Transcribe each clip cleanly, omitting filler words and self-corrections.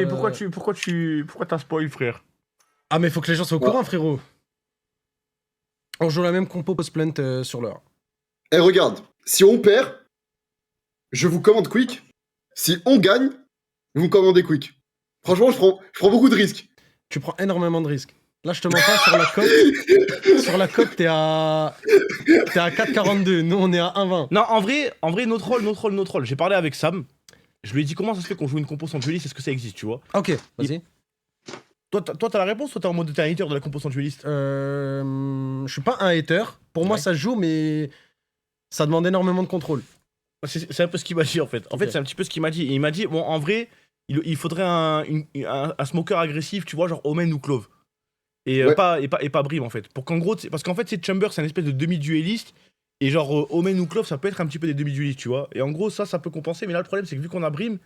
pourquoi t'as spoil, frère? Ah, mais faut que les gens soient au courant, frérot. On joue la même compo post-plant sur l'heure. Eh, regarde, si on perd, je vous commande quick. Si on gagne, vous me commandez quick. Franchement, je prends beaucoup de risques. Tu prends énormément de risques. Là, je te mens pas, sur la cote. Sur la cote, t'es à 4,42. Nous, on est à 1,20. Non, en vrai, no troll. J'ai parlé avec Sam. Je lui ai dit comment ça se fait qu'on joue une compo sans dueliste, est-ce que ça existe, tu vois? Ok, vas-y. Toi, t'as la réponse, toi, t'es en mode t'es un hater de la compo sans dueliste? Je suis pas un hater. Pour moi, ça joue, mais ça demande énormément de contrôle. C'est un peu ce qu'il m'a dit, en fait. En fait, c'est un petit peu ce qu'il m'a dit. Et il m'a dit, bon, en vrai, il faudrait un smoker agressif, tu vois, genre Omen ou Clove. Et, Ouais. pas Brim, en fait. Pour qu'en gros, parce qu'en fait, c'est Chamber, c'est une espèce de demi-dueliste. Et genre, Omen ou Clove, ça peut être un petit peu des demi-duelistes, tu vois. Et en gros, ça peut compenser. Mais là, le problème, c'est que vu qu'on a Brim,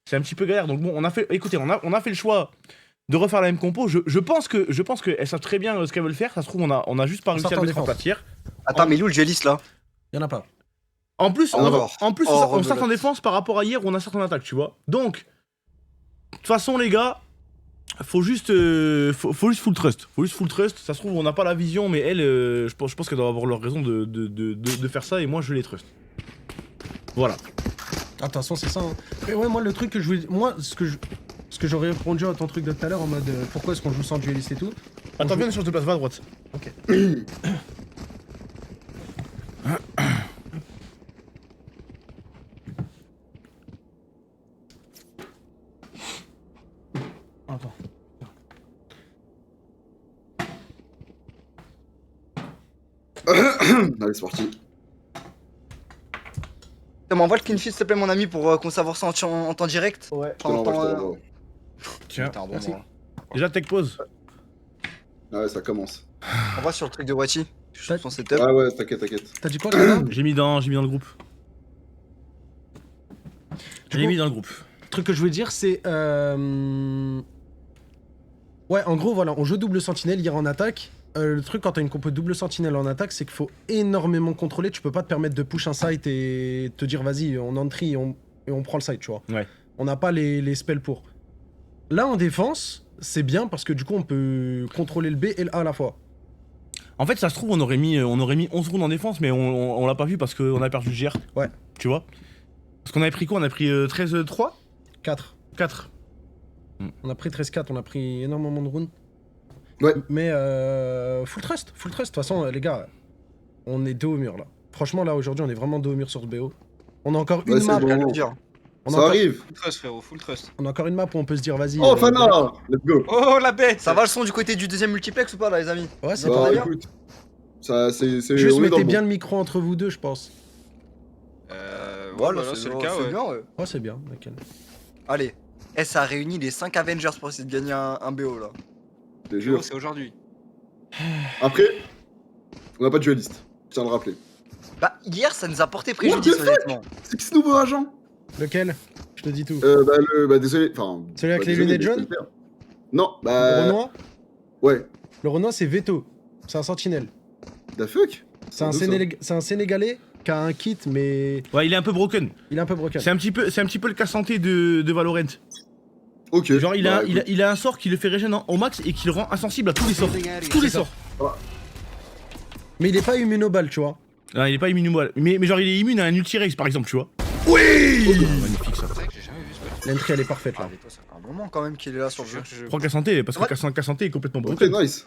c'est un petit peu galère. Donc bon, on a fait le choix de refaire la même compo. Je pense qu'elles savent très bien ce qu'elles veulent faire. Ça se trouve, on a juste pas réussi à le mettre en tiers. Attends, mais il est où le dueliste là? Y en a pas. En plus, Oh, on start en défense par rapport à hier où on a start en attaque, tu vois. Donc, de toute façon, les gars, faut juste full trust. Ça se trouve, on n'a pas la vision, mais elles, je pense qu'elles doivent avoir leur raison de faire ça, et moi, je les trust. Voilà. Ah, de toute façon, c'est ça. Hein. Et ouais, moi, le truc que je voulais. Moi, ce que j'aurais répondu à ton truc de tout à l'heure en mode pourquoi est-ce qu'on joue sans dueliste et tout. Attends, viens sur te place, va à droite. Ok. Attends. Allez, c'est parti. M'envoie le clean sheet s'il te plaît, mon ami, pour qu'on savoir ça en temps direct. Ouais. Je te l'envoie, je te l'envoie. Tiens, Putain, bon, merci. bon. déjà, tech pause. Ouais, ça commence. On va sur le truc de Wachi. Je suis son setup. Ah ouais, t'inquiète. T'as dit quoi, Clément? J'ai mis dans le groupe. Du J'ai coup- mis dans le groupe. Le truc que je voulais dire, c'est. Ouais, en gros, voilà, on joue double sentinelle hier en attaque. Le truc, quand t'as une compo double sentinelle en attaque, c'est qu'il faut énormément contrôler. Tu peux pas te permettre de push un site et te dire, vas-y, on entry et on prend le site, tu vois. Ouais. On n'a pas les spells pour. Là, en défense, c'est bien parce que du coup, on peut contrôler le B et le A à la fois. En fait, ça se trouve, on aurait mis 11 rounds en défense, mais on l'a pas vu parce qu'on a perdu le GR. Ouais. Tu vois? Parce qu'on avait pris quoi? On a pris 13-3? 4. 4. On a pris 13-4, on a pris énormément de rounds. Ouais. Mais full trust. De toute façon, les gars, on est dos au mur là. Franchement, là aujourd'hui, on est vraiment dos au mur sur ce BO. On a encore Ouais, une c'est map. bon. Je vais le dire. On a Ça encore- arrive. Full trust, frérot, full trust. On a encore une map où on peut se dire, vas-y. Oh, Fana. Let's go. Oh la bête! Ça va le son du côté du deuxième multiplex ou pas là, les amis? Ouais, c'est Bah pas bien. écoute, ça c'est Juste on est dans mettez le bien bon. le micro entre vous deux, je pense. Voilà, c'est le cas, ouais. bien, ouais. Ouais, c'est bien. Nickel. Allez, ça a réuni les 5 Avengers pour essayer de gagner un BO là. Je te jure. C'est aujourd'hui. Après, on n'a pas de dueliste. Je tiens à le rappeler. Bah, hier ça nous a porté préjudice, What the fuck? honnêtement. C'est qui ce nouveau agent? Lequel? Je te dis tout. Bah désolé. Enfin. Celui avec bah, les désolé, lunettes mais jaunes? je peux le faire. Non, Le bah. Renoir? Ouais. Le Renoir, c'est Veto. C'est un sentinelle. The fuck? C'est un, D'où ça c'est un Sénégalais qui a un kit, mais Ouais, il est un peu broken. il est un peu broken. C'est un petit peu le cas santé de Valorant. Ok. Genre, il bah, a, écoute. il a un sort qui le fait régénérer au max et qui le rend insensible à tous les sorts. Tous les sorts. Mais il est pas immunobal, tu vois. Ah, il est pas immune. Mais genre, il est immune à un ulti-race par exemple, tu vois. Oui! Magnifique ça. C'est vrai que j'ai jamais vu ce match. L'entrée, elle est parfaite Ah, là. mais toi, ça fait un moment quand même qu'il est là sur le jeu. Je prends K-Santé parce que Ouais. K-Santé est complètement Ok, broken. nice.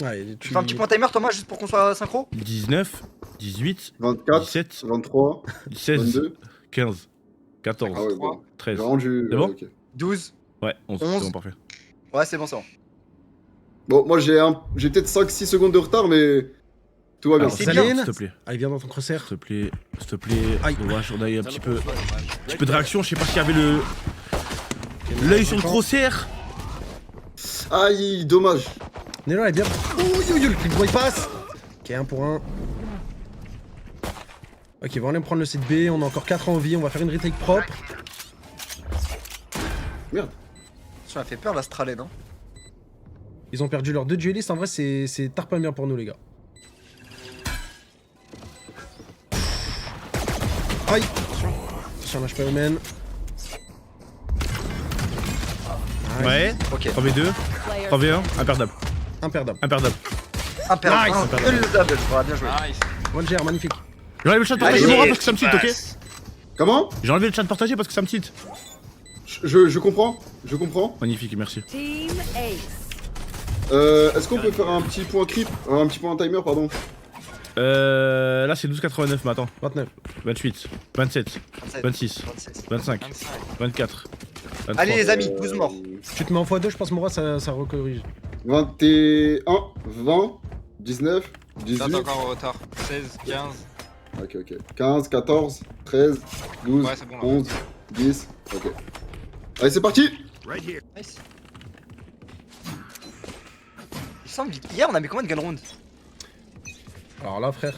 Ouais, Tu fais un petit point timer, Thomas, juste pour qu'on soit synchro? 19, 18, 24, 17, 23, 16, 22. 15, 14, Ah ouais, bon. 13. J'ai rendu. C'est bon ok. 12. Ouais, 11. 11. C'est bon, parfait. Ouais, c'est bon, c'est bon. Bon, moi j'ai peut-être 5-6 secondes de retard, mais. Tout va bien. Alors, c'est Zaline, bien. s'il te plaît. Ah, il vient dans ton crosshair. S'il te plaît. Aïe. On va un petit peu de réaction. Je sais pas s'il y avait l'œil sur le crosshair. Aïe, dommage. Nelo, elle est bien. Ouh, le click il passe. Ok, 1 pour 1. Ok, on va aller prendre le site B. On a encore 4 en vie. On va faire une retake propre. Merde. Ça m'a fait peur l'Astraled, hein. Ils ont perdu leurs 2 duellistes. En vrai, c'est tarpin bien pour nous, les gars. Aïe. Attention, lâche pas Omen. Ouais. Ok. 3v2, 3v1, imperdable. Imperdable. Imperdable. Imperdable. Nice. Imperdable. Voilà, bien joué. Nice. One GR, magnifique. J'ai enlevé le chat partagé Allez, Mora parce que ça me tilt, ok? Comment? J'ai enlevé le chat partagé parce que ça me tilt. Je comprends, je comprends. Magnifique, merci. Team Ace. Est-ce qu'on peut faire un petit point creep, un petit point timer, pardon? Là c'est 12,89, mais attends. 29. 28, 27, 27, 26, 26. 25, 25. 24, 23. Allez les amis, 12 morts. Tu te mets en x2, je pense, Mora, ça recorrige. 21, 20, 19, Ça 18. t'es encore en retard. 16, 15. Ok, ok. 15, 14, 13, 12, Ouais, c'est bon, là. 11, 10. Ok. Allez, c'est parti! Nice. Il semble hier on a mis combien de gun rounds? Alors là, frère,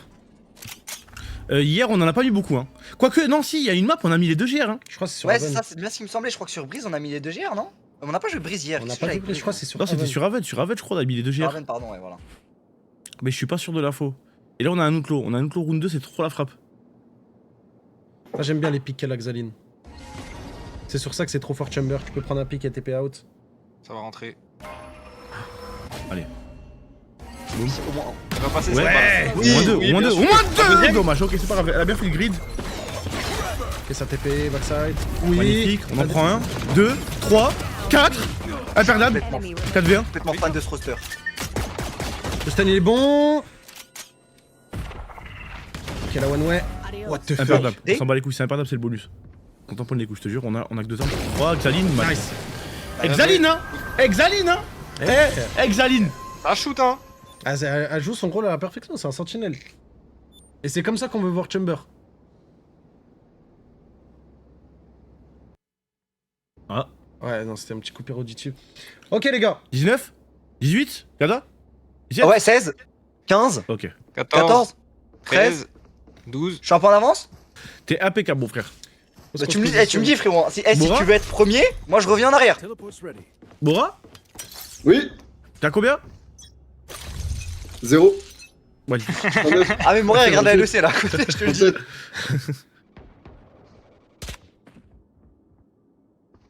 Hier on en a pas mis beaucoup, hein. Quoique, non, si, il y a une map, on a mis les 2 GR, hein. je crois que c'est sur Ouais c'est Haven. ça, c'est bien ce qui me semblait, je crois que sur Breeze on a mis les 2 GR non? On n'a pas joué Breeze hier. On n'a qu'est-ce pas que vu, j'avais je crois que c'est sur Non, c'était Haven. sur Avet, je crois, on a mis les 2 GR. Raven, pardon, ouais voilà. Mais je suis pas sûr de l'info. Et là on a un outlaw, round 2, c'est trop la frappe. Là, j'aime bien les pics qu'elle a Xaline. C'est sur ça que c'est trop fort Chamber, tu peux prendre un pick et TP out. Ça va rentrer. C'est au moins Ça va passer, Ouais, c'est pas au moins 2, au oui, moins bien 2, au sûr. moins 2. Dommage, ok, c'est pas grave, elle a bien fait le grid. Et ça TP, backside. Oui. Magnifique, on en prend 1, 2, 3, 4. Imperdable, Enemy 4v1. complètement fan de ce roster. Le stun il est bon. Ok, la one way. Adios. What the fuck. Imperdable, on Et s'en bat les couilles, c'est imperdable, c'est le bonus. On tamponne les coups, je te jure, on a que 2 armes. 3, Xaline, Nice. Exaline, hein. Exaline, hein. Exaline. Ah, shoot, hein. Ah, elle joue son rôle à la perfection, c'est un sentinelle. Et c'est comme ça qu'on veut voir Chamber. Ah. Ouais, non, c'était un petit coupé auditif. Ok, les gars. 19, 18, Kada 17. Ah ouais 16, 15, Ok. 14, 13. 12. Je suis un peu en avance? T'es impeccable, mon frère. Bah, tu me dis frérot, si Bora tu veux être premier, moi je reviens en arrière. Bora, Oui, t'as combien? 0. Ouais. 39, Ah mais Morin regarde la LEC là, à côté, je te le dis. 37.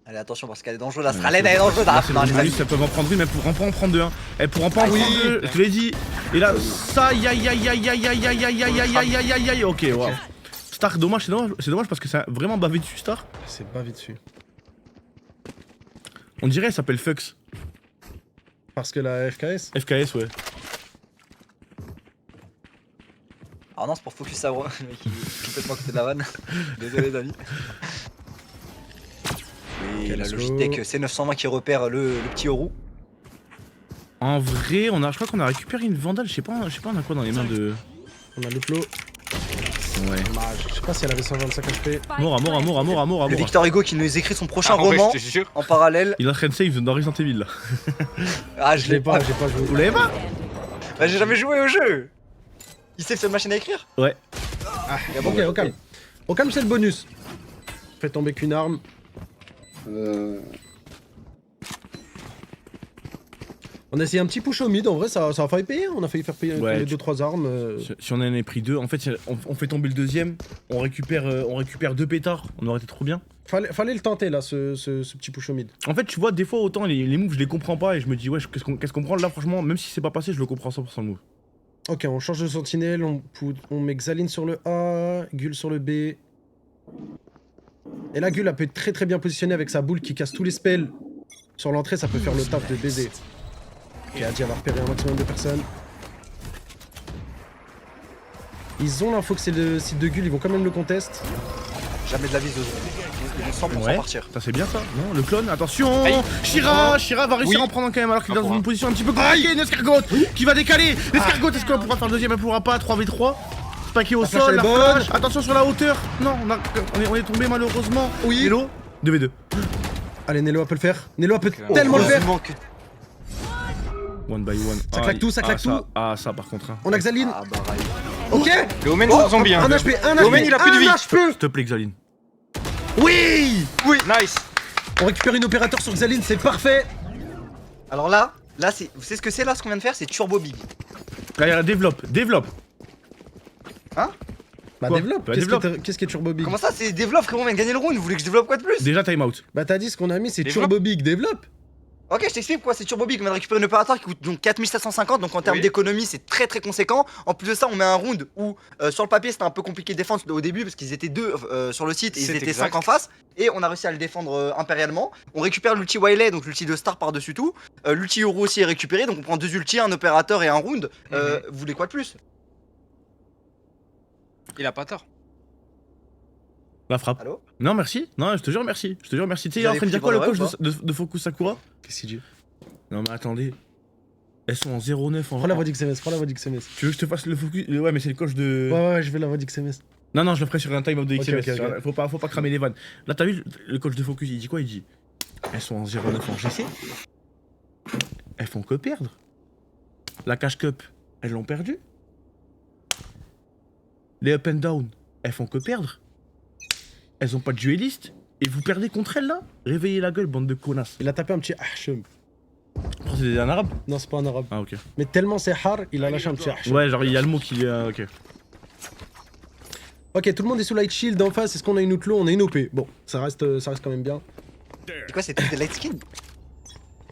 Allez attention parce qu'elle est dangereuse, la Straled elle est dangereuse. Ah, C'est non, le les bonus, amis. elles peuvent en prendre une, mais elles pourront pas en prendre deux. Hein. Elles pourront pas en prendre deux, je te l'ai dit. Et là, ça, aïe aïe aïe aïe aïe aïe aïe aïe aïe aïe aïe aïe aïe aïe. Ok, wow. Star, dommage, c'est dommage parce que ça a vraiment bavé dessus, Star. C'est bavé dessus. On dirait elle s'appelle Fux. Parce que la FKS. FKS, ouais. Ah non, c'est pour focus à moi, le mec il est complètement à côté de la vanne. Désolé David. Et la let's go. Logitech C920 qui repère le petit Oro. En vrai, je crois qu'on a récupéré une Vandale, je sais pas on a quoi dans les mains de... On a le plot. Ouais. Je sais pas si elle avait 125 HP. Mora. Le Victor Hugo qui nous écrit son prochain Ah, en vrai, roman je te jure. en parallèle. Il est en train de save dans Resident Evil là. Ah je Je l'ai l'ai pas, pas. j'ai pas joué. Vous l'avez pas? Bah, j'ai jamais joué au jeu. Il sait cette machine à écrire? Ouais. Ok, au calme. Au calme, c'est le bonus. Fais tomber qu'une arme. On a essayé un petit push au mid, en vrai ça a failli payer, on a failli faire payer Ouais, les tu- 2-3 armes. Si on en avait pris deux, en fait, on fait tomber le deuxième, on récupère deux pétards, on aurait été trop bien. Fallait le tenter là, ce petit push au mid. En fait, tu vois, des fois, autant les moves, je les comprends pas et je me dis, ouais, qu'est-ce qu'on prend là, franchement, même si c'est pas passé, je le comprends 100% le move. Ok, on change de sentinelle, on met Xaline sur le A, Gul sur le B. Et là, Gul, elle peut être très très bien positionnée avec sa boule qui casse tous les spells. Sur l'entrée, ça peut faire le taf de baiser. Et Adi va repérer un maximum de personnes. Ils ont l'info que c'est le site de Gul, ils vont quand même le contest. Jamais de la vie de Ils vont 100% Ouais. partir. Ça c'est bien ça, non? Le clone, attention! Aïe. Shira va réussir Oui. à en prendre un quand même alors qu'il est Ah, dans pour une un. position un petit peu compliquée. Une escargotte qui va décaler! L'escargotte, est-ce qu'on pourra faire le deuxième? Elle pourra pas, 3v3. Paquet au La flash, sol, elle la est bonne. flash. Attention sur la hauteur! Non, on est tombé malheureusement. Oui. Hello 2v2. Allez, Nello peut le faire. Nello peut tellement le faire. Heureusement que- One by one. Ça claque tout, ça claque tout. Ça par contre. Hein. On a Xaline. Ah bah right. Ok. Le Omen, c'est un zombie. Hein. Un HP, un Le Omen, HP, il a plus de un vie. HP. S'il te plaît, Xaline. Oui. Nice. On récupère une opérateur sur Xaline, c'est parfait. Alors là, c'est. Vous savez ce que c'est là ce qu'on vient de faire? C'est Turbo Big. Allez, développe. Bah Quoi développe. Bah, Qu'est-ce développe. Qu'est-ce qui est Turbo Big? Comment ça c'est développe frérot, on vient de gagner le round, vous voulez que je développe quoi de plus? Déjà time out. Bah t'as dit ce qu'on a mis, c'est Développe. Turbo Big, développe. Ok, je t'explique pourquoi c'est Turbo Big. On vient de récupérer un opérateur qui coûte donc 4750. Donc en termes Oui. d'économie, c'est très très conséquent. En plus de ça, on met un round où sur le papier c'était un peu compliqué de défendre au début parce qu'ils étaient 2 sur le site et ils C'est étaient exact. 5 en face. Et on a réussi à le défendre impérialement. On récupère l'ulti Wiley, donc l'ulti de Star par-dessus tout. L'ulti Euro aussi est récupéré. Donc on prend 2 ultis, un opérateur et un round. Vous voulez quoi de plus? Il a pas tort. La frappe. Allô? Non, merci. Non, je te jure, merci. Je te jure, merci. Tu sais, il est Vous en train de avez dire quoi le pris coach pour de de Focus Sakura? Qu'est-ce qu'il dit? Non, mais attendez. Elles sont en 0,9 en Prends la voix d'XMS, prends la voix d'XMS. Tu veux que je te fasse le focus? Ouais, mais c'est le coach de. Ouais, je vais la voix d'XMS. Non, non, je le ferai sur un time-up de Ok, XMS. ok. Faut pas cramer les vannes. Là, t'as vu le coach de Focus, il dit quoi? Il dit elles sont en 0,9 en GC. Elles font que perdre. La Cash Cup, elles l'ont perdu. Les Up and Down, elles font que perdre. Elles ont pas de dueliste. Et vous perdez contre elles là? Réveillez la gueule, bande de connasses. Il a tapé un petit Ahchem. Oh, c'est un arabe? Non, c'est pas un arabe. Ah, ok. Mais tellement c'est hard, il a lâché un petit Ahchem. Ouais, genre il y a le mot qui est. Ok. Ok, tout le monde est sous light shield en face. Est-ce qu'on a une outlaw? On a une OP. Bon, ça reste quand même bien. C'est quoi, c'était des light skin?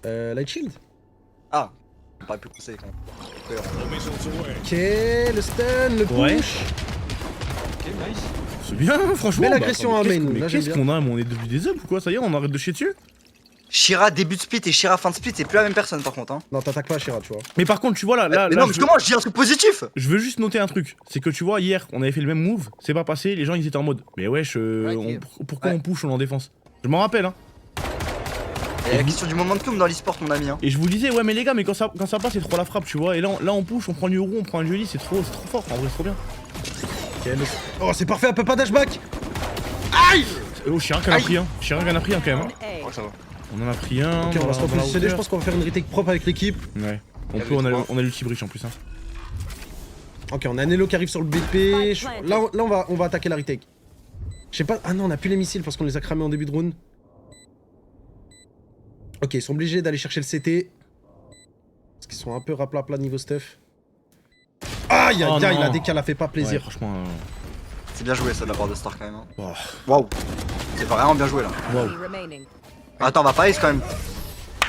Light shield. Ah, on aurait pu conseiller quand même. Ok, le stun, le push. Ouais. Ok, nice. C'est bien, franchement. Belle bah, agression attends, mais à main, mais là, j'aime qu'est-ce bien. qu'on a? Mais on est devenu des up ou quoi? Ça y est, on arrête de chier dessus? Shira début de split et Shira fin de split, c'est plus la même personne par contre. Hein. Non, t'attaques pas Shira, tu vois. Mais par contre, tu vois là, mais là, non, mais je, comment je dis un truc positif? je veux juste noter un truc. C'est que tu vois, hier, on avait fait le même move, c'est pas passé, les gens ils étaient en mode. Mais wesh, pourquoi Ouais. on push, on en défense? Je m'en rappelle, hein. Il y a la question du momentum dans l'e-sport, mon ami. Hein. Et je vous disais, ouais, mais les gars, mais quand ça passe, c'est trop la frappe, tu vois. Et là, on push, on prend l'euro, on prend un joli, c'est trop fort. En vrai, c'est trop bien. Ok, oh, c'est parfait, un peu pas dashback. Oh, Chirac en a pris un. Chirac en a pris un quand même. Hein. Je crois que ça va. On en a pris un. Ok, on va se dans la repositionner. Je hauteur. pense qu'on va faire une retake propre avec l'équipe. Ouais. On Il y peut, avait trois. on a l'ulti bridge en plus. Hein. Ok, on a Nello qui arrive sur le BP. Là, on va attaquer la retake. Je sais pas. Ah non, on a plus les missiles parce qu'on les a cramés en début de round. Ok, ils sont obligés d'aller chercher le CT. Parce qu'ils sont un peu rapla niveau stuff. Aïe, Oh aïe, aïe, non. la DK la fait pas Ouais, plaisir. franchement. C'est bien joué ça de la part de Star quand même. Hein. Oh, Waouh, c'est vraiment bien joué là. wow. Attends, on va pas ace quand même.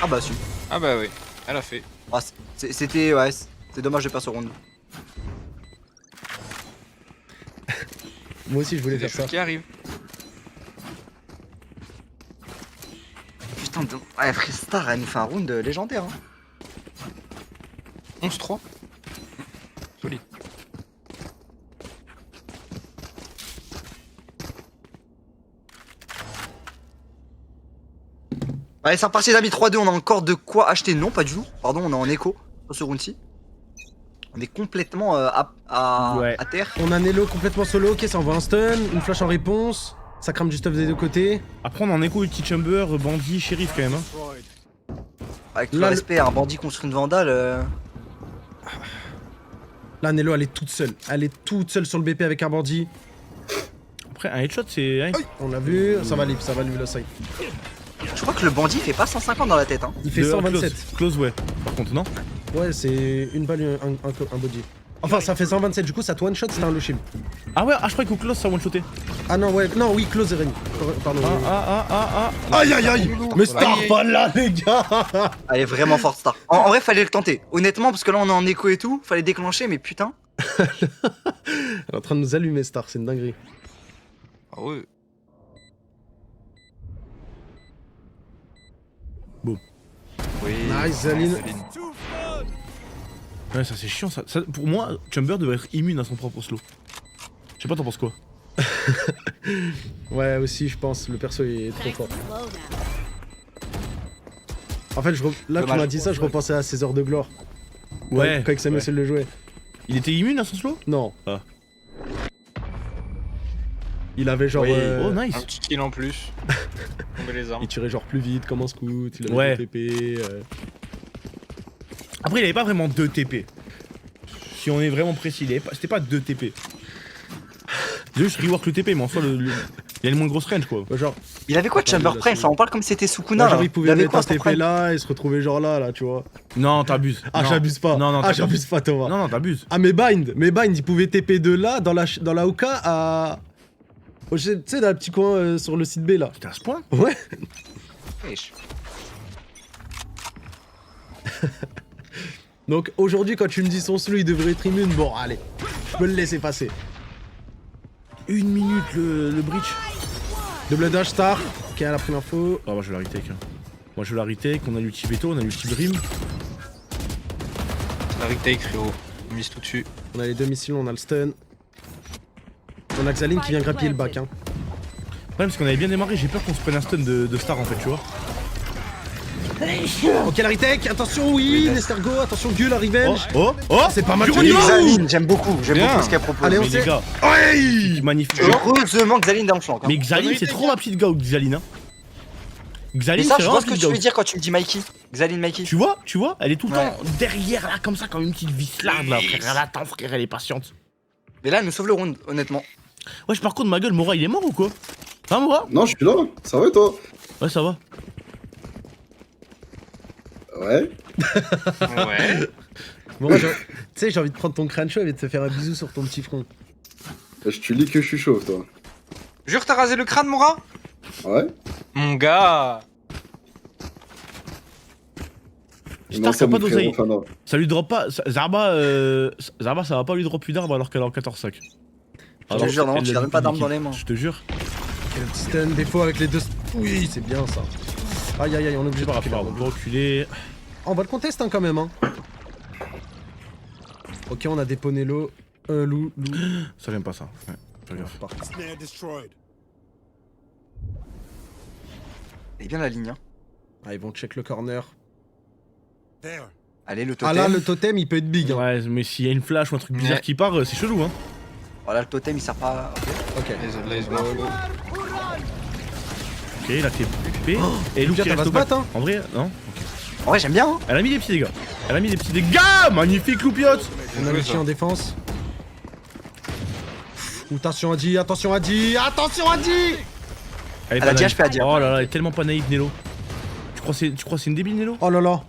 Ah bah si. Ah bah oui, elle a fait. Ah, c'était. Ouais, c'est dommage de pas ce round. Moi aussi, je voulais C'est des faire ça. choses qui arrivent. Putain, ouais, Free Star, elle nous fait un round légendaire. Hein. 11-3. Solide. Allez, c'est reparti les amis, 3-2, on a encore de quoi acheter. Non, pas du tout. Pardon, on est en écho sur ce round-ci. On est complètement Ouais. à terre. On a Nello complètement solo. Ok, ça envoie un stun, une flash en réponse. Ça crame du stuff des deux côtés. Après, on a en écho ulti chamber, bandit, shérif quand même. Hein. Avec tout Là, le le- respect, un bandit contre une vandale. Là, Nello, elle est toute seule. Elle est toute seule sur le BP avec un bandit. Après, un headshot, c'est. Hein. On l'a vu. Ça va live le side. Je crois que le bandit fait pas 150 dans la tête. Hein. Il fait De- 127. Close, ouais. Par contre, non? Ouais, c'est une balle, un body. Enfin, ça fait 127. Du coup, ça te one shot, c'est un low shield. Ah ouais, je croyais qu'au close, ça one-shoté. Ah non, ouais, non, oui, close et Reni. Pardon. Ah. Aïe aïe aïe. Mais Star pas là, les gars. Elle est vraiment forte Star. En vrai, fallait le tenter. Honnêtement, parce que là on est en écho et tout, fallait déclencher, mais putain. Elle est en train de nous allumer, Star, c'est une dinguerie. Ah ouais. Oui. Nice, Zaline. Ouais, ça c'est chiant ça. Pour moi, Chamber devrait être immune à son propre slow. Je sais pas, t'en penses quoi? Ouais, aussi, je pense, le perso est trop fort. En fait, là, tu Dommage. m'as dit ça, je repensais à ses heures de gloire. Ouais. Quand XMS ouais. le jouait. Il était immune à son slow? Non. Ah. Il avait genre. Oui. Oh Un nice. petit kill en plus. Tomber les armes. Il tirait genre plus vite comme un scout, il avait Ouais. des TP. Après, il avait pas vraiment 2 TP. Si on est vraiment précis, c'était pas 2 TP. J'ai juste rework le TP, mais en soi, il a une moins grosse range quoi. Genre, Il avait quoi de Chamber Attends, Prime? il a Ça, on parle comme si c'était Sukuna. genre là. il pouvait avait mettre quoi un son TP prime? là et se retrouver genre là, tu vois. Non, t'abuses. Ah, Non. j'abuse pas. Non, non, ah, t'abuses. j'abuse pas, Thomas. Non, t'abuses. Ah, mais Bind, il pouvait TP de là, dans la Oka à. Tu sais, dans le petit coin sur le site B là. C'était à ce point? Ouais. Wesh. Donc aujourd'hui, quand tu me dis son slow, il devrait être immune, bon, allez, je peux le laisser passer. 1 minute le breach. Double dash star. Ok, elle a pris l'info. Ah, moi je veux la retake. Hein. Moi je veux la retake, on a l'ulti veto, on a l'ulti brim. La retake, frérot. On mise tout dessus. On a les 2 missiles, on a le stun. On a Xaline qui vient grappiller le bac. Hein. Ouais, parce qu'on avait bien démarré, j'ai peur qu'on se prenne un stun de star en fait, tu vois. Ok, la retake, attention, oui, l'escargot, attention, Dieu, la revenge. Oh, oh, C'est pas mal. Geronimo. Xaline, j'aime beaucoup Bien. ce qu'elle propose. Allez, on mais sait. les gars, ouais, magnifique. Heureusement Xaline dans le flanc. Mais Xaline, c'est trop rapide, gars, Xaline. Hein. Et Xaline, ça, c'est je vraiment vois ce que rapide, tu veux gars. dire quand tu me dis Mikey. Xaline Mikey. Tu vois, elle est tout le temps derrière là, comme ça, comme une petite vislarde là, frère. Elle attend, frère, elle est patiente. Mais là, elle nous sauve le round, honnêtement. Wesh, par contre, ma gueule, Mora, il est mort ou quoi? Hein, Mora? Non, je suis là. Ça va et toi? Ouais, ça va. Ouais. Ouais. Bon, tu sais, j'ai envie de prendre ton crâne chaud et de te faire un bisou sur ton petit front. Je te dis que je suis chaud, toi. Jure, t'as rasé le crâne, Mora? Ouais. Mon gars. J'espère qu'il y a pas d'oseille. Enfin, non. Ça lui drop pas. Zarba, Zarba, ça va pas lui drop plus d'armes alors qu'elle est en 14 sacs. Je te jure, non, tu n'as même pas d'armes dans les mains. Je te jure. Quel petit stun, défaut avec les deux. Oui, c'est bien ça. Aïe aïe aïe, on est obligé de reculer. On peut reculer. On va le contester hein, quand même. Hein. Ok, on a des Ponello. Loup. Ça j'aime pas ça. Ouais, fais gaffe. Par contre. Et bien la ligne, hein. Ah, ils vont check le corner. Allez, le Ah totem. là, le totem, il peut être big. Hein. Ouais, mais s'il y a une flash ou un truc bizarre Ouais. qui part, c'est chelou, hein. Voilà, le totem, il sert pas. Ok. Les Ok, là t'es occupé. Et Lou Lucia, qui elle va reste se au bac. battre, hein. En vrai, non. En vrai, j'aime bien, hein. Elle a mis des petits dégâts. Elle a mis des petits dégâts. Magnifique, Loupiote. On a le chien en défense. Attention Adi, attention Adi, attention Adi. Elle est Elle a pas dit naïve. HP à dire. Oh là là, elle est tellement pas naïve, Nello. Tu crois que c'est une débile, Nello? Oh là là.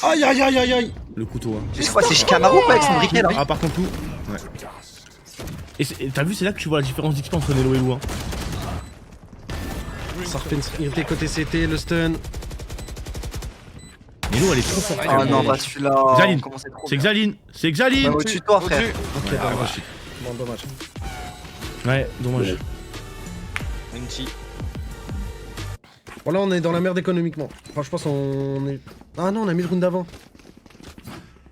Aïe aïe aïe aïe aïe. Le couteau, hein. C'est quoi, c'est Shikamaru quoi avec son briquet là? Ah, par contre, Lou. Ouais. Et t'as vu, c'est là que tu vois la différence d'XP entre Nello et Lou, hein. Ça refait une côté CT, le stun. Nello, elle est trop forte. Ah non, pas celui-là. Xaline. Comment c'est trop C'est bien. Xaline. C'est Xaline. Ouais, au-dessus de toi, frère. Ok, Ouais, dommage. ouais. Bon, dommage. Ouais, dommage. Unti. Bon là on est dans la merde économiquement. Enfin je pense on est... Ah non on a mis le round d'avant.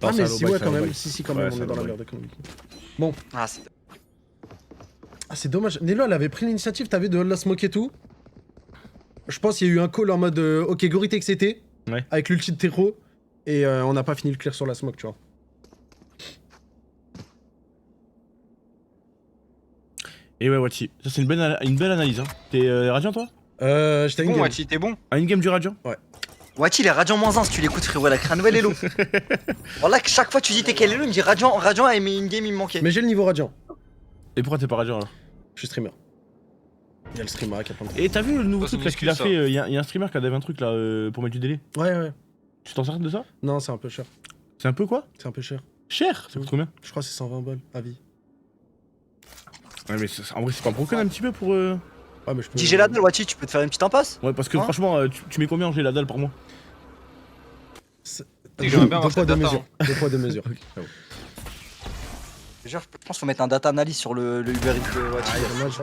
Ah mais si ouais quand même, si quand même Ouais, on c'est est dans la low merde économiquement. Ah, c'est. Ah c'est dommage. Nello elle avait pris l'initiative, t'avais de la smoke et tout. Je pense qu'il y a eu un call en mode ok Gorite XCT. Ouais. Avec l'ulti de Terro. Et on n'a pas fini le clear sur la smoke tu vois. Et ouais, Wachi. Ça, c'est une belle analyse, hein. T'es radiant, toi? J'étais Bon, in-game. Wati, t'es bon? Un in-game du radiant? Wati, il est radiant -1 si tu l'écoutes, frérot. Elle a créé un nouvel elo. Voilà, que chaque fois tu dis t'es quel elo, il me dit radiant, et mais in-game il me manquait. Mais j'ai le niveau radiant. Et pourquoi t'es pas radiant, alors? Je suis streamer. Il y a le streamer qui a plein de... Et t'as vu le nouveau Ça, c'est truc là une qu'il a excuse, fait? Y a un streamer qui a dev un truc là pour mettre du délai. Ouais. Tu t'en sers de ça? Non c'est un peu cher. C'est un peu quoi? C'est un peu cher. Cher? Ça coûte combien? Je crois que c'est 120 balles à vie. Ouais, mais en vrai, c'est pas broken un petit peu pour. Ouais mais je peux... Dis j'ai la dalle, Wati, tu peux te faire une petite impasse? Ouais, parce que Hein franchement, tu mets combien en la dalle par mois? Et j'aimerais bien avoir Deux poids, cette deux data, mesures. Deux poids, deux mesures. Genre, je pense qu'il faut mettre un data analyse sur le Uber Eats de Wati. Ah, dommage.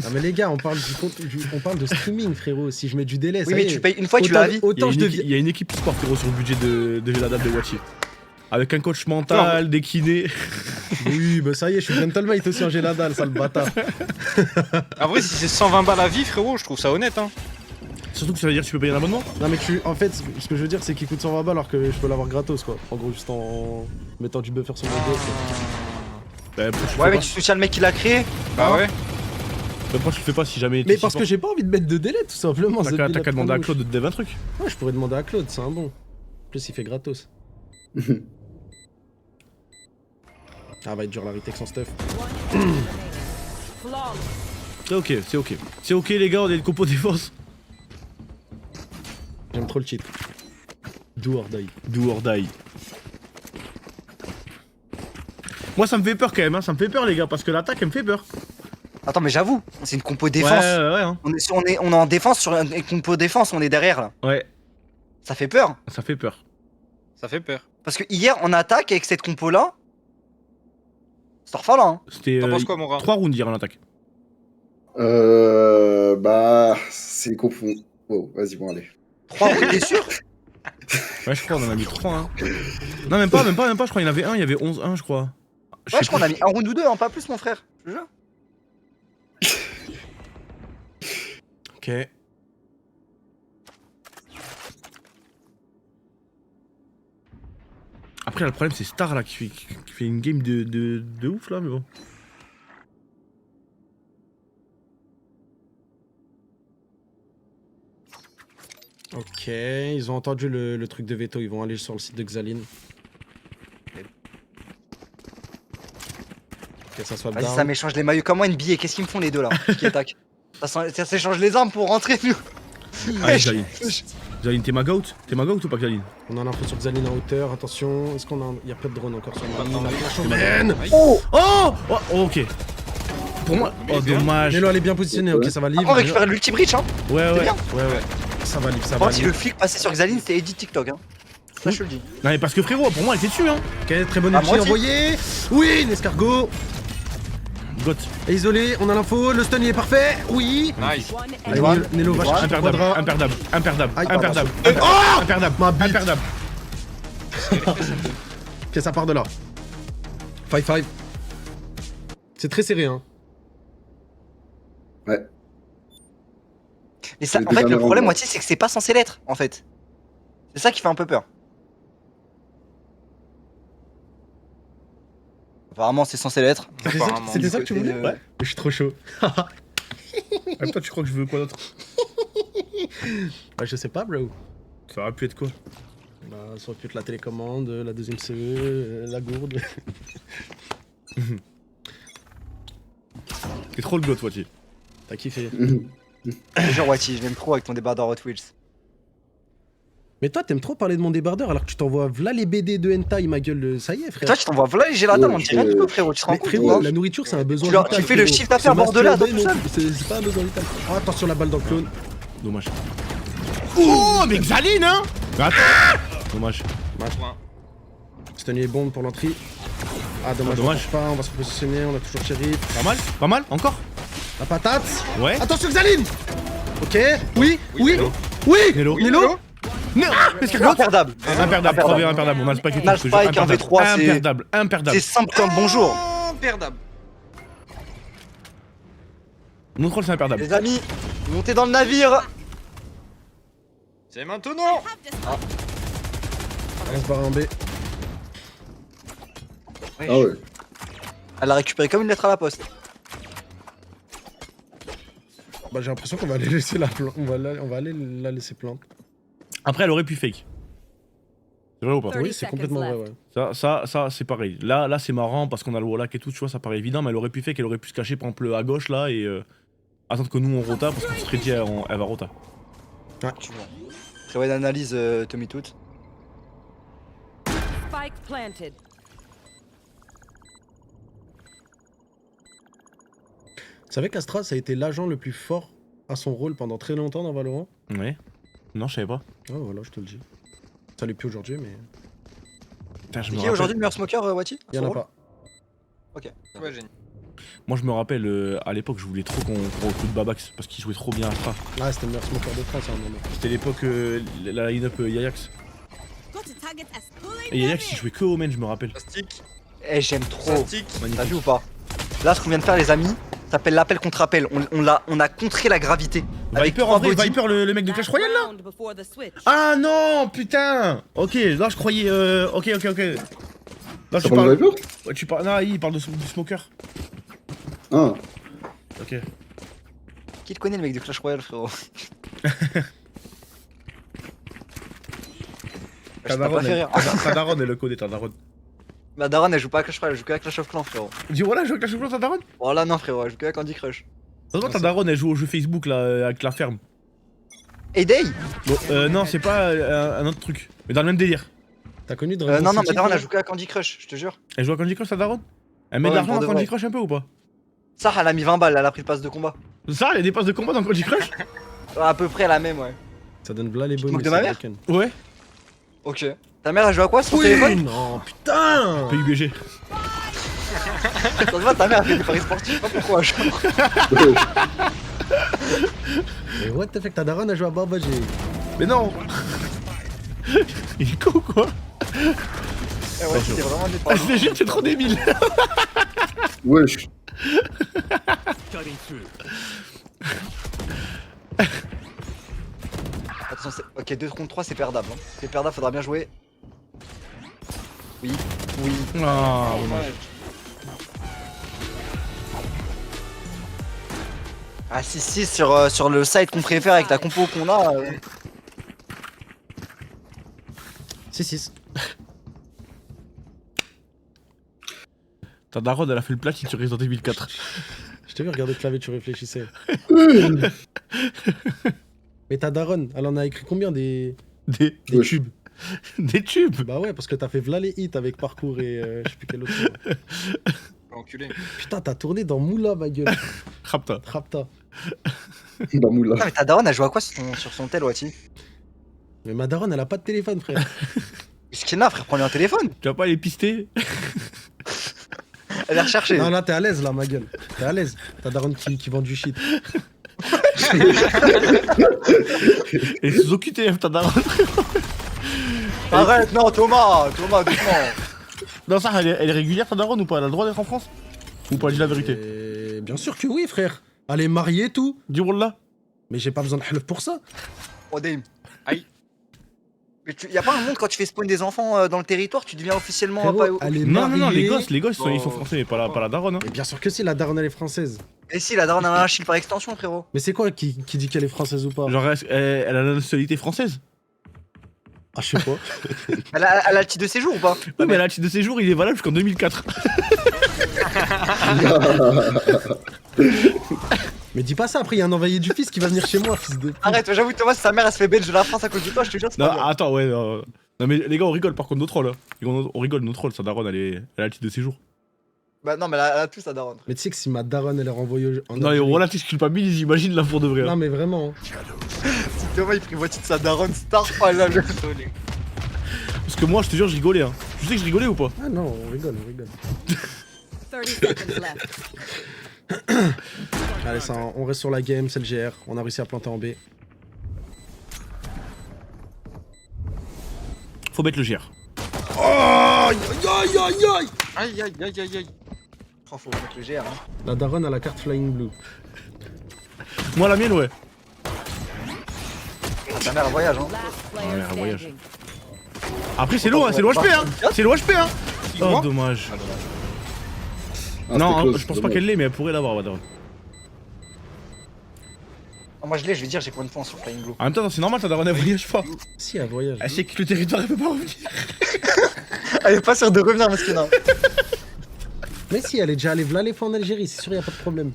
Non mais les gars, on parle de streaming frérot. Si je mets du délai, Oui, ça mais y est. tu payes une fois et tu Autant- l'as à vie. Autant je deviens. Il y a une équipe sport frérot sur le budget de la dalle de Wachi. Avec un coach mental, des kinés. Oui, bah ça y est, je suis gentlemate aussi en Géladal, sale bâtard. En vrai, si c'est 120 balles à vie, frérot, je trouve ça honnête, hein. Surtout que ça veut dire que tu peux payer un abonnement. Non mais en fait, ce que je veux dire, c'est qu'il coûte 120 balles alors que je peux l'avoir gratos quoi. En gros, juste en mettant du buffer sur mon dos. Bah, pourquoi tu le Ouais, fais mais pas tu soutiens le mec qui l'a créé. Bah ouais. Bah, pourquoi tu le fais pas si jamais. Mais t'es parce que support? j'ai pas envie de mettre de délai tout simplement. T'as qu'à demander à Claude de te dev un truc. Ouais, je pourrais demander à Claude, c'est un bon. En plus, il fait gratos. Ah, va être dur la retake sans stuff. C'est ok, c'est ok. C'est ok les gars, on est le compo défense. J'aime trop le cheat. Do or die. Do or die. Moi ça me fait peur quand même, hein. Ça me fait peur les gars, parce que l'attaque elle me fait peur. Attends, mais j'avoue, c'est une compo Ouais, défense. ouais, hein. On est en défense sur une compo défense, on est derrière là. Ouais. Ça fait peur. Ça fait peur. Ça fait peur. Parce que hier, en attaque, avec cette compo-là, c'est orphelin. Hein. C'était T'en penses quoi, mon rat 3 rounds hier en attaque. Bah, c'est confond. Oh, vas-y, bon, allez. 3 rounds, t'es sûr? Ouais, je crois on en a mis 3. Hein. Non, même pas, je crois qu'il y en avait un, il y avait 11-1, je crois. Ouais, je crois qu'on a mis un round ou deux, hein, pas plus, mon frère. Je te jure. Ok. Après, là, le problème, c'est Star là qui fait une game de ouf là, mais bon. Ok, ils ont entendu le truc de veto, ils vont aller sur le site de Xaline. Ok, ça soit Vas-y, down. ça m'échange les maillots. Comment NBA? Qu'est-ce qu'ils me font les deux là qui attaquent? Ça s'échange les armes pour rentrer, nous. Allez, Xaline. Xaline, t'es ma goat? T'es ma goat ou pas, Xaline? On a l'info sur Xaline en hauteur, attention, est-ce qu'on a... Il y a pas de drone encore sur moi. Attends, La oui. flash au man. Oh, oh, ok. Pour moi, oh dommage. Nelo, elle est bien positionnée, ok, ça va live. On récupère l'ulti breach, hein. Ouais, ouais, bien. ouais. Ça va live, ça Par va contre, si live. le flic passait sur Xaline, c'était edit TikTok, hein. Ça, je te le dis. Non, mais parce que frérot, pour moi, elle était dessus, hein. Ok, très bon Ah, ulti moi aussi. envoyé. Oui, l'escargot. Goat. Isolé, on a l'info, le stun il est parfait. Oui. Nice. Allez, One. Nelo va chercher ton Imperdable, quadra. imperdable, imperdable, Aïe, imperdable. Oh Imperdable, Ma bite. imperdable. Ok, ça part de là. 5-5. C'est très serré, hein. Ouais. Mais ça, Les en deux fait, le derniers problème, rounds. moi, c'est que c'est pas censé l'être, en fait. C'est ça qui fait un peu peur. Apparemment, c'est censé l'être. Apparemment. C'était ça que tu voulais Ouais. Ouais. Je suis trop chaud. Même toi, tu crois que je veux quoi d'autre? Bah, je sais pas, bro. Ça aurait pu être quoi? Bah, ça aurait pu être la télécommande, la deuxième CE, la gourde. T'es trop le goat, Wati. T'as kiffé. Je te jure, Wati, je l'aime trop avec ton débardeur Hot Wheels. Mais toi, t'aimes trop parler de mon débardeur alors que tu t'envoies v'là les BD de hentai, ma gueule. Ça y est, Et frère. toi, tu t'envoies voilà les gélatins, on dit rien du tout, frérot. Tu te rends Mais compte frérot, ou la pas? nourriture, c'est un besoin Tu vital. fais le frérot. chiffre d'affaires Se bordelais à toi masturber, tout non, seul. c'est pas un besoin vital. Oh, attention, la balle dans le clone. Dommage. Oh, mais Xaline, hein? Attends. Dommage. Stun est bon pour l'entrée. Ah, dommage, Dommage. on passe pas, on va se repositionner, on a toujours Sheriff. Pas mal? Pas mal? Encore? La patate. Ouais. Attention, Xaline. Ok, oui, oui, Nelo. oui. Nelo. Nelo. Non! Qu'est-ce qu'il y a d'autre? Imperdable. Imperdable, 3v1 imperdable. On a le spike et tout. On a le je te jure, spike, un imperdable. V3, c'est- Imperdable, imperdable. C'est simple comme bonjour. Imperdable. Mon troll, c'est imperdable. Les amis, montez dans le navire. C'est maintenant. On se barre en B. Ah ouais. Elle l'a récupéré comme une lettre à la poste. Bah, j'ai l'impression qu'on va aller laisser la plante. On va aller la laisser plante. Après, elle aurait pu fake. C'est vrai ou pas? 30 Oui, c'est complètement vrai, ouais. Ça, c'est pareil. Là, c'est marrant parce qu'on a le wallhack et tout, tu vois, ça paraît évident, mais elle aurait pu fake, elle aurait pu se cacher, par exemple, à gauche là et attendre que nous on rota parce qu'on se serait dit elle va rota. Très bonne analyse, Tommy Toot. Spike planted. Vous savez qu'Astra, ça a été l'agent le plus fort à son rôle pendant très longtemps dans Valorant? Ouais. Non, je savais pas. Ah, voilà, je te le dis. Ça l'est plus aujourd'hui, mais. Putain, je Qui me est aujourd'hui rappelle. le meilleur smoker, Wati? Il y en a pas. Ok. Ouais, génie. Moi, je me rappelle, à l'époque, je voulais trop qu'on recrute Babax parce qu'il jouait trop bien à Astra. Ah, c'était le meilleur smoker de France à un moment. C'était l'époque, la line-up Yayax. Et Yayax, il jouait que au main, je me rappelle. Plastique. Eh, j'aime trop. Plastique. T'as Magnifique. vu ou pas? Là, ce qu'on vient de faire, les amis, ça s'appelle l'appel contre appel. On a contré la gravité. Avec Viper, en trois vrai, bodies. Viper, le mec de Clash Royale là? Round before the switch. Ah non, putain. Ok, là, je croyais. Ok. Là, Ça parle de Viper? Ouais, tu parles. Non, il parle du smoker. Ah. Ok. Qui te connaît, le mec de Clash Royale, frérot? Ça t'a pas fait rire. Ta daronne, elle le connaît, ta daronne. Ma daronne, elle joue pas à Clash Royale, elle joue que à Clash of Clans, frérot. Dis voilà, je joue avec Clash of Clans, ta daronne? Oh là, non, frérot, elle joue que à Candy Crush. Ta daronne, elle joue au jeu Facebook là, avec la ferme. Hey Day Bon, non, c'est pas un autre truc. Mais dans le même délire. T'as connu Dragon Non, ma City, daronne, toi elle joue que à Candy Crush, je te jure. Elle joue à Candy Crush, ta daronne? Elle met de Ouais, l'argent pour dans de Candy vrai. Crush un peu ou pas? Ça, elle a mis 20 balles, elle a pris le pass de combat. Ça, il y a des passes de combat dans Candy Crush? À peu près la même, ouais. Ça donne là les te bonus. moques de ma c'est mère broken. Ouais, Ok. Ta mère, elle joue à quoi sur ton Oui, téléphone? non, putain. PUBG. Ça se voit, ta mère, elle fait des paris sportifs, je sais pas pourquoi. Genre. Mais what the fuck, ta daronne a joué à Barbager. Mais non. Il est con ou quoi? Eh ouais, c'était vraiment des Ah, paris. je l'ai c'est trop débile. Wesh. Attention, ok, 2 contre 3, c'est perdable. Hein. C'est perdable, faudra bien jouer. Oui, oui. Ah, dommage. Ah, 6-6 sur le site qu'on préfère avec la compo qu'on a. 6-6. Ta daronne, elle a fait le platine sur Resident Evil 4. Je t'ai vu regarder le clavier, tu réfléchissais. Mais ta daronne, elle en a écrit combien des Des Wesh. tubes. Des tubes. Bah ouais, parce que t'as fait v'là les hits avec parcours et je sais plus quel autre. Enculé. Putain, t'as tourné dans Moula, ma gueule. Rapta. Rapta. Bah moula. Ah, mais ta daronne, elle joue à quoi sur son tel, Wati? Mais ma daronne, elle a pas de téléphone, frère. Skina, frère, prends-lui un téléphone. Tu vas pas les pister? Elle est recherchée. Non, là, t'es à l'aise, là, ma gueule. T'es à l'aise. Ta daronne qui vend du shit. Et sous OQTF, ta daronne. Arrête, non, Thomas, doucement. Non, ça, elle est régulière, ta daronne ou pas? Elle a le droit d'être en France? Ou pas, dis la vérité. Et bien sûr que oui, frère. Elle est mariée et tout. Du wallah. Mais j'ai pas besoin de half pour ça. Oh, Dame. Aïe. Mais y'a pas un monde quand tu fais spawn des enfants dans le territoire, tu deviens officiellement Frérot, pas. elle est Non, mariée. les gosses, ils sont Oh. français, mais pas la daronne. Hein. Mais bien sûr que si, la daronne, elle est française. Et si, la daronne a un shield par extension, frérot. Mais c'est quoi qui dit qu'elle est française ou pas? Genre, elle a la nationalité française. Ah, je sais pas. Elle a le titre de séjour ou pas? Oui, mais le titre de séjour, il est valable jusqu'en 2004. Mais dis pas ça, après, il y a un envoyé du fils qui va venir chez moi, fils de pute. Arrête, j'avoue, Thomas, sa mère elle se fait belge de la France à cause de toi, je te jure, c'est Non, pas bien. attends, ouais. Non, mais les gars, on rigole par contre, notre rôle. Hein. On rigole, notre rôle, sa daronne, elle a le titre de séjour. Bah non, mais elle a tout sa daronne. Mais tu sais que si ma daronne, elle est renvoyée en Non, et Algérie- voilà, tu culpabilises, imagine là pour de vrai. Non, Hein. mais vraiment. Si Thomas il prit moitié de sa daronne star, oh là là. Parce que moi, je te jure, je rigolais. Hein. Tu sais que je rigolais ou pas? Ah non, on rigole, on rigole. 30 seconds left. Allez, ça, on reste sur la game, c'est le GR. On a réussi à planter en B. Faut mettre le GR. Aïe, aïe, aïe, aïe. Aïe aïe aïe aïe aïe. Oh, faut mettre le GR, hein. La daronne a la carte Flying Blue. Moi, la mienne, ouais. Ah, ta mère elle voyage, hein. Last Ouais, player un voyage. standing. Après, c'est loin, c'est l'OHP, hein. C'est l'OHP, hein. Oh, Moi dommage. Ah, Non, c'était close, je pense pas dommage. qu'elle l'ait, mais elle pourrait l'avoir, ma daronne. Ah, moi je l'ai, je vais dire, j'ai combien de points sur Flying Blue? En même temps, c'est normal, ta daronne, elle voyage pas. Si, elle voyage. Elle sait que le territoire, elle peut pas revenir. Elle est pas sûre de revenir, Meskina. Mais si, elle est déjà allée v'là les fois en Algérie, c'est sûr, y a pas de problème.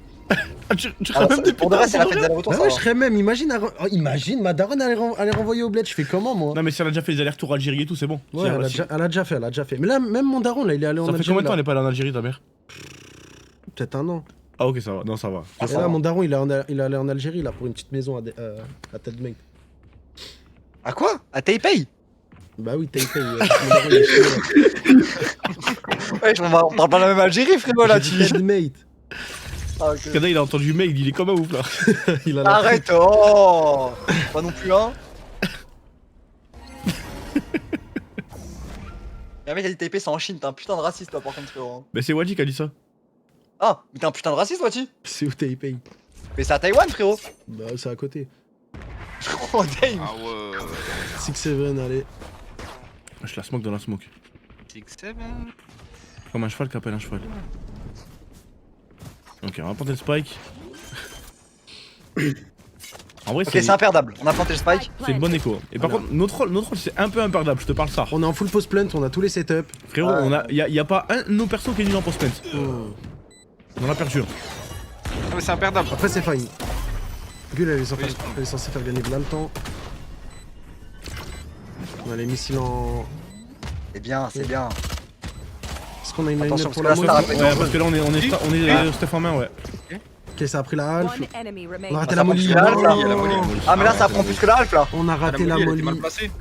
Ah, tu serais même des Pour de vrai, c'est la fête putains. des allers-retours, Bah ça ouais, va. je serais même, imagine, imagine, ma daronne, elle est renvoyée au bled, je fais comment, moi? Non, mais si elle a déjà fait les allers-retours Algérie et tout, c'est bon. Ouais, Si elle a déjà fait, elle a déjà fait. Mais là, même mon daron, là, il est allé en Ça fait Algérie. combien de temps elle là. est pas allée en Algérie, ta mère? Peut-être un an. Ah, ok, ça va. Non, ça va. Ah, Et ça là, va. mon daron, il est allé en Algérie, là, pour une petite maison à Tedmate. À quoi? À Taipei? Bah oui, Taipei. Mon daron, il est chez moi. Ouais, on parle pas de la même Algérie, frérot, là, J'ai tu. dit Tedmate. Ah, ok. Kada, il a entendu mail, il est comme un ouf là. Il a la Arrête, oh. Pas non plus, hein. Y'a un mec qui a dit Taipei, c'est en Chine, t'es un putain de raciste, toi, par contre, frérot. Mais c'est Wadi qui a dit ça. Ah, mais t'es un putain de raciste, Wati? C'est où Taipei? Mais c'est à Taïwan, frérot. Bah, c'est à côté. Oh, Dame. Ah ouais. 6-7, allez. Je la smoke dans la smoke. 6-7. Comme un cheval qui appelle un cheval. Ok, on va planter le spike. En vrai, Ok, c'est imperdable. On a planté le spike. c'est une bonne écho. Et par contre, notre rôle c'est un peu imperdable, je te parle ça. On est en full post plant, on a tous les setups. Frérot, Ouais. y a pas un de nos persos qui est nul en post plant. On en a perdu un. Ah mais c'est imperdable. Après, c'est fine. Gueule, elle est Oui. censée faire gagner plein de temps. On a les missiles en. C'est bien, c'est bien. Est-ce qu'on a une Attention, line pour parce la que là, mode ça Ouais, parce que là on est Steph en main, ouais. Ok, ça a pris la Alf. One enemy On a remaining. raté Ah, la ça molly. prend plus que la Alf, là. Non. Ah, mais là, ça prend plus que la Alf, là. On a raté la elle était molly. mal placée.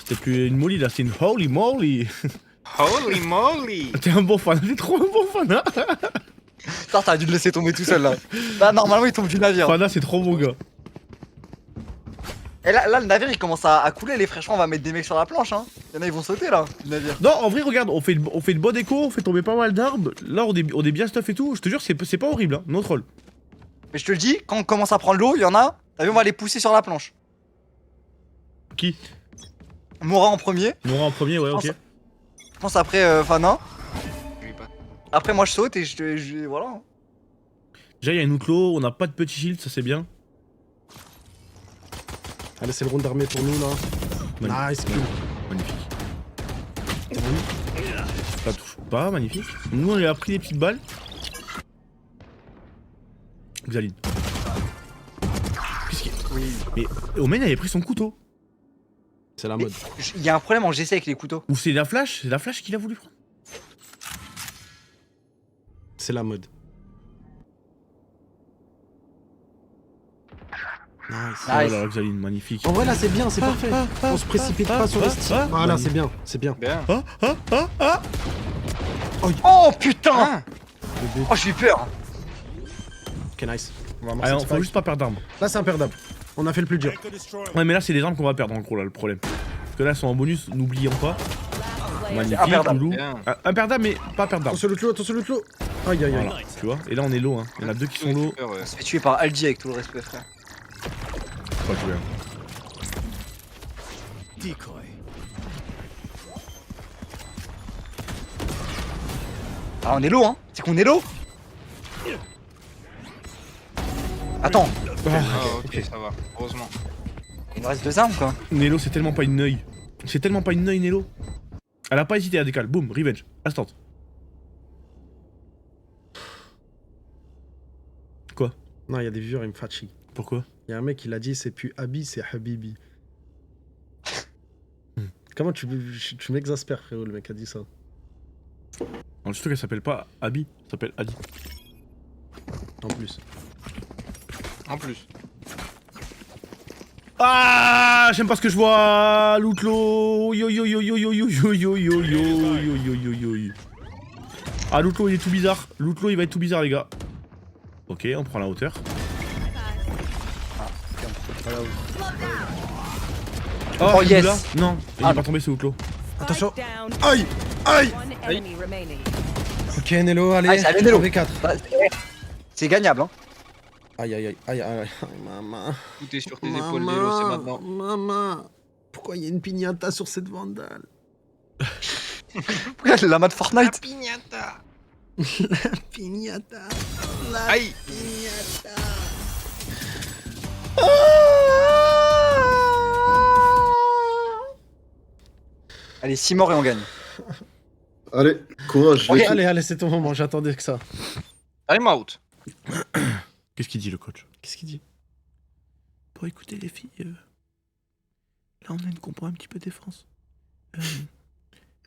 C'est plus une molly là, c'est une holy moly. Holy moly. T'es un bon fan, t'es trop un bon fan. Hein. Ça, t'as dû le laisser tomber tout seul, là. Là, normalement, il tombe du navire. Fana, c'est trop bon gars. Et là, le navire, il commence à couler, les fraîchement, on va mettre des mecs sur la planche, hein. Y'en a, ils vont sauter, là, du navire. Non, en vrai, regarde, on fait une bonne écho, on fait tomber pas mal d'arbres. Là, on est bien stuff et tout. Je te jure, c'est pas horrible, hein, no troll. Mais je te le dis, quand on commence à prendre l'eau, il y en a, t'as vu, on va les pousser sur la planche. Qui Mora en premier, Nora en premier, ouais, ok. je pense après Fana. Oui, pas. Après, moi, je saute et voilà. Déjà, il y a une outlaw, on n'a pas de petit shield, ça c'est bien. Allez, c'est le round d'armée pour nous là. Nice kill. Magnifique. Ça touche pas, magnifique. Nous, on lui a pris des petites balles. Xaline. Qu'est-ce qu'il y a Oui. Mais Omen avait pris son couteau. C'est la mode. Il y a un problème en GC avec les couteaux. Ou c'est la flash? C'est la flash qu'il a voulu prendre. C'est la mode. Nice. Nice. Oh là là, Xaline, magnifique. En vrai là c'est bien, c'est parfait. On se précipite pas sur les styles. Voilà, c'est bien, c'est bien. Bien. Ah, ah, ah, ah. Oh putain Ah. Le but. Oh, j'ai eu peur. Ok, nice. On va Allez, amorcer on le faut spike. juste pas perdre d'armes. Là c'est imperdable. On a fait le plus dur. Ouais, mais là, c'est des armes qu'on va perdre en gros, là, le problème. Parce que là, elles sont en bonus, n'oublions pas. Magnifique, Imperdable. loulou. Bien. Ah, imperdable, mais pas perdre d'armes. Attention le clou, attention le clou. Aïe aïe aïe. Voilà, tu vois. Et là, on est low, hein. Il y en a deux qui sont low. On se fait tuer par Aldi avec tout le respect, frère. Pas tuer. Ah, on est low, hein. C'est qu'on est low. Attends, Ah, ok, ça va. Heureusement. il me reste 2 armes, quoi. Nelo, c'est tellement pas une neuille. C'est tellement pas une neuille, Nelo. Elle a pas hésité à décaler. Boum, revenge. Instant. Quoi? Non, il y a des viewers, ils me fatiguent. Pourquoi? Il y a un mec, il a dit c'est plus Abi, c'est Habibi. Comment tu m'exaspères, frérot, le mec a dit ça. Non, surtout qu'elle s'appelle pas Abby, elle s'appelle Adi. En plus. En plus. Ah, j'aime pas ce que je vois. Loutlo. Yo yo yo yo yo yo yo yo yo yo yo yo yo yo. Ah, Loutlo, il est tout bizarre. Loutlo, il va être tout bizarre, les gars. Ok, on prend la hauteur. Oh, il est yes. là. Non, il Ah, est pas tombé, c'est Loutlo. Attention. Down. Aïe. Aïe. One enemy remaining. Ok, Nelo, allez. Allez, ça allait, Nelo. V4. Bah, c'est gagnable, hein. Aïe aïe aïe aïe aïe. Maman. Tout est sur tes épaules, Nelo, c'est maintenant. Maman. Pourquoi il y a une pignata sur cette vandale? Regarde la map de Fortnite. Pignata. Pignata. Aïe. Pignata. Allez, 6 morts et on gagne. Allez, courage. Ok. les filles. Allez, allez, c'est ton moment, j'attendais que ça. Time out. Qu'est-ce qu'il dit, le coach? Qu'est-ce qu'il dit? Pour écouter les filles, là on a une compo un petit peu défense.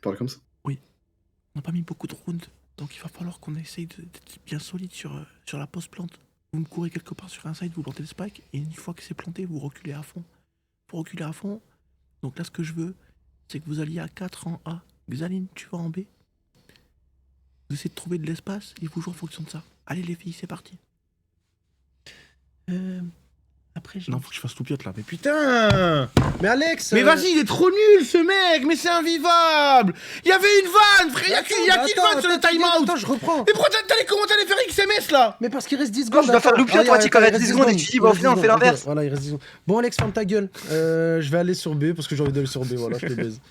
Parle comme ça. On n'a pas mis beaucoup de rounds, donc il va falloir qu'on essaye d'être bien solide sur la post-plante. Vous me courez quelque part sur un side, vous plantez le spike, et une fois que c'est planté, vous reculez à fond. Vous reculez à fond. Donc là, ce que je veux, c'est que vous alliez à 4 en A. Xaline, tu vas en B. Vous essayez de trouver de l'espace, et vous jouez en fonction de ça. Allez les filles, c'est parti. Après, non, faut que je fasse tout piote là. Mais putain! Mais Alex. Mais vas-y, il est trop nul ce mec! Mais c'est invivable! Il y avait une vanne, frère! Il y a qu'une vanne sur le timeout! Attends, je reprends. Mais pourquoi comment t'allais faire XMS là? Mais parce qu'il reste 10 Non, secondes. je dois faire attends. loupio, toi, tu connais 10 secondes et tu dis, bah, au final, on fait l'inverse. Voilà, il reste 10 secondes. Bon, Alex, ferme ta gueule. Je vais aller sur B parce que j'ai envie d'aller sur B. Voilà, je te baise.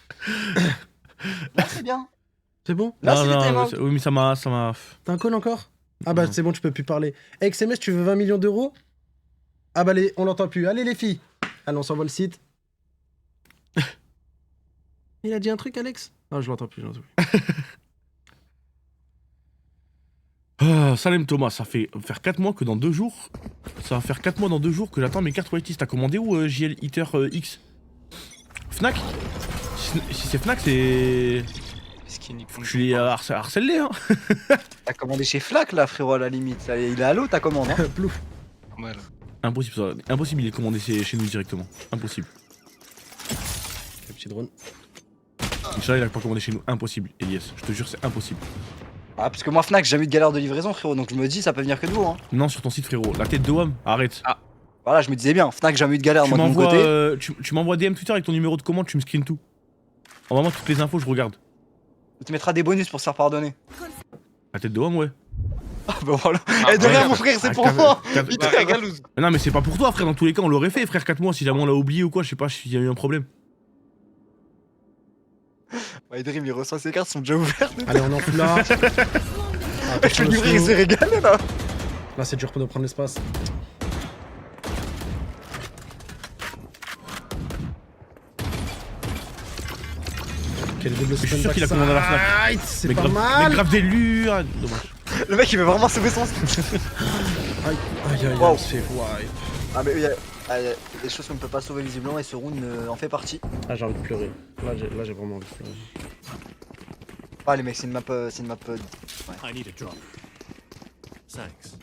Là, c'est bien. C'est bon? Là, c'est le timeout. oui, mais ça m'a. T'as un call encore? Ah bah, Non. c'est bon, tu peux plus parler. XMS, tu veux 20 millions d'euros? Ah bah, on l'entend plus. Allez, les filles. Allez, on s'envoie le site. Il a dit un truc, Alex? Non, je l'entends plus, je l'entends plus. Ah, Salem Thomas, ça fait faire 4 mois que dans 2 jours. Ça va faire 4 mois dans 2 jours que j'attends mes cartes whitelist. T'as commandé où JL Eater X? Fnac? Si c'est Fnac, c'est. Skinny Je l'ai harcelé, hein. T'as commandé chez Flac là, frérot, à la limite. Ça, il est à l'eau ta commande. Hein. Plouf. Normal. Impossible, ça. Impossible, il est commandé chez nous directement. Impossible. Le petit drone. Inch'Allah, il a pas commandé chez nous. Impossible, Elias. Je te jure, c'est impossible. Ah, parce que moi, Fnac, j'ai jamais eu de galère de livraison, frérot. Donc je me dis, ça peut venir que de vous. Hein. Non, sur ton site, frérot. La tête de WAM, arrête. Voilà, je me disais bien. Fnac, j'ai jamais eu de galère Tu moi de mon m'envoies côté. tu m'envoies DM Twitter avec ton numéro de commande, tu me screens tout. Envoie-moi toutes les infos, je regarde. Tu mettras des bonus pour se faire pardonner. La tête de WAM, ouais. Ah, bah voilà. Ah, Eh, de ouais. rien, mon frère, c'est Ah, pour quatre- moi. quatre- Putain, Bah, Galouz. Mais non, mais c'est pas pour toi, frère. Dans tous les cas, on l'aurait fait, frère, 4 mois. Si jamais on l'a oublié ou quoi, je sais pas s'il y a eu un problème. Ouais, Dream, il reçoit ses cartes, sont déjà ouvertes. Allez, on enfle là. Je Attention, le le livrer, il slow. s'est régalé là. Là, c'est dur pour nous prendre l'espace. Quel double Je suis sûr qu'il a commandé à la Fnac. Fnac. C'est Mais pas grave, mal. mais grave des lures. Ah, dommage. Le mec, il veut vraiment sauver son. Aïe, aïe, aïe, aïe, Wow. c'est wipe. Ah, mais il y a des choses qu'on ne peut pas sauver visiblement et ce round en fait partie. Ah, j'ai envie de pleurer. Là, j'ai vraiment envie de pleurer. Ah, les mecs, c'est une map. I need a drop. Thanks.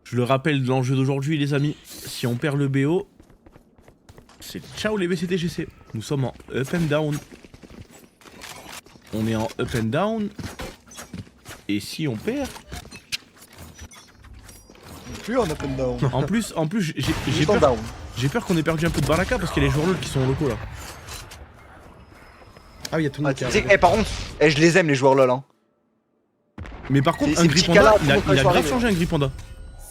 Je le rappelle de l'enjeu d'aujourd'hui, les amis. Si on perd le BO, c'est ciao les BCTGC. Nous sommes en up and down. On est en up and down. Et si on perd, Plus en up and down. en plus j'ai Juste en peur, down. j'ai peur qu'on ait perdu un peu de baraka parce qu'il y a les joueurs LoL qui sont locaux là. Ah oui, il y a tout le Ah, monde tu qui sais, arrive. par contre, je les aime les joueurs LoL. Hein. Mais par contre, C'est un ces petits Gripanda, cas-là, il a comment ils sont grave arrivés. changé un Gripanda.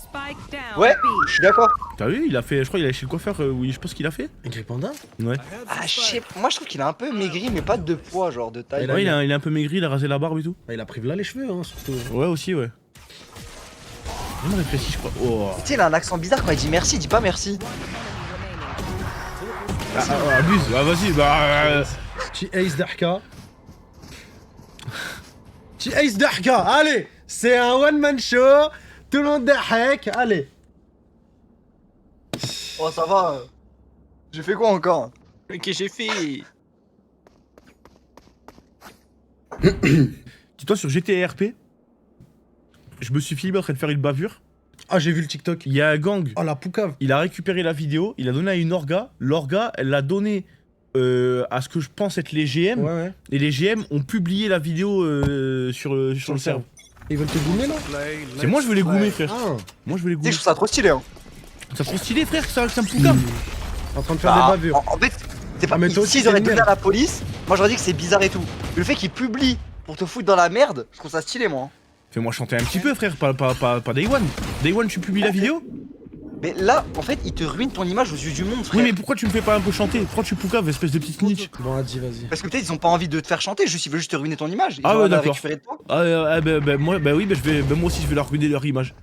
Spike down. Ouais, B. je suis d'accord. T'as vu, il a fait, je crois qu'il est allé chez le coiffeur, oui, je pense qu'il a fait. Un Gripanda. Ouais. Ah, je sais, moi je trouve qu'il a un peu maigri, mais pas de poids, genre de taille. Il a- Ouais, il est un peu maigri, il a rasé la barbe et tout. Ah, il a pris là les cheveux, hein, surtout. Ouais, aussi, ouais. Il me réfléchit, je crois. Oh. Tu sais, il a un accent bizarre quand il dit merci, il dit pas merci. Abuse, ah, vas-y, bah. Petit Ace d'Arka. Petit Ace d'Arka, allez. C'est un one-man show. Tout le monde d'Arhek, allez. Oh, ça va. J'ai fait quoi encore? Qu'est-ce que j'ai fait? Dis-toi, sur GTRP, je me suis filmé en train de faire une bavure. Ah, j'ai vu le TikTok. Il y a un gang, Oh, la poucave. il a récupéré la vidéo, il a donné à une orga. L'orga, elle l'a donné à ce que je pense être les GM. Ouais, ouais. Et les GM ont publié la vidéo sur le serve. Ils veulent te goumer là. C'est moi, je veux les goumer, frère. Ah. Moi, je veux les Tu sais, goumer. je trouve ça trop stylé. Hein. C'est trop stylé, frère, ça me poucave. En train de faire Bah, des bavures. en fait, c'est pas. Ah, mais toi aussi, S'ils t'es auraient une donné à merde. la police, moi j'aurais dit que c'est bizarre et tout. Mais le fait qu'ils publient pour te foutre dans la merde, je trouve ça stylé, moi. Fais-moi chanter un petit peu, frère, pas Day One. Day One, tu publies la vidéo? Mais là, en fait, ils te ruinent ton image aux yeux du monde, frère. Oui, mais pourquoi tu me fais pas un peu chanter? Pourquoi tu poucaves, espèce de petite niche? Bon, vas-y. Parce que peut-être ils ont pas envie de te faire chanter, juste ils veulent juste te ruiner ton image. Ils Ah ont ouais, rien à d'accord. récupérer de toi. Moi aussi, je vais leur ruiner leur image.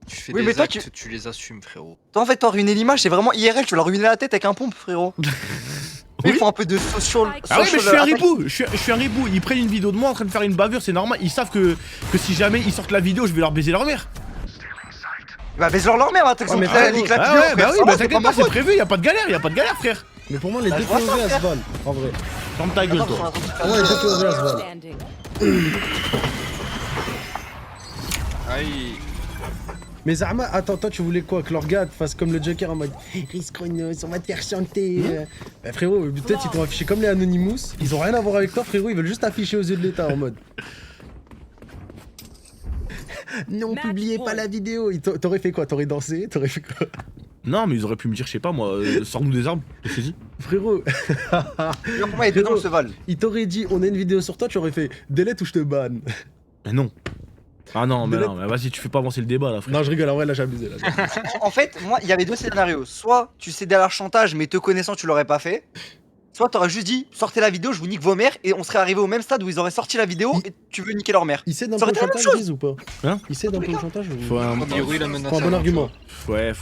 Tu fais Oui, des mais toi, actes, tu les assumes, frérot. Toi, en fait, toi, ruiner l'image, c'est vraiment IRL, tu vas leur ruiner la tête avec un pompe, frérot. Oui. Ils font un peu de social. Ah oui, mais je suis un social ribou, je suis un ribou. Ils prennent une vidéo de moi en train de faire une bavure, c'est normal. Ils savent que si jamais ils sortent la vidéo, je vais leur baiser leur mère. Bah, baise-leur leur mère, hein, t'as Ouais, mais la frérot. vidéo, Ah ouais, bah frère, oui, ça bah va, c'est t'inquiète ma pas, c'est faute. prévu, y a pas de galère, frère. Mais pour moi, les Bah, deux je vois ça, POV elles se frère. volent, en vrai. Ferme ta gueule, Attends, ils sont toi. en train de se faire Ouais, les deux POV elles se volent. Standing. Aïe. Mais Zama, attends, toi tu voulais quoi? Que l'orga te fasse comme le Joker en mode Risk Chronos, on va te faire chanter. Bah frérot, peut-être ils t'ont affiché comme les Anonymous. Ils ont rien à voir avec toi, frérot, ils veulent juste afficher aux yeux de l'État en mode. Non, Match publiez point. pas la vidéo. T'aurais fait quoi? T'aurais dansé? T'aurais fait quoi? Non, mais ils auraient pu me dire, je sais pas moi, sors-nous des armes, je te dis. Frérot, Pour moi, les deux noms se valent. il t'aurait dit on a une vidéo sur toi, tu aurais fait delete ou je te banne. Mais non. Ah non, mais Mais non, mais vas-y, tu fais pas avancer le débat là, frère. Non, je rigole, en vrai, là j'ai abusé. Là. En fait, moi, il y avait deux scénarios. Soit tu cédais à leur chantage, mais te connaissant, tu l'aurais pas fait. Soit t'aurais juste dit sortez la vidéo, je vous nique vos mères, et on serait arrivé au même stade où ils auraient sorti la vidéo et tu veux niquer leur mère. Il cède un Ça peu aurait le été la même chantage, chose. Grise, ou pas? Hein? Il cède un peu le chantage ou... Faut un... Yuri l'a menacé. Faut un bon argument. Ouais,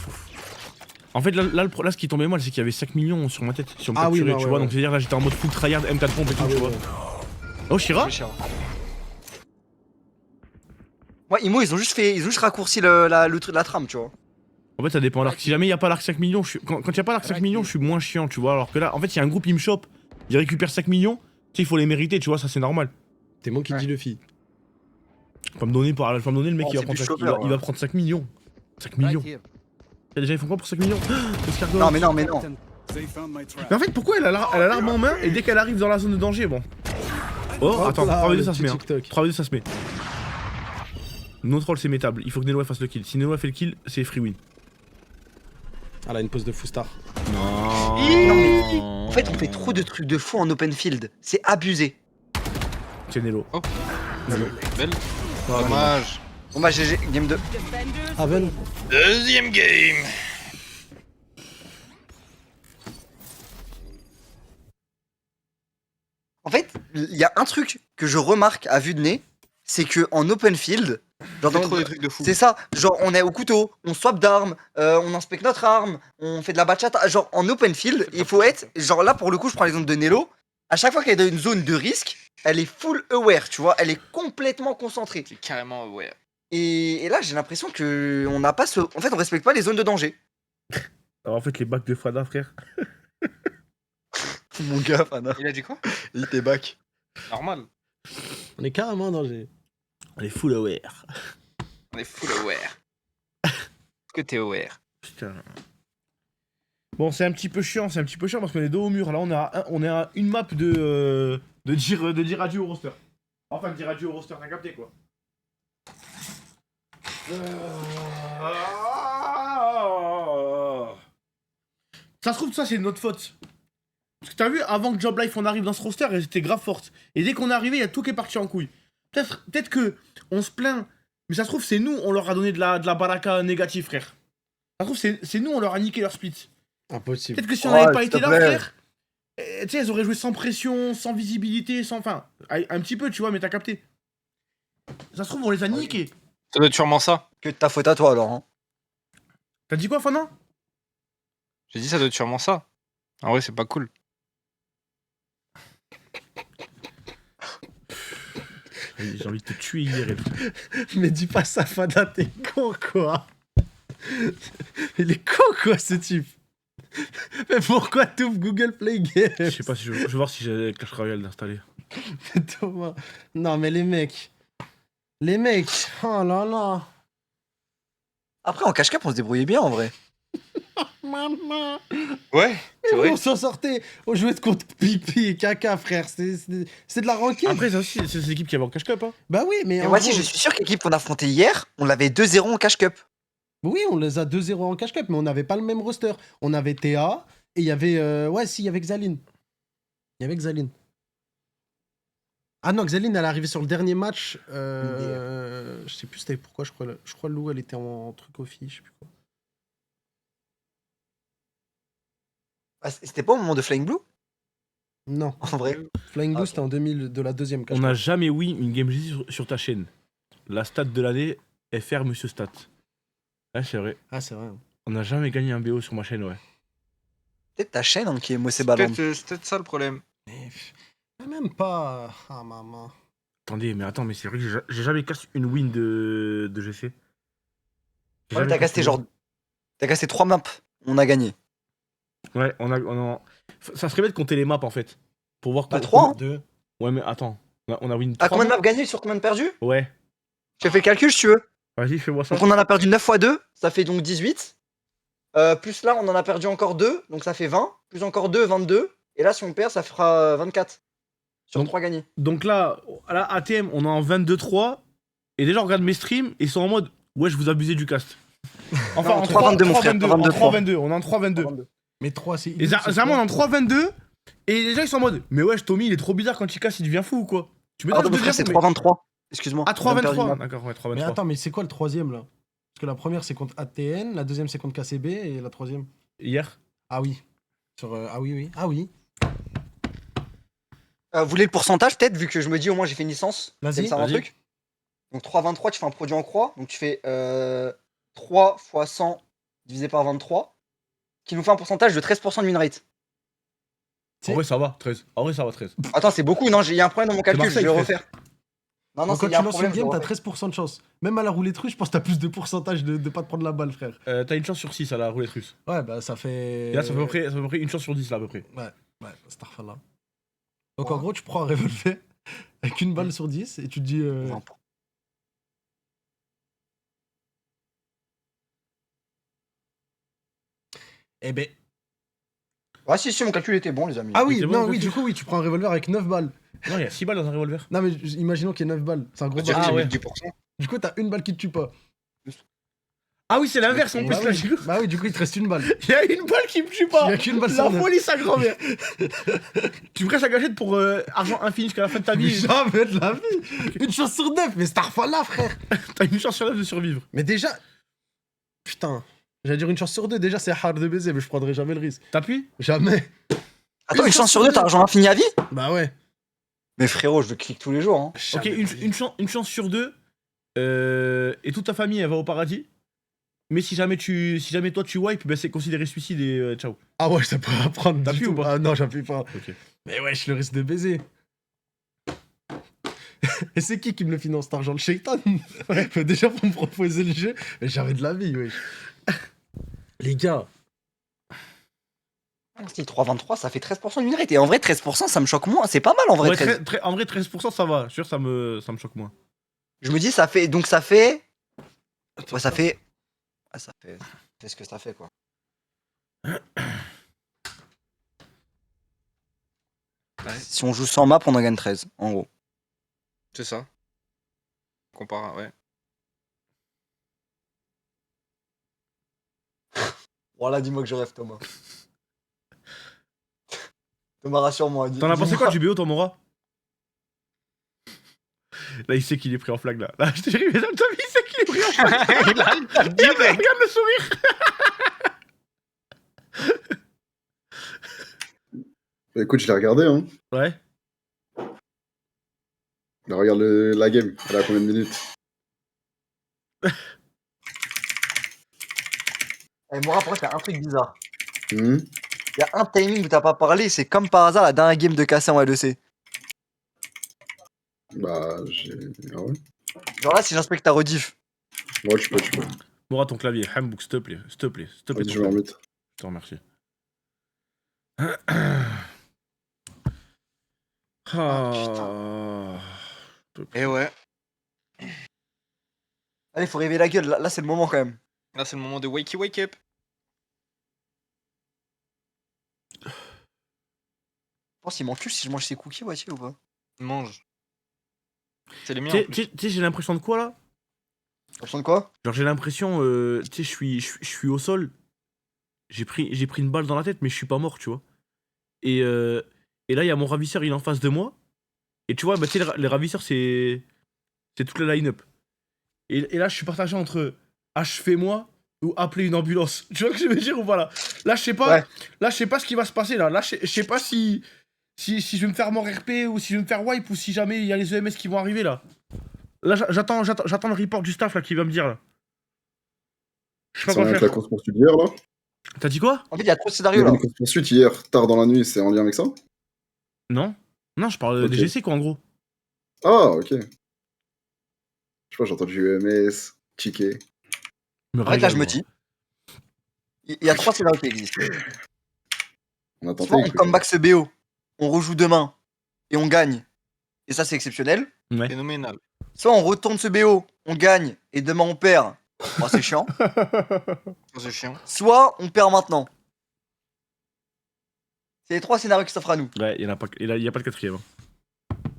En fait, là, ce qui tombait mal, c'est qu'il y avait 5 millions sur ma tête si on me Ah oui, capturait, bah tu ouais, vois. ouais. Donc, c'est-à-dire, là, j'étais en mode full tryhard, M4 pompe et tout, Ah tu ouais, vois. ouais. Oh, Shira? Ouais, Imo, ils ont juste raccourci la trame, tu vois. En fait, ça dépend. Alors que si jamais il n'y a pas l'arc 5 millions, quand il n'y a pas l'arc 5 millions, je suis moins chiant, tu vois. Alors que là, en fait, il y a un groupe, il me chope, il récupère 5 millions, tu sais, il faut les mériter, tu vois, ça c'est normal. T'es moi qui Ouais. dis Luffy. Faut me donner le mec, Oh, il, va c'est prendre du 5, chopper, il va prendre 5 millions. 5 millions. Déjà, ils font quoi pour 5 millions? Escargot. Non, mais non, mais non. Mais en fait, pourquoi elle a l'arme en main et dès qu'elle arrive dans la zone de danger, bon. Oh, attends, là, 3v2 le ça se met. petit TikTok. 3v2 ça se met. No troll c'est métable, il faut que Nelo fasse le kill. Si Nelo fait le kill, c'est free win. Ah là, une pause de Foustar. Non. Non, mais en fait, on fait trop de trucs de fou en open field. C'est abusé. C'est Nelo. Oh. Nelo. Belle. Ah, Dommage. Bon bah GG, game 2. Defenders Haven. Deuxième game. En fait, il y a un truc que je remarque à vue de nez, c'est que en open field, genre On fait dans- trop des trucs de fou. c'est ça, genre on est au couteau, on swap d'armes, on inspecte notre arme, on fait de la bachata, genre en open field, il faut être, genre là pour le coup je prends l'exemple de Nelo, à chaque fois qu'elle est dans une zone de risque, elle est full aware, tu vois, elle est complètement concentrée. C'est carrément ouais. Et là j'ai l'impression que on n'a pas ce... En fait on respecte pas les zones de danger. Alors en fait, les bacs de Fada, frère. Mon gars, Fana, Il a dit quoi? il était back. Normal. On est carrément en danger. Elle est full aware. On est full aware. Est-ce que t'es aware? Putain. Bon, c'est un petit peu chiant parce qu'on est dos au mur. Là, on est à une map de dire adieu au roster. Enfin, de dire adieu au roster, t'as capté quoi. Ça se trouve, ça c'est de notre faute. Parce que t'as vu, avant que Job Life on arrive dans ce roster, elle était grave forte. Et dès qu'on est arrivé, il y a tout qui est parti en couille. Peut-être que on se plaint, mais ça se trouve, c'est nous, on leur a donné de la baraka négative, frère. Ça se trouve, c'est nous, on leur a niqué leur split. Impossible. Peut-être que si on Ouais, n'avait pas s'il te été là, plaît. frère, tu sais, elles auraient joué sans pression, sans visibilité, sans. Enfin, un petit peu, tu vois, mais t'as capté. Ça se trouve, on les a niqués. Ça doit être sûrement ça. Que de ta faute à toi alors. Hein. T'as dit quoi, Fana? J'ai dit ça doit être sûrement ça. En vrai, c'est pas cool. J'ai envie de te tuer hier et tout. Mais dis pas ça, Fada, t'es con quoi. Il est con quoi ce type. Mais pourquoi t'ouvres Google Play Games? Je sais pas si je vais voir si j'ai Clash Royale d'installer. Thomas. Non mais les mecs. Les mecs. Oh là là. Après en cache-cap on se débrouillait bien en vrai. Maman. Ouais, c'est vrai. On s'en sortait. On jouait contre Pipi et Caca, frère. C'est de la rancune. Après, ça aussi, c'est l'équipe qui avait en cash cup, hein. Bah oui, mais. Et en moi aussi gros- je suis sûr que l'équipe qu'on a affronté hier, on l'avait 2-0 en cache-cup. Oui, on les a 2-0 en cash cup, mais on n'avait pas le même roster. On avait TA et il y avait. Ouais, si, il y avait Xaline. Il y avait Xaline. Ah non, Xaline, elle est arrivée sur le dernier match. Je sais plus c'était pourquoi, je crois Lou, elle était en truc au filles, je sais plus quoi. Ah, c'était pas au moment de Flying Blue Non, en vrai. Flying Blue, Ah, c'était en 2000 de la deuxième cash On cup. n'a jamais win une game GG sur ta chaîne. La stat de l'année, FR Monsieur Stat. Ouais, c'est vrai. Ah, c'est vrai. On n'a jamais gagné un BO sur ma chaîne, ouais. Peut-être ta chaîne hein, qui est Mossé Ballon. C'est peut-être ça le problème. Mais même pas. Ah, maman. Attendez, mais attends, mais c'est vrai que j'ai jamais cassé une win de GC. J'ai Ouais, jamais t'as cassé casté une genre. T'as cassé 3 maps. On a gagné. win. Ouais, ça serait bête de compter les maps en fait. Pour voir Bah, quoi. 3 hein. Deux. Ouais, mais attends. On a win Ah, 3 combien de maps gagnées sur combien de perdus? Ouais. Tu as fait le calcul si tu veux. Vas-y, fais-moi ça. Donc on en a perdu 9 x 2, ça fait donc 18. Plus là on en a perdu encore 2, donc ça fait 20. Plus encore 2, 22. Et là si on perd ça fera 24. Sur Donc- 3 gagnés. Donc là, ATM, on est en 22-3. Et déjà, on regarde mes streams. Ils sont en mode, ouais, je vous abusez du cast. Enfin, Non, en 3-22, mon frère, 3-22, en 3-22. 3-22. On est en 3-22. Mais 3, c'est. Et Zama, on est en 3-22. Et déjà, ils sont en mode, mais wesh, Tommy, il est trop bizarre quand il casse, il devient fou ou quoi? Tu me Ah, donnes mon le frère deuxième c'est mais- 3-23. Excuse-moi. Ah, j'ai même perdu 3-23. une map. D'accord, ouais, 3-23. Mais attends, mais c'est quoi le troisième là? Parce que la première c'est contre ATN, la deuxième c'est contre KCB et la troisième. Hier. Ah oui. Ah oui, oui. Ah oui. Vous voulez le pourcentage peut-être, vu que je me dis au moins j'ai fait une licence. Vas-y, C'est un vas-y. truc. Donc 3,23, tu fais un produit en croix. Donc tu fais 3 x 100 divisé par 23. Qui nous fait un pourcentage de 13% de win rate. En vrai, ça va, 13. En vrai, ça va, 13. Attends, c'est beaucoup. Non, il y a un problème dans mon calcul, je Marseille, vais le frère. refaire. Non, non, Donc, quand il y a tu un lances une problème. je game, le t'as refais. 13% de chance. Même à la roulette russe, je pense que t'as plus de pourcentage de pas te prendre la balle, frère. T'as une chance sur 6 à la roulette russe. Ouais, bah ça fait. Et là, ça fait à peu près une chance sur 10 là, à peu près. Ouais, Starfall là. Donc Ouais. en gros, tu prends un revolver avec une balle sur 10 et tu te dis. 20. Eh ben. Ouais, si, mon calcul était bon, les amis. Ah oui, c'est bon, non, le oui, calcul. du coup, oui, tu prends un revolver avec 9 balles. Non, il y a 6 balles dans un revolver. Non, mais imaginons qu'il y ait 9 balles. C'est un gros On dirait bar. que Ah j'ai ouais. mis 10%. Du coup, t'as une balle qui te tue pas. Ah oui, c'est l'inverse en Bah plus là, oui, bah oui, du coup, il te reste une balle. Il y a une balle qui me tue pas. Il y a qu'une balle La sur neuf. folie, sa grand-mère. Tu presses la gâchette pour argent infini jusqu'à la fin de ta Mais vie. jamais de la vie. Une chance sur 9, mais Starfall là, frère. T'as une chance sur 9 de survivre. Mais déjà. Putain. J'allais dire une chance sur 2, déjà c'est hard de baiser, mais je prendrai jamais le risque. T'appuies? Jamais. Attends, une chance sur 2, t'as argent infini à vie? Bah ouais. Mais frérot, je le clique tous les jours. Hein. Ok, une chance sur 2. Et toute ta famille, elle va au paradis. Mais si jamais toi tu wipes, ben c'est considéré suicide et ciao. Ah ouais, ça peut apprendre. T'appuies ou pas? Ah non, j'appuie pas. Ok. Mais wesh, le risque de baiser. Et c'est qui me le finance cet argent? Le shaitan. Ouais. Déjà pour me proposer le jeu, mais j'avais de la vie, wesh. Les gars. Si 3,23, ça fait 13% de minorité. Et en vrai, 13%, ça me choque moins. C'est pas mal en vrai, Ouais, 13. en vrai, 13%, ça va. Sûr, ça me choque moins. Je me dis, ça fait. Donc ça fait. Ouais, ça fait. Ah, ça fait. C'est ce que ça fait, quoi. Si on joue sans map, on en gagne 13, en gros. C'est ça. Compare, ouais. Voilà, dis-moi que je rêve, Thomas. Thomas, rassure-moi. T'en as pensé quoi du BO, toi, Mora? Là, il sait qu'il est pris en flag, là. Là, je te jure, il sait qu'il est pris en flag. Regarde le sourire. Bah, écoute, je l'ai regardé, hein. Ouais. Bah, regarde la game. Elle a combien de minutes? Eh, Mora, pour moi, c'est un truc bizarre. Hmm. Il y a un timing où t'as pas parlé, c'est comme par hasard la dernière game de cassé en LEC. Bah, j'ai. Ah ouais? Genre là, si j'inspecte ta rediff. Ouais, tu peux. Mora, ton clavier. Hambook, s'il te plaît. S'il te plaît. S'il te plaît. Vas-y, ton je vais en clavier. mettre. Je te remercie. Ah. Et ouais. Allez, faut réveiller la gueule, là c'est le moment quand même. Là, c'est le moment de wakey wake up. Je pense qu'il m'encule si je mange ces cookies, ouais, ou pas? Mange. C'est les miens. Tu en plus. sais, j'ai l'impression de quoi, là? T'as besoin de quoi? Genre, j'ai l'impression, tu sais, je suis au sol. J'ai pris une balle dans la tête, mais je suis pas mort, tu vois. Et là, il y a mon ravisseur, il est en face de moi. Et tu vois, bah, tu sais, les ravisseurs, c'est toute la line-up. Et là, je suis partagé entre achevez-moi ou appeler une ambulance. Tu vois ce que je veux dire ou pas là? Là, je sais pas. Ouais. Là, je sais pas ce qui va se passer là. Là, je sais pas si je vais me faire mort RP ou si je vais me faire wipe ou si jamais il y a les EMS qui vont arriver là. Là, j'attends le report du staff là qui va me dire là. Je sais pas C'est en quoi lien avec faire. la course-poursuite d'hier, là? T'as dit quoi? En fait, il y a trop de Il y scénarios avait là. une course-poursuite hier, tard dans la nuit, c'est en lien avec ça? Non. Non, je parle Ok. des GC quoi en gros. Ah, ok. Je sais pas, j'ai entendu UMS, Chiquet. Me En fait, là, je me régale, dis. Il y a 3 scénarios qui existent. On a tenté. Soit on écoute. comeback ce BO, on rejoue demain et on gagne. Et ça, c'est exceptionnel. moi. Ouais. Phénoménal. Soit on retourne ce BO, on gagne et demain on perd. Oh, c'est chiant. Oh, c'est chiant. Soit on perd maintenant. C'est les 3 scénarios qui s'offrent à nous. Ouais, il y a pas de quatrième. Hein.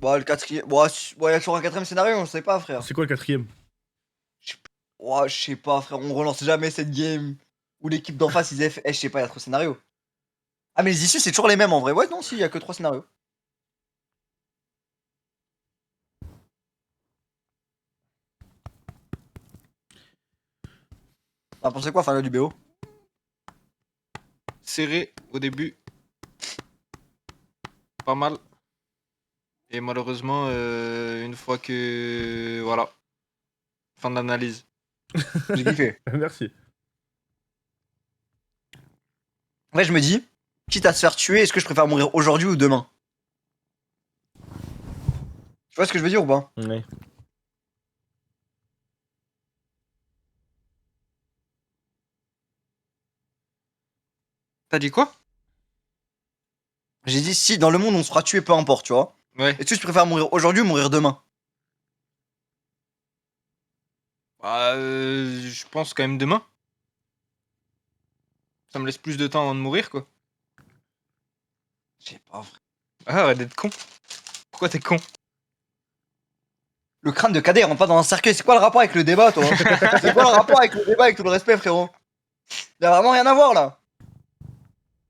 Bah, le quatrième. Bon, il y a toujours un 4ème scénario, on sait pas, frère. C'est quoi le quatrième? Oh, je sais pas, frère, on relance jamais cette game. Où l'équipe d'en face, ils avaient fait. Eh, je sais pas, il y a trop de scénarios. Ah, mais les issues, c'est toujours les mêmes en vrai. Ouais, non, si, il y a que 3 scénarios. T'as pensé quoi, fin du BO? Serré au début. Pas mal. Et malheureusement, une fois que. Voilà. Fin de l'analyse. J'ai kiffé. Merci. Ouais, je me dis, quitte à se faire tuer, est-ce que je préfère mourir aujourd'hui ou demain? Tu vois ce que je veux dire ou pas? Ouais. T'as dit quoi? J'ai dit si dans le monde on se fera tuer, peu importe, tu vois. Ouais. Est-ce que tu préfères mourir aujourd'hui ou mourir demain? Bah, je pense quand même demain. Ça me laisse plus de temps avant de mourir, quoi. Je sais pas, frère. Ah, arrête d'être con. Pourquoi t'es con? Le crâne de Kader rentre pas dans un cercueil. C'est quoi le rapport avec le débat, toi? C'est quoi le rapport avec le débat, avec tout le respect, frérot? Y'a vraiment rien à voir là.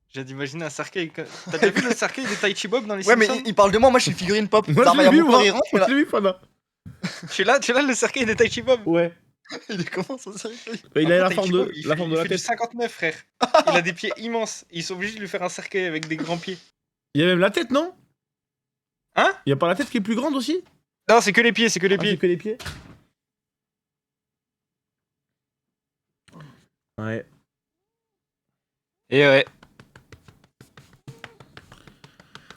J'ai d'imaginer un cercueil. T'as déjà vu le cercueil de Tai Chi Bob dans les Ouais, mais Simpsons? il parle de moi, moi je suis une figurine pop. Moi, Darmaya, je l'ai vu, mon moi. père, il rentre, Moi, là. je l'ai vu, Fana. Tu es là le cercueil de Tai Chi Bob? Ouais. Il est comment son cercueil? Il a la Tai forme Chi de Bob, la forme de la Il fait du tête. 59, frère. Il a des pieds immenses. Ils sont obligés de lui faire un cercueil avec des grands pieds. Il y a même la tête, non? Hein? Il y a pas la tête qui est plus grande aussi? Non, c'est que les pieds, c'est que les Ah, pieds. c'est que les pieds. Ouais. Et ouais.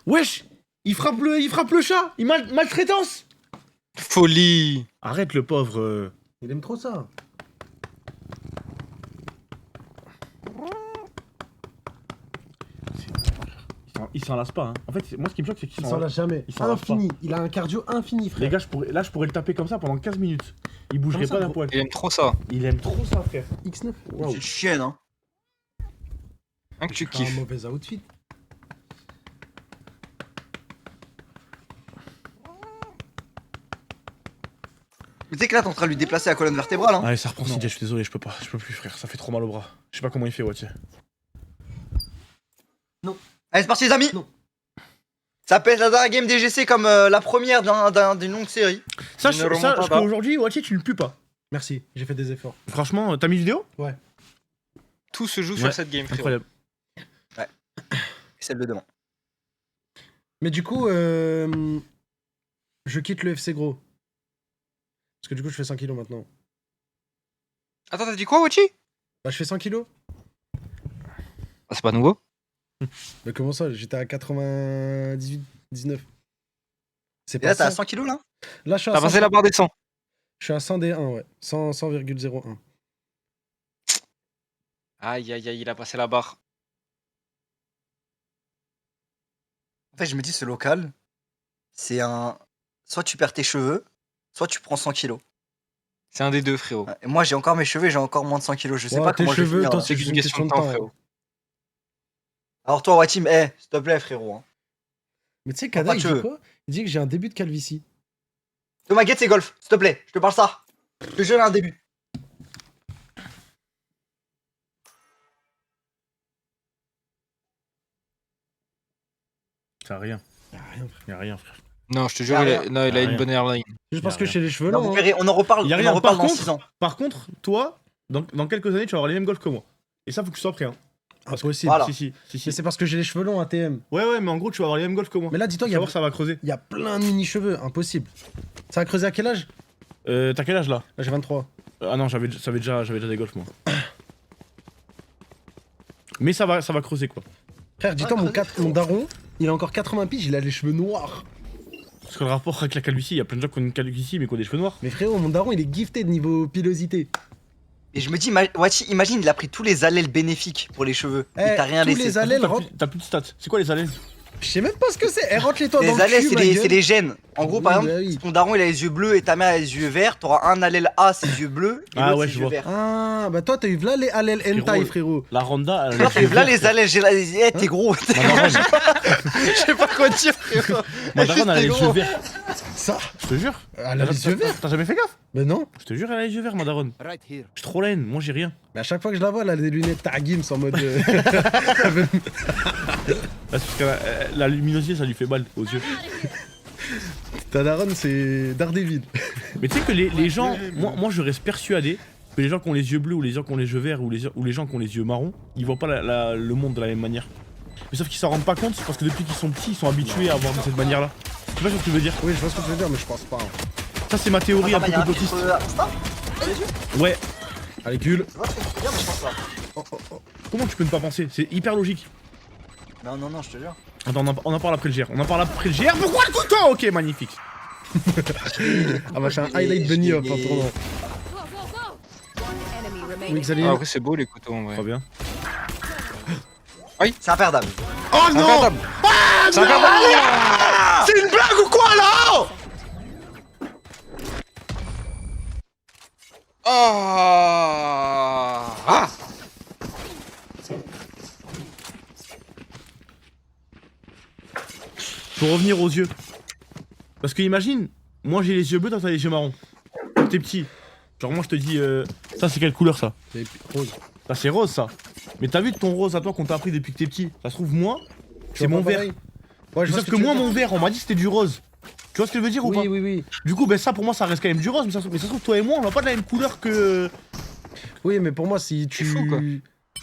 Wesh! Il frappe le chat! Il maltraitance! Folie. Arrête le pauvre. Il aime trop ça. Il s'en lasse pas, hein. En fait, moi ce qui me choque, c'est qu'il Il s'en lâche jamais. il s'en lâche Infini. Il a un cardio infini, frère. Les gars, je pourrais le taper comme ça pendant 15 minutes. Il bougerait Comme ça, pas d'un gros. poil. Il aime trop ça. Il aime trop ça, frère. X9. Waouh. C'est une chienne, hein. Hein, que tu Un kiffes. mauvais outfit. Mais tu sais que là, t'es en train de lui déplacer la colonne vertébrale, hein. Allez, ça reprend Non. CJ, je suis désolé, je peux pas. Je peux plus, frère. Ça fait trop mal au bras. Je sais pas comment il fait, ouais, tiens. Allez, c'est parti, les amis. Non. Ça peut être la dernière game DGC comme la première d'une longue série. Sache, Une remontada. qu'aujourd'hui, Wati, tu ne pues pas. Merci, j'ai fait des efforts. Franchement, t'as mis vidéo? Tout se joue Ouais, sur cette game, frérot. Incroyable. Celle de demain. Mais du coup, je quitte le FC gros. Parce que du coup, je fais 100 kilos maintenant. Attends, t'as dit quoi, Wachi? Bah, je fais 100 kilos. Ah, c'est pas nouveau. Mais comment ça? J'étais à 98, 19. C'est Et là, pas t'es à ça. 100 kilos là? Là, je suis à T'as 100. passé la barre des 100. Je suis à 100 D1, ouais. 100,01. Aïe, aïe, aïe, il a passé la barre. En fait, je me dis, ce local, c'est un. Soit tu perds tes cheveux, soit tu prends 100 kilos. C'est un des deux, frérot. Ouais, et moi, j'ai encore mes cheveux, j'ai encore moins de 100 kilos. Je sais Ouais, pas tes comment je vais cheveux, finir. toi, Là. c'est C'est juste qu'une question de temps, frérot. Alors, toi, Watim, s'il te plaît, frérot. Hein. Mais tu sais, Prends Kada, pas il de dit cheveux. quoi? Il dit que j'ai un début de calvitie. Thomas Guette, c'est golf, s'il te plaît, je te parle ça. Je te jure un début. T'as rien. Y'a rien, frère. Y'a rien, frère. Non, je te jure, Y a il rien. a, non, il Y a a une rien. bonne airline. Juste parce Y a que rien. j'ai les cheveux Non, longs. vous hein. verrez, on en reparle, Y a on rien. en reparle Par dans contre- 6 ans. Par contre, toi, dans quelques années, tu vas avoir les mêmes golfs que moi. Et ça, faut que tu sois prêt, hein. Impossible. Voilà. Si. Mais c'est parce que j'ai les cheveux longs, ATM. Ouais, mais en gros, tu vas avoir les mêmes golfs que moi. Mais là, dis-toi, Faut il y a, savoir, ça va creuser. y a plein de mini-cheveux. Impossible. Ça a creusé à quel âge? T'as quel âge là? Là, j'ai 23. Ah non, j'avais déjà des golfs, moi. Mais ça va creuser, quoi. Frère, dis-toi, mon daron, il a encore 80 piges, il a les cheveux noirs. Parce que le rapport avec la calvitie, il y a plein de gens qui ont une calvitie, mais qui ont des cheveux noirs. Mais frérot, mon daron, il est gifté de niveau pilosité. Et je me dis, Wachi, imagine, il a pris tous les allèles bénéfiques pour les cheveux. Eh, Il t'a rien tous laissé. les allèles rentrent. T'as plus de stats. C'est quoi les allèles? Je sais même pas ce que c'est. Eh, rentre-les-toi dans Les le allèles, cul, c'est ma les, gueule. c'est les gènes. En gros, par Oui, exemple, bah oui. si ton daron il a les yeux bleus et ta mère a les yeux verts, t'auras un allèle A, ses yeux bleus, et Ah l'autre ouais, ses je yeux vois. verts. Ah, bah toi, t'as eu là les allèles hentai, frérot. La Ronda, elle Toi, t'es là les allèles, eh, t'es gros. Ma Je sais pas quoi dire, frérot. daronne, elle a les T'es yeux gros. verts. Ça. Je te jure. Elle a les yeux verts. T'as jamais fait gaffe? Mais non. Je te jure, elle a les yeux verts, ma daronne. Right here. Je suis trop laine, moi j'ai rien. Mais à chaque fois que je la vois, elle a des lunettes Targims en mode. Parce que la luminosité, ça lui fait mal aux yeux. Ta daronne, c'est Daredevil. Mais tu sais que les gens, moi je reste persuadé que les gens qui ont les yeux bleus ou les gens qui ont les yeux verts ou les gens qui ont les yeux marrons, ils voient pas le monde de la même manière. Mais sauf qu'ils s'en rendent pas compte parce que depuis qu'ils sont petits, ils sont habitués à voir de cette manière-là. Tu vois ce que tu veux dire? Oui, je vois ce que tu veux dire, mais je pense pas. Hein. Ça c'est ma théorie un Attends, peu il y a un complotiste. filtre Insta dans les yeux. Ouais, Allez, gueule. Je vois ce que tu veux dire, mais je pense pas. comment tu peux ne pas penser? C'est hyper logique. Non, je te jure. Attends, on en parle après le GR. On en parle après le GR. Pourquoi le couteau? Ok, magnifique. Ah bah, j'ai un highlight bunny hop en tournant. Enemy Oui, remaining. Xavier. Ah, après, c'est beau les couteaux en vrai. Très bien. C'est imperdable. Oh C'est non imperdable. C'est imperdable. C'est une blague ou quoi là? Ah. Faut revenir aux yeux. Parce que imagine, moi j'ai les yeux bleus, toi t'as les yeux marrons. Quand t'es petit. Genre moi je te dis, ça c'est quelle couleur ça? C'est rose. Ça c'est rose ça. Mais t'as vu ton rose à toi qu'on t'a appris depuis que t'es petit? Ça se trouve moi, Tu c'est vois mon pas vert. pareil Ouais, je vois Sauf ce que tu moi veux mon dire. vert, on m'a dit que c'était du rose. Tu vois ce que je veux dire ou pas? Oui, oui, oui. Du coup, ben ça pour moi ça reste quand même du rose, mais ça se trouve toi et moi on a pas de la même couleur que. Oui, mais pour moi, si tu. fou, quoi.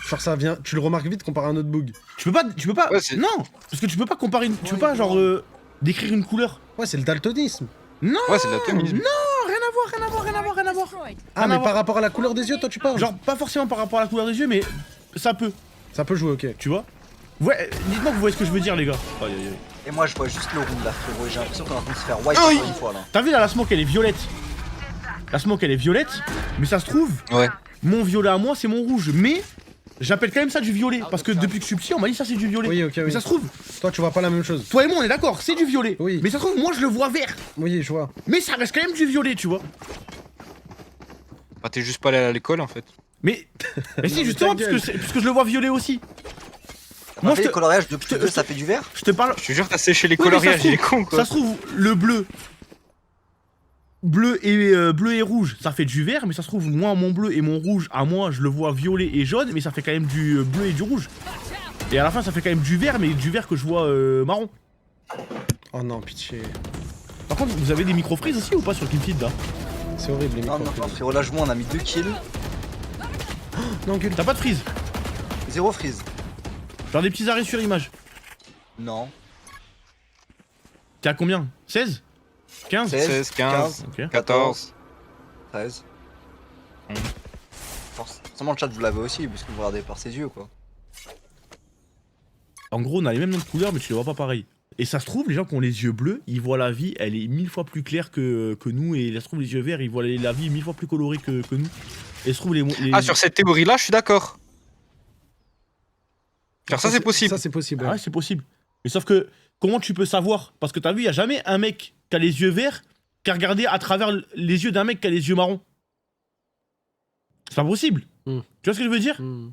Genre, ça vient. Tu le remarques vite comparé à un autre bug. Tu peux pas. Ouais, c'est- non, parce que tu peux pas comparer une. Tu peux pas genre décrire une couleur. Ouais, c'est le daltonisme. Non, Ouais, c'est de l'atomisme. non, rien à voir, rien à voir, rien à voir, rien à voir. Ah, Rien mais à par voir. rapport à la couleur des yeux, toi, tu parles. Genre pas forcément par rapport à la couleur des yeux, mais ça peut, Ça peut jouer, ok. tu vois. Ouais, dites-moi que vous voyez ce que je veux dire les gars. Aïe, aïe, aïe. Et moi, je vois juste le roux là, frérot. Et j'ai l'impression qu'on est en train de se faire white Aïe. encore une fois là. T'as vu là la smoke elle est violette. La smoke elle est violette, mais ça se trouve, Ouais. mon violet à moi c'est mon rouge, mais j'appelle quand même ça du violet, parce que depuis que je suis petit on m'a dit ça c'est du violet. Oui, ok, Mais oui. ça se trouve, Toi, tu vois pas la même chose. toi et moi on est d'accord, c'est du violet. Oui. Mais ça se trouve moi je le vois vert, Oui, je vois. mais ça reste quand même du violet, tu vois. Bah, t'es juste pas allé à l'école en fait. Mais, mais si justement, ta gueule. puisque je le vois violet aussi. Moi, Moi fait je le te, coloriage de plus je te- de ça fait du vert. je te parle. Je te jure, t'as séché les Oui, mais ça coloriages, se il est trouve- con quoi. Ça se trouve, le bleu et rouge, ça fait du vert, mais ça se trouve, moi, mon bleu et mon rouge, à moi, je le vois violet et jaune, mais ça fait quand même du bleu et du rouge. Et à la fin, ça fait quand même du vert, mais du vert que je vois marron. Oh non, pitié. Par contre, vous avez des micro-freeze aussi ou pas sur Killfeed là? C'est horrible, les Non, micros. non, non, frérot, là, je vois, on a mis 2 kills. Non, gueule. T'as pas de freeze? 0 freeze. Genre des petits arrêts sur image. Non. T'es à combien? 16? 15? 16, 16, 15, Ok. 14. 13. Hmm. Forcément, le chat, vous l'avez aussi, parce que vous regardez par ses yeux, quoi. En gros, on a les mêmes noms de couleurs, mais tu les vois pas pareil. Et ça se trouve, les gens qui ont les yeux bleus, ils voient la vie, elle est 1000 fois plus claire que nous. Et ça se trouve, les yeux verts, ils voient la vie 1000 fois plus colorée que nous. Et ça se trouve, les Ah, sur cette théorie là, je suis d'accord. Car ça, c'est possible. Ça, c'est possible. Ah ouais, c'est possible. Mais sauf que, comment tu peux savoir? Parce que t'as vu, il y a jamais un mec qui a les yeux verts qui a regardé à travers les yeux d'un mec qui a les yeux marrons. C'est pas possible. Hmm. Tu vois ce que je veux dire? Hmm.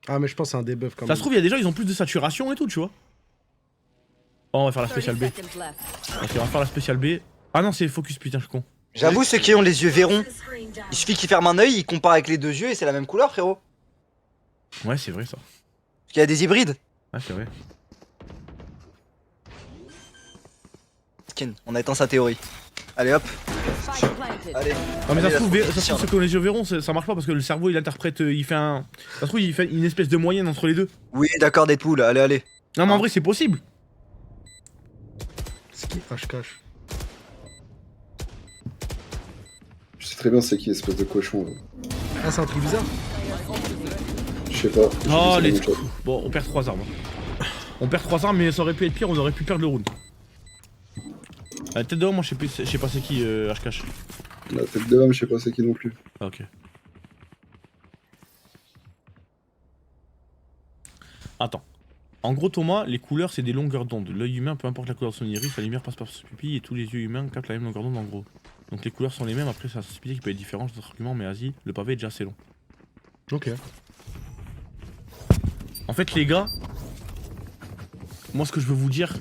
Ah, mais je pense que c'est un debuff quand Ça même. se trouve, il y a des gens, ils ont plus de saturation et tout, tu vois. Oh, on va faire la 30 spéciale B. seconds left. Ok, on va faire la spéciale B. Ah non, c'est focus, putain, je suis con. J'avoue, ceux qui ont les yeux verrons, il suffit qu'ils ferment un œil, ils comparent avec les deux yeux et c'est la même couleur, frérot. Ouais, c'est vrai ça. Parce qu'il y a des hybrides. Ouais, c'est vrai. Skin, on a éteint sa théorie. Allez hop, Spike planted. allez. Ah mais Allez, ça se trouve, la ça se trouve ceux qui ont les yeux verrons, ça marche pas parce que le cerveau il interprète, il fait un... Ça se trouve il fait une espèce de moyenne entre les deux. Oui, d'accord, Deadpool, allez, allez. Non mais en vrai c'est possible. C'est qui cache. Je sais très bien c'est qui, espèce de cochon. Là. Ah, c'est un truc bizarre. Je sais pas. j'ai Oh vu ça les... dans le chat. Bon on perd 3 armes. On perd 3 armes mais ça aurait pu être pire, on aurait pu perdre le round. Tête de haut, moi je sais pas c'est qui HKH. La tête de homme, je sais pas c'est qui non plus. Ah ok. Attends. En gros Thomas, les couleurs c'est des longueurs d'onde. L'œil humain, peu importe la couleur de son iris, la lumière passe par son pupille et tous les yeux humains captent la même longueur d'onde en gros. Donc les couleurs sont les mêmes, après ça s'explique qu'il peut être différent d'autres arguments, mais vas-y, le pavé est déjà assez long. Ok. En fait les gars, moi ce que je veux vous dire,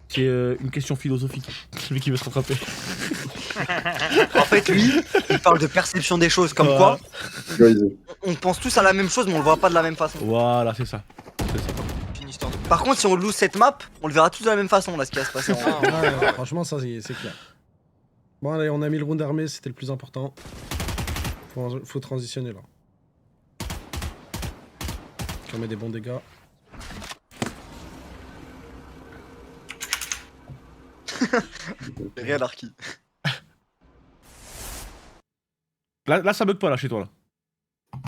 c'est une question philosophique. Celui qui veut se rattraper. En fait, lui, il parle de perception des choses, comme Ouais. quoi Guys, on pense tous à la même chose, mais on le voit pas de la même façon. Voilà, c'est ça. C'est ça. Une histoire de- Par contre, si on lose cette map, on le verra tous de la même façon, là, ce qui va se passer. en- Ouais, franchement, ça, c'est clair. Bon, allez, on a mis le round armé, c'était le plus important. Faut transitionner là. On met des bons dégâts. Réel Arki. Là ça bug pas là chez toi là.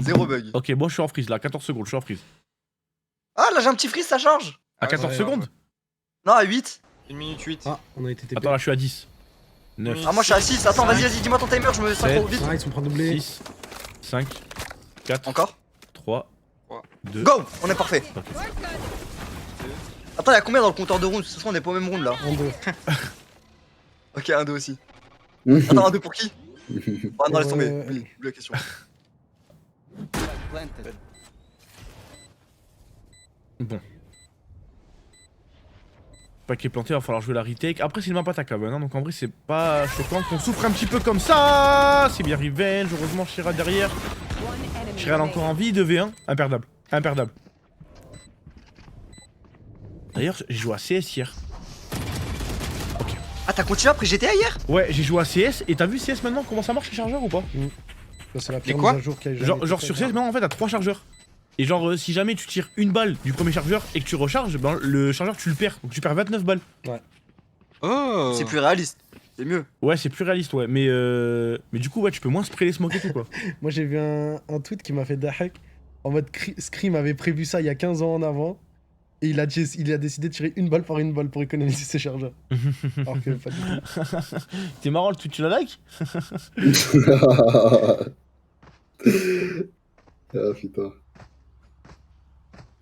Zéro bug. Ok, moi je suis en freeze là, 14 secondes, je suis en freeze. Ah, là, j'ai un petit freeze, ça charge. À 14 ouais, secondes. Non, à 8. 1 minute 8. Ah, on a été TP. Attends, là, je suis à 10. 9, Ah, moi je suis à 6. Attends, vas-y, dis-moi ton timer, je me sens trop vite. Ah, ils sont prêts à doubler. 6, 5, 4, Encore 3, 2. Go. On est parfait. Ok. Attends, y'a combien dans le compteur de rounds? Ce soir, on est pas au même round là. En deux. Ok, 1-2 aussi. Attends, 1-2 pour qui? Ah non, laisse tomber. Euh, Oui, oublie la question. Bon. Paquet planté, va falloir jouer la retake. Après, c'est une map attaquable, hein, donc en vrai, c'est pas choquant qu'on souffre un petit peu comme ça. C'est bien revenge. Heureusement, Shira derrière. One enemy Shira encore en vie, 2v1. Imperdable. Imperdable. D'ailleurs, j'ai joué à CS hier. Ah, t'as continué après GTA hier? Ouais, j'ai joué à CS. Et t'as vu CS maintenant comment ça marche les chargeurs ou pas? Ça, c'est la pire quoi mise à jour qu'il y a jamais Genre, été genre faite. sur CS maintenant en fait t'as 3 chargeurs. Et genre si jamais tu tires une balle du premier chargeur et que tu recharges, ben le chargeur tu le perds. Donc tu perds 29 balles. Oh. C'est plus réaliste. C'est mieux. Ouais c'est plus réaliste ouais. Mais du coup ouais tu peux moins sprayer les smokes et tout quoi. Moi, j'ai vu un tweet qui m'a fait dahak. En mode, Scream avait prévu ça il y a 15 ans en avant. Et il a décidé de tirer une balle par une balle pour économiser ses chargeurs. Alors que pas du tout. T'es marrant le tweet, tu la like? Ah putain.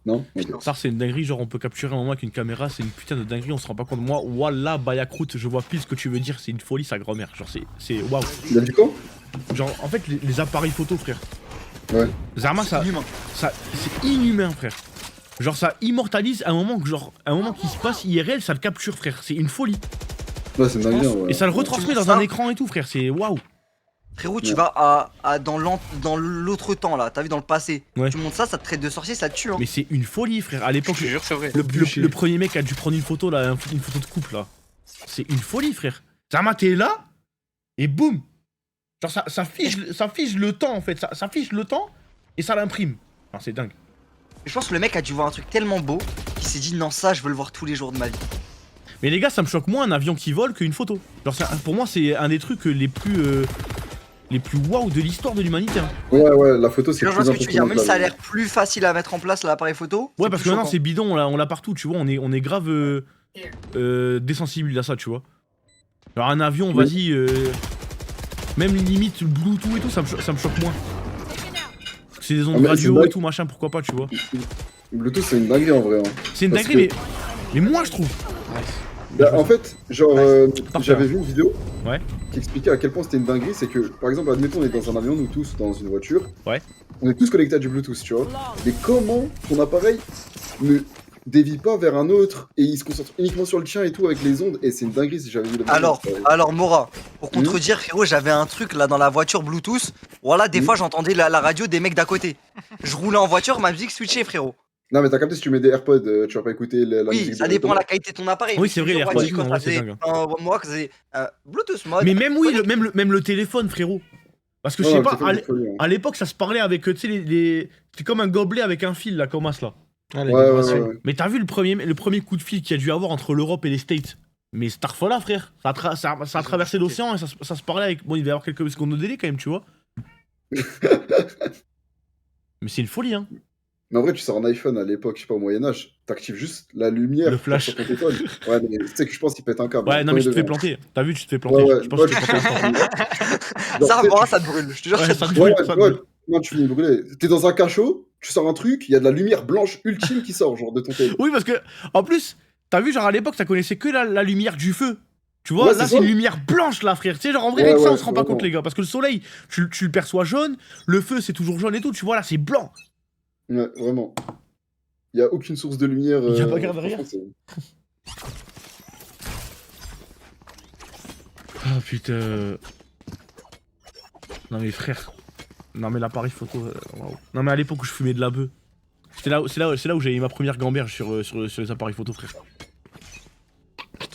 Non ok. Ça c'est une dinguerie, genre on peut capturer un moment avec une caméra, c'est une putain de dinguerie, on se rend pas compte. Moi, wallah, Bayakrout, je vois pile ce que tu veux dire, c'est une folie sa grand-mère. Genre c'est waouh. Il a dit quoi? Genre en fait les appareils photo frère. Ouais. Zarma ça, Inhumain. c'est inhumain frère. Genre ça immortalise un moment que genre un moment qui se passe IRL, ça le capture frère, c'est une folie. Ouais, c'est une dinguerie, ouais. Et ça le retransmet dans un écran et tout frère, c'est waouh. Frérot, tu Ouais. vas dans l'autre temps là, t'as vu dans le passé. Ouais. Tu montes ça, ça te traite de sorcier, ça te tue. Hein. Mais c'est une folie frère. À Je l'époque, te jure, c'est vrai. le premier mec a dû prendre une photo là, une photo de couple là. C'est une folie frère. Zarma t'es là et boum. Genre ça fige le temps en fait, ça fige le temps et ça l'imprime. Enfin, c'est dingue. Je pense que le mec a dû voir un truc tellement beau qu'il s'est dit non, ça je veux le voir tous les jours de ma vie. Mais les gars, ça me choque moins un avion qui vole qu'une photo. Genre pour moi c'est un des trucs les plus waouh de l'histoire de l'humanité. Hein. Ouais, la photo c'est Je plus vois ce que tu veux dire, même si ça a impressionnant. l'air plus facile à mettre en place l'appareil photo. Ouais c'est parce que plus maintenant choquant. c'est bidon, on l'a partout, tu vois, on est grave désensible à ça, tu vois. Alors un avion, Oui. vas-y, même limite le Bluetooth et tout, ça me choque moins. C'est des Ah, ondes mais radio c'est et tout machin, pourquoi pas, tu vois. Bluetooth c'est une dinguerie en vrai. Hein. C'est une Parce dinguerie, que- mais moi je trouve. Bah, en fait, genre, Parfait. j'avais vu une vidéo Ouais. qui expliquait à quel point c'était une dinguerie. C'est que, par exemple, admettons, on est dans un avion, nous tous, dans une voiture. Ouais. On est tous connectés à du Bluetooth, tu vois. Mais comment ton appareil ne dévie pas vers un autre et il se concentre uniquement sur le tien et tout avec les ondes? Et c'est une dinguerie si j'avais vu la vidéo. Alors Mora, pour contredire frérot, j'avais un truc là dans la voiture Bluetooth. Voilà, des fois j'entendais la radio des mecs d'à côté. Je roulais en voiture, ma musique switchait frérot. Non, mais t'as capté, si tu mets des AirPods, tu vas pas écouter la Oui, musique. ça dépend de la qualité de ton appareil. Oui, c'est vrai, les Sur AirPods, Wadi, en vrai, c'est dingue. Moi, que c'est Bluetooth mode. Mais même oui, même le téléphone, frérot. Parce que je sais pas, à l'époque ça se parlait avec, tu sais, c'était comme un gobelet avec un fil là, comme ça là. Ah, la Ouais, vibration. ouais. Mais t'as vu le premier coup de fil qu'il y a dû avoir entre l'Europe et les States? Mais Starfola frère, ça a traversé l'océan et ça se parlait avec... Bon il va y avoir quelques secondes de délai quand même tu vois. Mais c'est une folie hein. Mais en vrai, tu sors un iPhone à l'époque, je sais pas, au Moyen-Âge, t'actives juste la lumière Le flash. sur ton téléphone. Ouais, mais tu sais que je pense qu'il pète un câble. Ouais non mais tu te fais Premier planter. T'as vu tu te fais planter. Ouais, Je pense que tu te fais planter. degré. Ça, Genre, Mora, tu- ça te brûle. Je te jure, Ouais, ça te ça te brûle. brûle, ça te brûle. Non, tu finis brûlé. T'es dans un cachot, tu sors un truc, il y a de la lumière blanche ultime qui sort, genre, de ton téléphone. Oui parce que en plus, t'as vu genre à l'époque ça connaissait que la lumière du feu. Tu vois, Ouais, là c'est c'est ça. une lumière blanche là frère. Tu sais genre en vrai Ouais, avec ça on ouais, se rend pas vraiment. compte les gars. Parce que le soleil tu le perçois jaune, le feu c'est toujours jaune et tout. Tu vois là c'est blanc. Ouais, vraiment. Il y a aucune source de lumière. Y a pas garde derrière. franchement, Ah putain. Non mais frère. Non mais l'appareil photo. Waouh. Non mais à l'époque où je fumais de la bœuf. C'est là où j'ai eu ma première gamberge sur les appareils photo frère.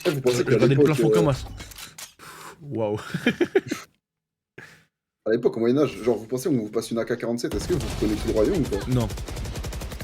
Vous pensez Je qu'à regardais le l'époque, plafond comme ça. Waouh. à l'époque, au Moyen-Âge, genre, vous pensez qu'on vous passe une AK-47, est-ce que vous prenez tout le royaume ou pas? Non.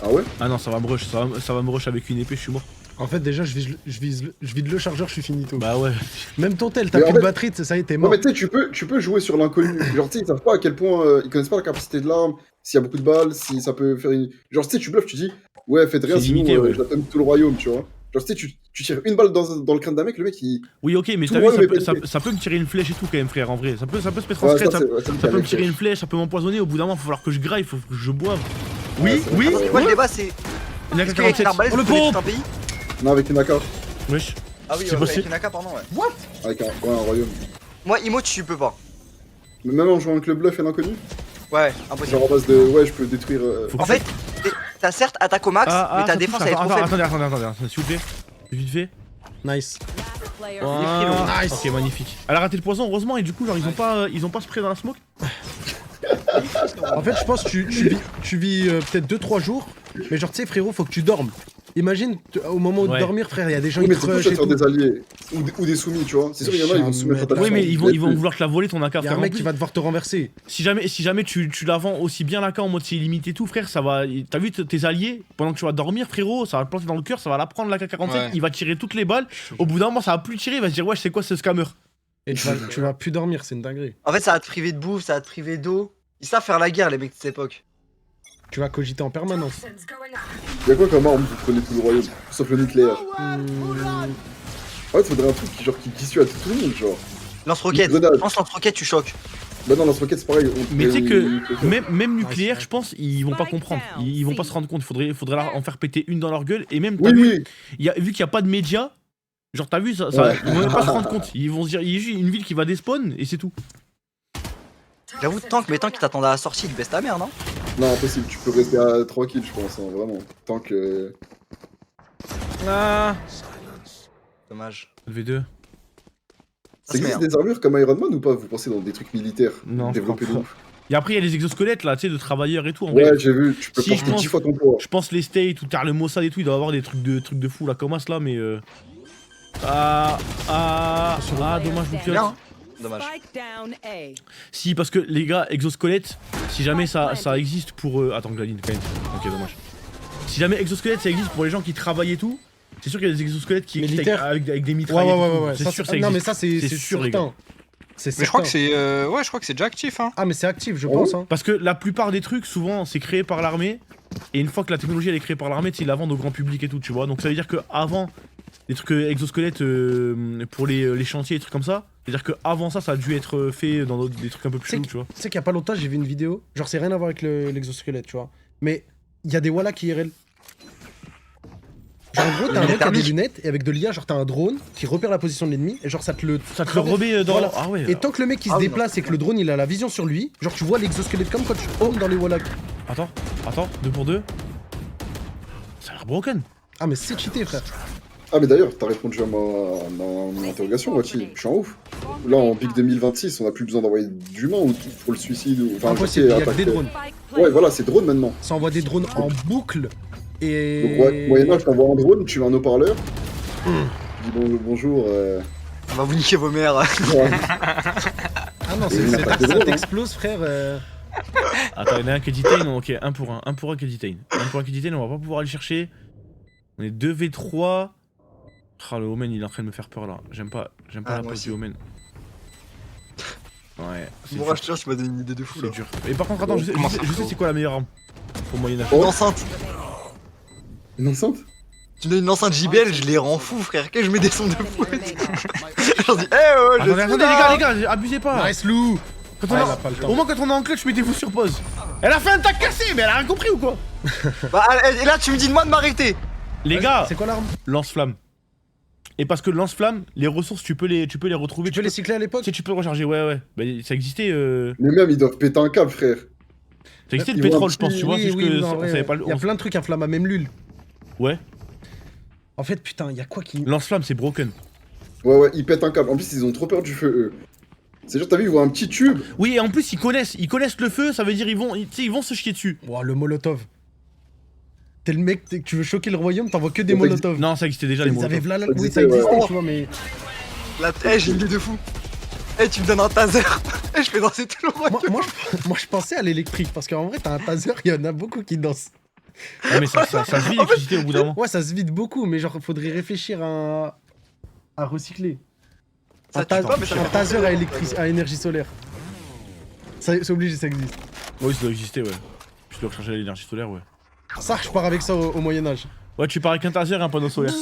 Ah ouais? Ah non ça va me rush. Ça va me rush avec une épée je suis mort. En fait, déjà, je vide le chargeur, je suis finito. Bah ouais. Même ton tel, t'as Mais plus en de fait- batterie, ça y est, t'es Non, mort. mais tu sais, tu peux jouer sur l'inconnu. Genre, tu sais, ils savent pas à quel point. Ils connaissent pas la capacité de l'arme, s'il y a beaucoup de balles, si ça peut faire une. Genre, tu sais, tu bluffes, tu dis, ouais, faites rien, C'est sinon limité, ouais. je donne tout le royaume, tu vois. Genre, tu sais, tu tires une balle dans le crâne d'un mec, le mec, il. Oui, ok, mais Tout t'as le vu, monde est ça pété. peut me tirer une flèche et tout quand même, frère, en vrai. Ça peut se mettre en Ouais, secret, ça, ça peut me tirer une flèche, ça peut m'empoisonner. Au bout d'un moment, il va falloir que je graille, il faut que je boive. Oui, Ouais, c'est oui, vrai. C'est quoi le débat? C'est. Il y en a Est-ce qu'avec 47. une arbalète, Oh, le tu connais tout pompe un pays? Non, avec une AK. Wesh. Ah oui, C'est avec possible. une AK, pardon, ouais. Avec un royaume. Moi, Imo, tu peux pas. Mais même en jouant avec le bluff et l'inconnu, Ouais, impossible. genre en base de, ouais, je peux détruire. Faut En fait, t'as certes attaque au max, mais ta défense elle est trop faible. Attendez, s'il vous plaît. Vite fait. Nice. Player Ah, Nice. Ok, magnifique. Elle a raté le poison, heureusement, et du coup, genre, ils ont pas spray dans la smoke. En fait, je pense que tu vis peut-être 2-3 jours, mais genre, tu sais, frérot, faut que tu dormes. Imagine, au moment de Ouais. dormir, frère, il y a des gens Oui, qui mais te c'est rushent plus et sur tout. des alliés ou des soumis, tu vois. C'est sûr, il y en a, ils vont se soumettre à ta Oui, mais puissance. ils vont vouloir te la voler ton AK, Il y a frère. un En mec plus, qui va devoir te renverser. si jamais tu la vends aussi bien l'AK en mode c'est illimité et tout, frère, ça va. T'as vu tes alliés, pendant que tu vas dormir, frérot, ça va te planter dans le cœur, ça va la prendre l'AK-47, Ouais. il va tirer toutes les balles. Au bout d'un moment, ça va plus tirer, il va se dire, ouais, c'est quoi ce scammer? Et tu vas plus dormir, c'est une dinguerie. En fait, ça va te priver de bouffe, ça va te priver d'eau. Ils savent faire la guerre, les mecs de cette époque. Tu vas cogiter en permanence. Il y a quoi comme arme pour prenez tout le royaume sauf le nucléaire. En fait, faudrait un truc qui dissuade tout le monde, genre. Lance-roquette. Une grenade. Lance-roquette, tu choques. Bah non, lance-roquette, c'est pareil. Mais tu sais que on- même nucléaire, je pense, ils vont pas comprendre. Ils vont pas se rendre compte. Faudrait en faire péter une dans leur gueule. Et même, t'as Oui, vu, oui. vu qu'il y a pas de médias, genre t'as vu, ça, Ouais. ils vont même pas se rendre compte. Ils vont se dire, il y a juste une ville qui va despawn et c'est tout. J'avoue, mais tant qu'il t'attendait à la sortie, il te baisse ta mère, non? Non, impossible, tu peux rester tranquille, je pense, hein, vraiment. Tant que. Ah. Dommage. V2. Ça se existe merde. des armures comme Iron Man ou pas? Vous pensez dans des trucs militaires Non, je développés de crois ouf? Et après, il y a les exosquelettes là, tu sais, de travailleurs et tout. En vrai. Ouais, j'ai vu, tu peux Si, porter je pense- 10 fois ton poids. Je pense les States ou t'as le Mossad et tout, il doit y avoir des trucs de fou là comme as là, mais dommage vous Bien, hein. Dommage. Spike down A. Si, parce que les gars, exosquelette, si jamais ça existe pour attends, Glaline quand même. Ok, dommage. Si jamais exosquelette ça existe pour les gens qui travaillent et tout, c'est sûr qu'il y a des exosquelettes qui existent Militaires. avec des Ouais, mitraillettes. et tout. ouais. C'est Ça, sûr, c'est- ça existe. Non, mais ça, c'est C'est sûr, les gars. certain. C'est Mais je crois que certain. c'est ouais, je crois que c'est déjà actif hein. Ah, mais c'est actif, je Oh. pense. Hein. Parce que la plupart des trucs, souvent, c'est créé par l'armée. Et une fois que la technologie elle est créée par l'armée, ils la vendent au grand public et tout, tu vois. Donc ça veut dire que avant des trucs exosquelettes pour les chantiers et trucs comme ça, c'est-à-dire que avant ça a dû être fait dans des trucs un peu plus C'est chelous, tu vois. Tu sais qu'il y a pas longtemps, j'ai vu une vidéo. Genre, c'est rien à voir avec l'exosquelette, tu vois. Mais il y a des Wallach IRL. Genre, en gros, t'as un mec qui a des lunettes et avec de l'IA, genre, t'as un drone qui repère la position de l'ennemi et genre, ça te le. Ça te le remet dans. Voilà. Ah ouais. Et tant que le mec il se Ah oui, non, déplace et que le drone il a la vision sur lui, genre, tu vois l'exosquelette comme quand tu home dans les Wallach. Attends, 2 pour 2. Ça a l'air broken. Ah, mais c'est cheaté, frère. Ah, mais d'ailleurs, t'as répondu à mon interrogation, Wati. Je suis en ouf. Là, en Big 2026, on a plus besoin d'envoyer d'humains ou tout pour le suicide ou. Enfin, Impossible, il y a que attaque. des drones. Spike Ouais, planted. voilà, c'est drone maintenant. Ça envoie des drones en boucle et. Donc, ouais, Moyen-Âge, t'envoies un drone, tu mets un haut-parleur. Tu dis bonjour. On va vous niquer vos mères. Ouais. Ah non, Et il n'a pas de ça drone, hein. t'explose, frère. Attends, il y en a un qui est detain, ok, 1 pour 1. 1 pour 1 qui est detain. 1 pour 1 qui est detain, on va pas pouvoir aller chercher. On est 2v3. Ah, le Omen il est en train de me faire peur là. J'aime pas Ah, la moi pose aussi. du Omen. Ouais, c'est Bon, dur. je te jure, tu m'as donné une idée de fou là. C'est dur. Et par contre, attends, je sais c'est quoi la meilleure arme pour Moyen-Âge. Oh. Une enceinte. Une enceinte? Tu donnes une enceinte JBL, je les rends fous, frère. Que je mets des sons de fou. Je leur dis, eh je Attendez, suis attendez, là. les gars, abusez pas. Nice Lou. Quand on Ah, a- il a pas le temps. Au moins, quand on est en clutch, mettez-vous sur pause. Elle a fait un tac cassé, mais elle a rien compris ou quoi? Bah, et là, tu me dis de moi de m'arrêter. Les gars, C'est quoi l'arme? lance-flamme. Et parce que lance-flamme, les ressources, tu peux les retrouver. Tu peux les cycler à l'époque? Tu sais, tu peux le recharger, ouais. Bah, ça existait. Mais même, ils doivent péter un câble, frère. Ça existait le Ils vont pétrole, un je pense, petit- tu vois. Oui, C'est juste oui, que non, on ouais, savait pas Il y a plein de trucs inflammables, même l'huile. Ouais. En fait, putain, il y a quoi qui. Lance-flamme, c'est broken. Ouais, ils pètent un câble. En plus, ils ont trop peur du feu, eux. C'est genre, t'as vu, ils voient un petit tube. Oui, et en plus, ils connaissent le feu, ça veut dire ils vont se chier dessus. Ouah, le molotov. T'es le mec, tu veux choquer le royaume, t'envoies que des Ça existe- molotovs. Non, ça existait déjà, les Ils mots. avaient v'là la. Ça Oui, ça existait, existait, ouais. tu vois, mais. Là, j'ai une idée de fou. Eh, tu me donnes un taser. Eh, je fais danser tout le royaume. Moi, je pensais à l'électrique, parce qu'en vrai, t'as un taser, il y en a beaucoup qui dansent. Ouais, mais ça se vit l'électricité au bout d'un moment. Ouais, ça se vide beaucoup, mais genre, faudrait réfléchir à recycler. Ça Un, tue pas, mais ça un fait taser à énergie solaire. C'est obligé, ça existe. Oui, ça doit exister, ouais. Tu dois recharger l'énergie solaire, ouais. Ça, je pars avec ça au Moyen-Âge. Ouais, tu pars avec un taser et un panneau solaire.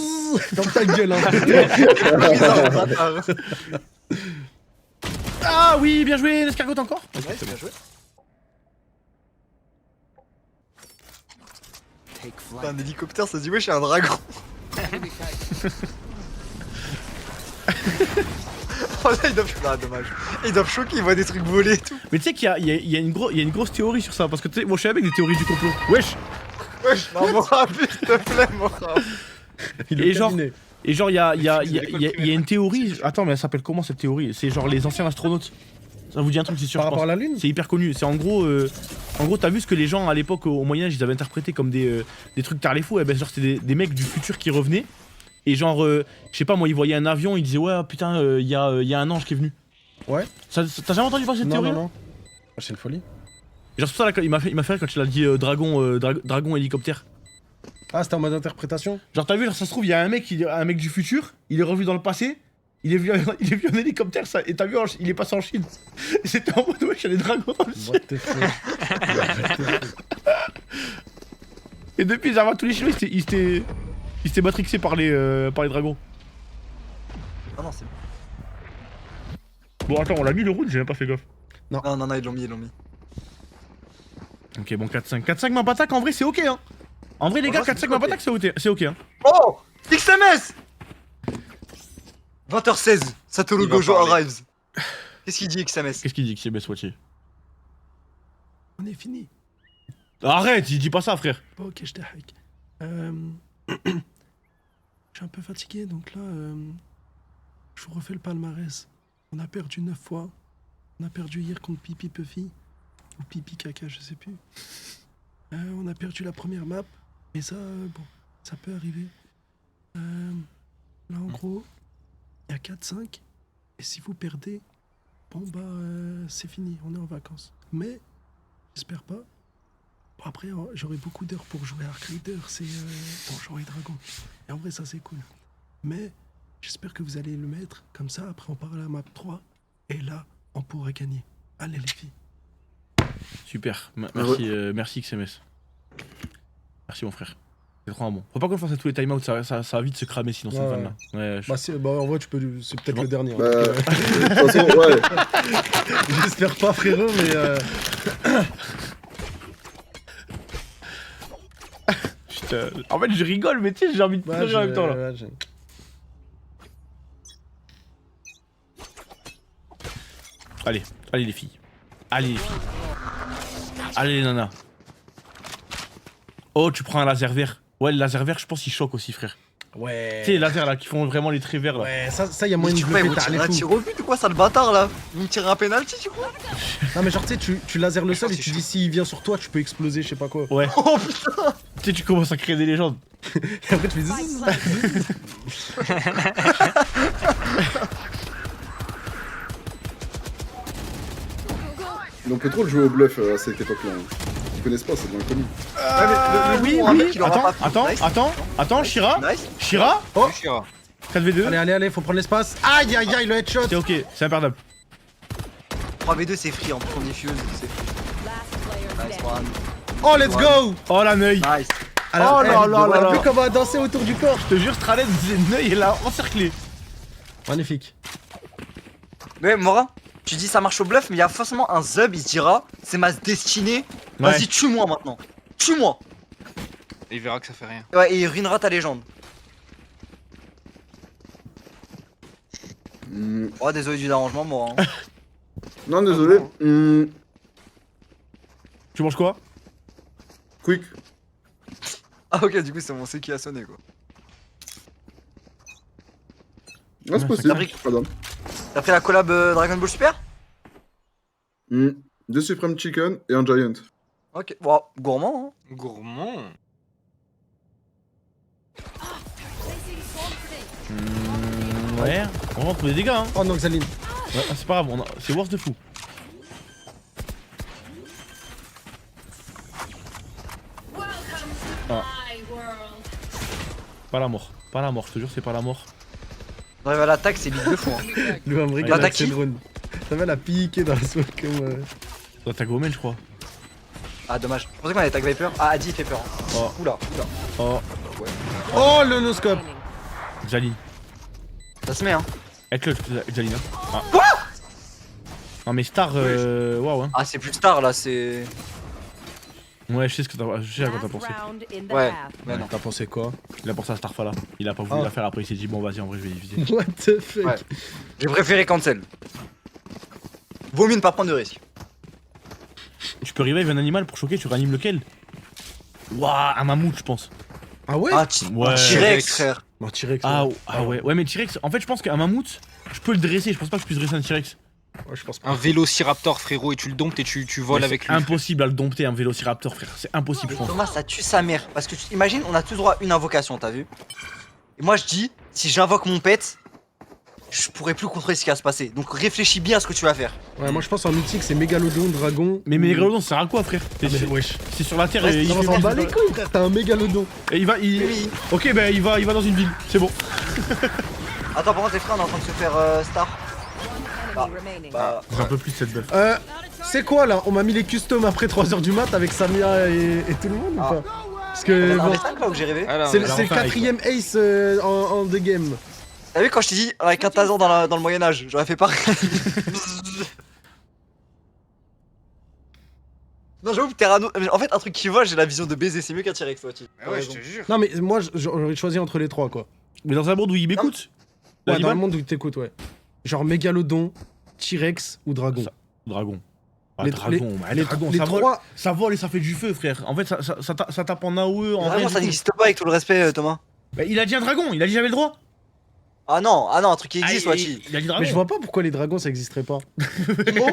Dans ta gueule, hein. Ah oui, bien joué, l'escargot encore. Ouais, c'est bien joué. Putain, un hélicoptère, ça se dit, ouais, je suis un dragon. Oh là, ils doivent. Ah, dommage. Ils doivent choquer, ils voient des trucs voler et tout. Mais tu sais qu'il y a une grosse théorie sur ça, parce que tu sais, moi je suis avec des théories du complot. Wesh. Wesh, non, Mora, s'il te plaît, Mora. Et genre, il y a une théorie. Attends, mais elle s'appelle comment cette théorie? C'est genre les anciens astronautes. Ça vous dit un truc, c'est sûr. Par je rapport à pense. la Lune? C'est hyper connu. C'est en gros, t'as vu ce que les gens à l'époque au Moyen-Âge ils avaient interprété comme des trucs tard les fous. Et ben genre c'était des mecs du futur qui revenaient. Et genre, je sais pas moi, ils voyaient un avion, ils disaient ouais putain, il y a un ange qui est venu. Ouais. T'as jamais entendu parler de cette Non, théorie? non, non. Ah, c'est une folie. Genre c'est pour ça là, il m'a fait rire quand il a dit dragon hélicoptère. Ah, c'était en mode interprétation? Genre t'as vu, genre, ça se trouve, il y a un mec du futur, il est revu dans le passé, il est vu en hélicoptère, ça, et t'as vu, il est passé en Chine. Et c'était en mode, wesh, il y a des dragons dans le ciel. What the fuck. Et depuis, genre, tous les Chinois, ils s'étaient matrixés par les dragons. Ah non, c'est. Bon, attends, on l'a mis le round, j'ai même pas fait gaffe. Non, ils l'ont mis, Ok, bon, 4-5. 4-5 map attack, en vrai, c'est ok, hein. En vrai, les gars, 4-5 map attack, c'est ok, hein. Oh XMS 20h16, Satoru Il va Gojo parler. arrives. Qu'est-ce qu'il dit XMS? Qu'est-ce qu'il dit que c'est best watché? On est fini. Arrête, il dit pas ça, frère. Bon, ok, je te hack. Je suis un peu fatigué, donc là, je vous refais le palmarès. On a perdu 9 fois. On a perdu hier contre Pipi Puffy. Ou Pipi Caca, je sais plus. On a perdu la première map. Mais ça, bon, ça peut arriver. Là, en gros, il y a 4-5. Et si vous perdez, bon, bah, c'est fini. On est en vacances. Mais, j'espère pas. Bon, après, j'aurai beaucoup d'heures pour jouer à Ark Raider, c'est Donjons et Dragons. Et en vrai, ça, c'est cool. Mais j'espère que vous allez le mettre comme ça. Après, on part à la map 3. Et là, on pourra gagner. Allez, les filles. Super, merci XMS. Merci, mon frère. C'est trop un bon. Faut pas qu'on fasse à tous les timeouts, ça va vite se cramer sinon cette Ouais, vanne là. Ouais, Bah, en vrai, c'est peut-être le dernier. hein. Bah, de toute façon, ouais. J'espère pas, frérot, mais. Putain. En fait, je rigole, mais tu sais, j'ai envie de pleurer en même temps là. Allez les filles. Allez les filles. Allez les nanas. Oh, tu prends un laser vert. Ouais, le laser vert, je pense qu'il choque aussi, frère. Ouais. Tu sais, les lasers là qui font vraiment les traits verts là. Ouais, ça, y a Mais moyen de tu crois, ils le vont péter tirer un les tir fous. au but ou quoi, ça le bâtard là? Ils vont tirer un penalty, tu crois? Non, mais genre, tu sais, tu laser le sol et c'est tu chaud. dis s'il vient sur toi, tu peux exploser, je sais pas quoi. Ouais. Oh putain! Tu sais, tu commences à créer des légendes. Et après, tu fais zzz. On peut trop le jouer au bluff à cette époque-là. Hein. Ils connaissent pas, c'est de l'inconnu. Oui, pour un mec oui. qui l'aura pas fait. Nice. Attends, Shira. Nice. Shira. Oh. Shira. 4v2. Allez, faut prendre l'espace. Aïe, aïe, aïe, le headshot. C'est ok, c'est imperdable. 3v2, c'est free en premier fuse. C'est Last player nice standing. one. Oh, let's go. Oh la neuil. Nice. Oh là là là T'as là. vu comment on va danser autour du corps. Je te jure, Stralen, neuil est là, encerclé. Magnifique. Mais Mora, tu dis ça marche au bluff, mais il y a forcément un Zub, il se dira c'est ma destinée. Ouais. Vas-y, tue-moi maintenant. Tue-moi. Et il verra que ça fait rien. Ouais, et il ruinera ta légende. Oh, désolé du dérangement, Mora. hein. Non, désolé. Tu manges quoi? Quick. Ah, ok, du coup, c'est mon C qui a sonné quoi. Ah, c'est possible. Fabrique. Pardon. T'as pris la collab Dragon Ball Super? Deux Supreme Chicken et un Giant. Ok, bon, gourmand. Hein. Gourmand. Ouais, on rentre des dégâts, hein. Oh non, Xaline. Ouais, c'est pas grave, c'est worse de fou. Ah. Pas la mort, je te jure, c'est pas la mort. On arrive à l'attaque, c'est big de fou. Hein. Lui va me régaler L'attaque avec ses qui drones. Ça va la piquer dans la sauce comme. Toi, t'as Gomen, je crois. Ah, dommage. Je pensais qu'on allait tag Viper. Ah, Adi, il fait peur. Oh. Oula. Oh, Oh, le no-scope. Jaline. Ça se met, hein. Avec le Jaline. Ah. Non mais Star, waouh hein. Ah, c'est plus Star là, c'est. Ouais, je sais ce que je sais à quoi t'as pensé. Ouais. Mais non. T'as pensé quoi? Il a pensé à Starfa là. Il a pas voulu Ah. la faire après, il s'est dit bon vas-y en vrai je vais éviter. What the fuck? Ouais. J'ai préféré cancel. Vaut mieux ne pas prendre de risque. Tu peux revive un animal pour choquer, tu réanimes lequel? Waouh, un mammouth je pense. Ah ouais? Ah, Ouais. T-Rex, frère. Bon, T-Rex. Ah ouais, ouais mais T-Rex, en fait je pense qu'un mammouth, je peux le dresser, je pense pas que je puisse dresser un T-Rex. Ouais, je pense pas. Un vélociraptor, frérot, et tu le domptes et tu voles Mais avec c'est lui. impossible à le dompter un vélociraptor frère, c'est impossible je pense. Thomas, ça tue sa mère. Parce que tu imagines, on a tous droit à une invocation, t'as vu? Et moi, je dis, si j'invoque mon pet, je pourrais plus contrôler ce qui va se passer. Donc réfléchis bien à ce que tu vas faire. Ouais, moi je pense en mythique c'est Mégalodon, Dragon. Mais Mégalodon ça sert à quoi frère? Wesh. C'est sur la terre Ouais, et il Non, on fait s'en vivre, bat les couilles, frère, t'as un Mégalodon. Et il va, Oui. Ok bah il va dans une ville, c'est bon. Attends, par contre, les frères, on est en train de se faire Star. Bah, J'en peux plus de cette buff. C'est quoi là? On m'a mis les customs après 3h du mat avec Samia et tout le monde ou Ah. pas? Parce que on bon, a 5 là où j'ai rêvé. Alors, c'est alors le enfin, avec quatrième ace en the game. T'as vu quand je t'ai dit avec un Tarzan dans le Moyen-Âge, j'aurais fait pareil. Non, j'avoue, Terrano. En fait, un truc qui vole, j'ai la vision de baiser, c'est mieux qu'un T-Rex, toi, tu. Ah ouais, je te jure. Non mais moi j'aurais choisi entre les trois quoi. Mais dans un monde où il m'écoute. Ouais, dans L'animal le monde où t'écoutes, ouais. Genre Mégalodon, T-Rex ou Dragon. Dragon. Ah, Les- dragon, bah, les dragon, les ça vole, trois. ça vole et ça fait du feu, frère. En fait, ça tape en AOE, en Vraiment, vrai. ça n'existe pas avec tout le respect, Thomas. Bah, il a dit un dragon, il a dit j'avais le droit. Ah non, un truc qui existe, Ah, Wachi. il a dit dragon. Mais je vois pas pourquoi les dragons ça existerait pas. Gros,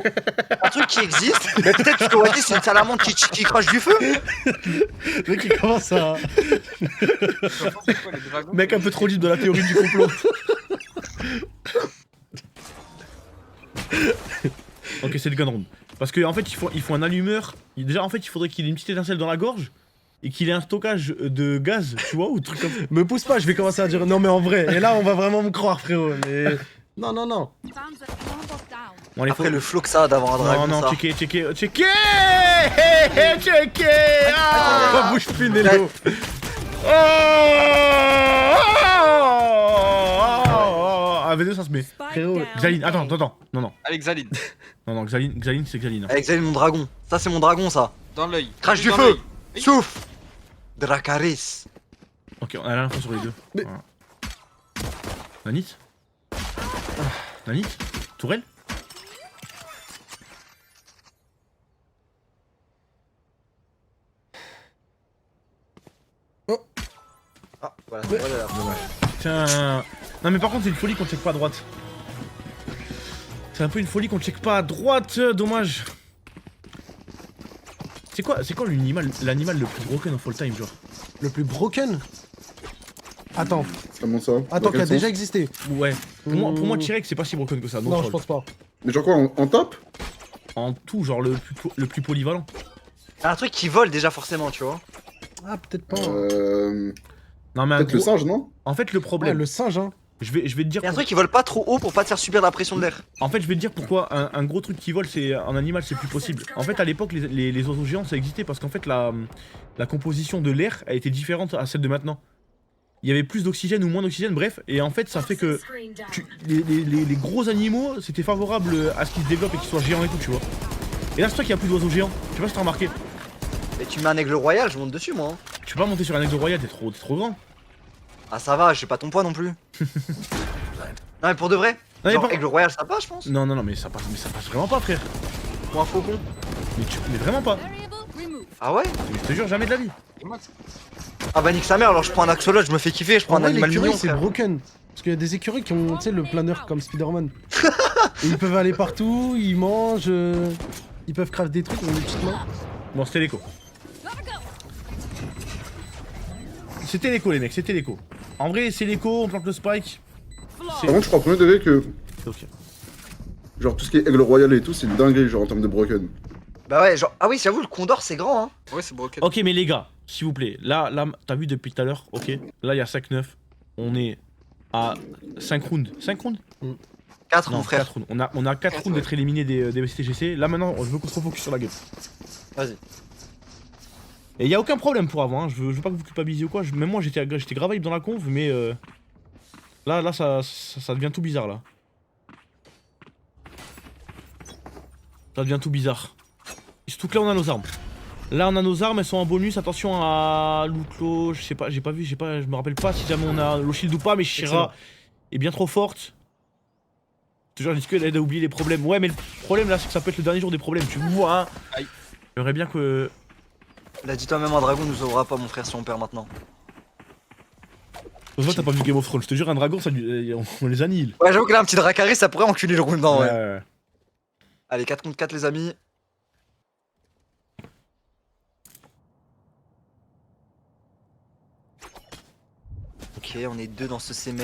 un truc qui existe, mais peut-être parce que Wachi c'est une salamandre qui crache du feu. Le mec il commence à. Mec un peu trop libre de la théorie du complot. Ok, c'est le gun round. Parce qu'en fait, il faut un allumeur. Déjà, en fait, il faudrait qu'il ait une petite étincelle dans la gorge et qu'il ait un stockage de gaz, tu vois, ou truc comme ça. Me pousse pas, je vais commencer à dire non mais en vrai. Et là on va vraiment me croire frérot. Mais non. Bon, allez, Après le flow que ça a d'avoir un dragon. Non, ça. checker. Ah, bouge plus Nello. Ah, V2 ça se met. Frérot, Xaline, attends. Non, Alex Zaline, Xaline c'est Xaline. Avec Xaline, mon dragon. Ça, c'est mon dragon, ça. dans l'œil. Crache du Dans feu. l'œil. Souffle. Dracaris. Ok, on a l'info sur les deux. Mais- Voilà. Nanit Nanit Tourelle Ah, voilà, voilà. Putain. Non mais par contre c'est une folie qu'on check pas à droite. C'est un peu une folie qu'on check pas à droite, dommage. C'est quoi l'animal le plus broken of all time genre? le plus broken. Attends, Comment ça? attends, Dans qui a quel déjà sens? existé. Ouais. Pour moi T-Rex c'est pas si broken que ça. Non, je pense pas. Mais genre quoi, en top? En tout genre le plus polyvalent. Un truc qui vole déjà, forcément, tu vois. Ah, peut-être pas. Non mais un Peut-être le gros... singe, non? En fait le Ouais, problème, le singe, hein. je vais te dire Et un truc qui vole pas trop haut pour pas te faire subir la pression de l'air. En fait, je vais te dire pourquoi un gros truc qui vole, c'est un animal, c'est plus possible. En fait, à l'époque, les oiseaux géants, ça existait parce qu'en fait, la composition de l'air a été différente à celle de maintenant. Il y avait plus d'oxygène ou moins d'oxygène, bref, et en fait, ça fait que les gros animaux, c'était favorable à ce qu'ils se développent et qu'ils soient géants et tout, tu vois. Et là, c'est toi qu'il y a plus d'oiseaux géants. Je sais pas si t'as remarqué. Et tu mets un aigle royal, je monte dessus, moi. Hein. Tu peux pas monter sur un aigle royal, t'es trop grand. Ah, ça va, j'ai pas ton poids non plus. Non, mais pour de vrai. Non, mais Genre, par- aigle royal, ça passe, je pense. Non, mais ça passe vraiment pas, frère. Ou un faucon. Mais vraiment pas. Ah ouais? Je te jure, jamais de la vie. Ah bah nique sa mère, alors je prends un axolote, je me fais kiffer, je prends En un vrai, animal l'écureuil, mignon. c'est frère. broken. Parce qu'il y a des écureuils qui ont, tu sais, le planeur comme Spider-Man. Et ils peuvent aller partout, ils mangent, ils peuvent craft des trucs, ils ont des petites mains. Bon, c'était l'écho. C'était l'écho, les mecs, c'était l'écho. En vrai, c'est l'écho, on plante le spike. Par contre, je crois premier degré que, Ok. genre, tout ce qui est aigle royal et tout, c'est une dinguerie, genre, en termes de broken. Bah ouais, genre. Ah oui, j'avoue, le condor c'est grand, hein. Ouais, c'est broken. Ok, mais les gars, s'il vous plaît, là, t'as vu depuis tout à l'heure, ok. Là, il y a 5-9. On est à 5 rounds. 5 rounds 4 Non, mon frère. 4 rounds. On a 4 rounds ouais. d'être éliminés des STGC. Là, maintenant, je veux qu'on se refocus sur la gueule. Vas-y. Et y a aucun problème pour avant, hein. Je veux pas que vous culpabilisiez ou quoi. Même moi j'étais grave hype dans la conf, mais là ça devient tout bizarre là. Ça devient tout bizarre. Surtout que là on a nos armes. Là on a nos armes, elles sont en bonus. Attention à Lootlo, je sais pas, je me rappelle pas si jamais on a le shield ou pas, mais Shira est bien trop forte. Toujours discuter, elle aide à oublier les problèmes. Ouais, mais le problème là, c'est que ça peut être le dernier jour des problèmes, tu vois. Hein. Aïe. J'aimerais bien que. Là, dis-toi, même un dragon nous sauvera pas, mon frère, si on perd maintenant. Toi, t'as pas vu Game of Thrones, je te jure, un dragon, on les annihile. Ouais, j'avoue que là, un petit Dracarys, ça pourrait enculer le round, non, ouais. Ouais. Allez, 4 contre 4, les amis. Ok, on est 2 dans ce C-main.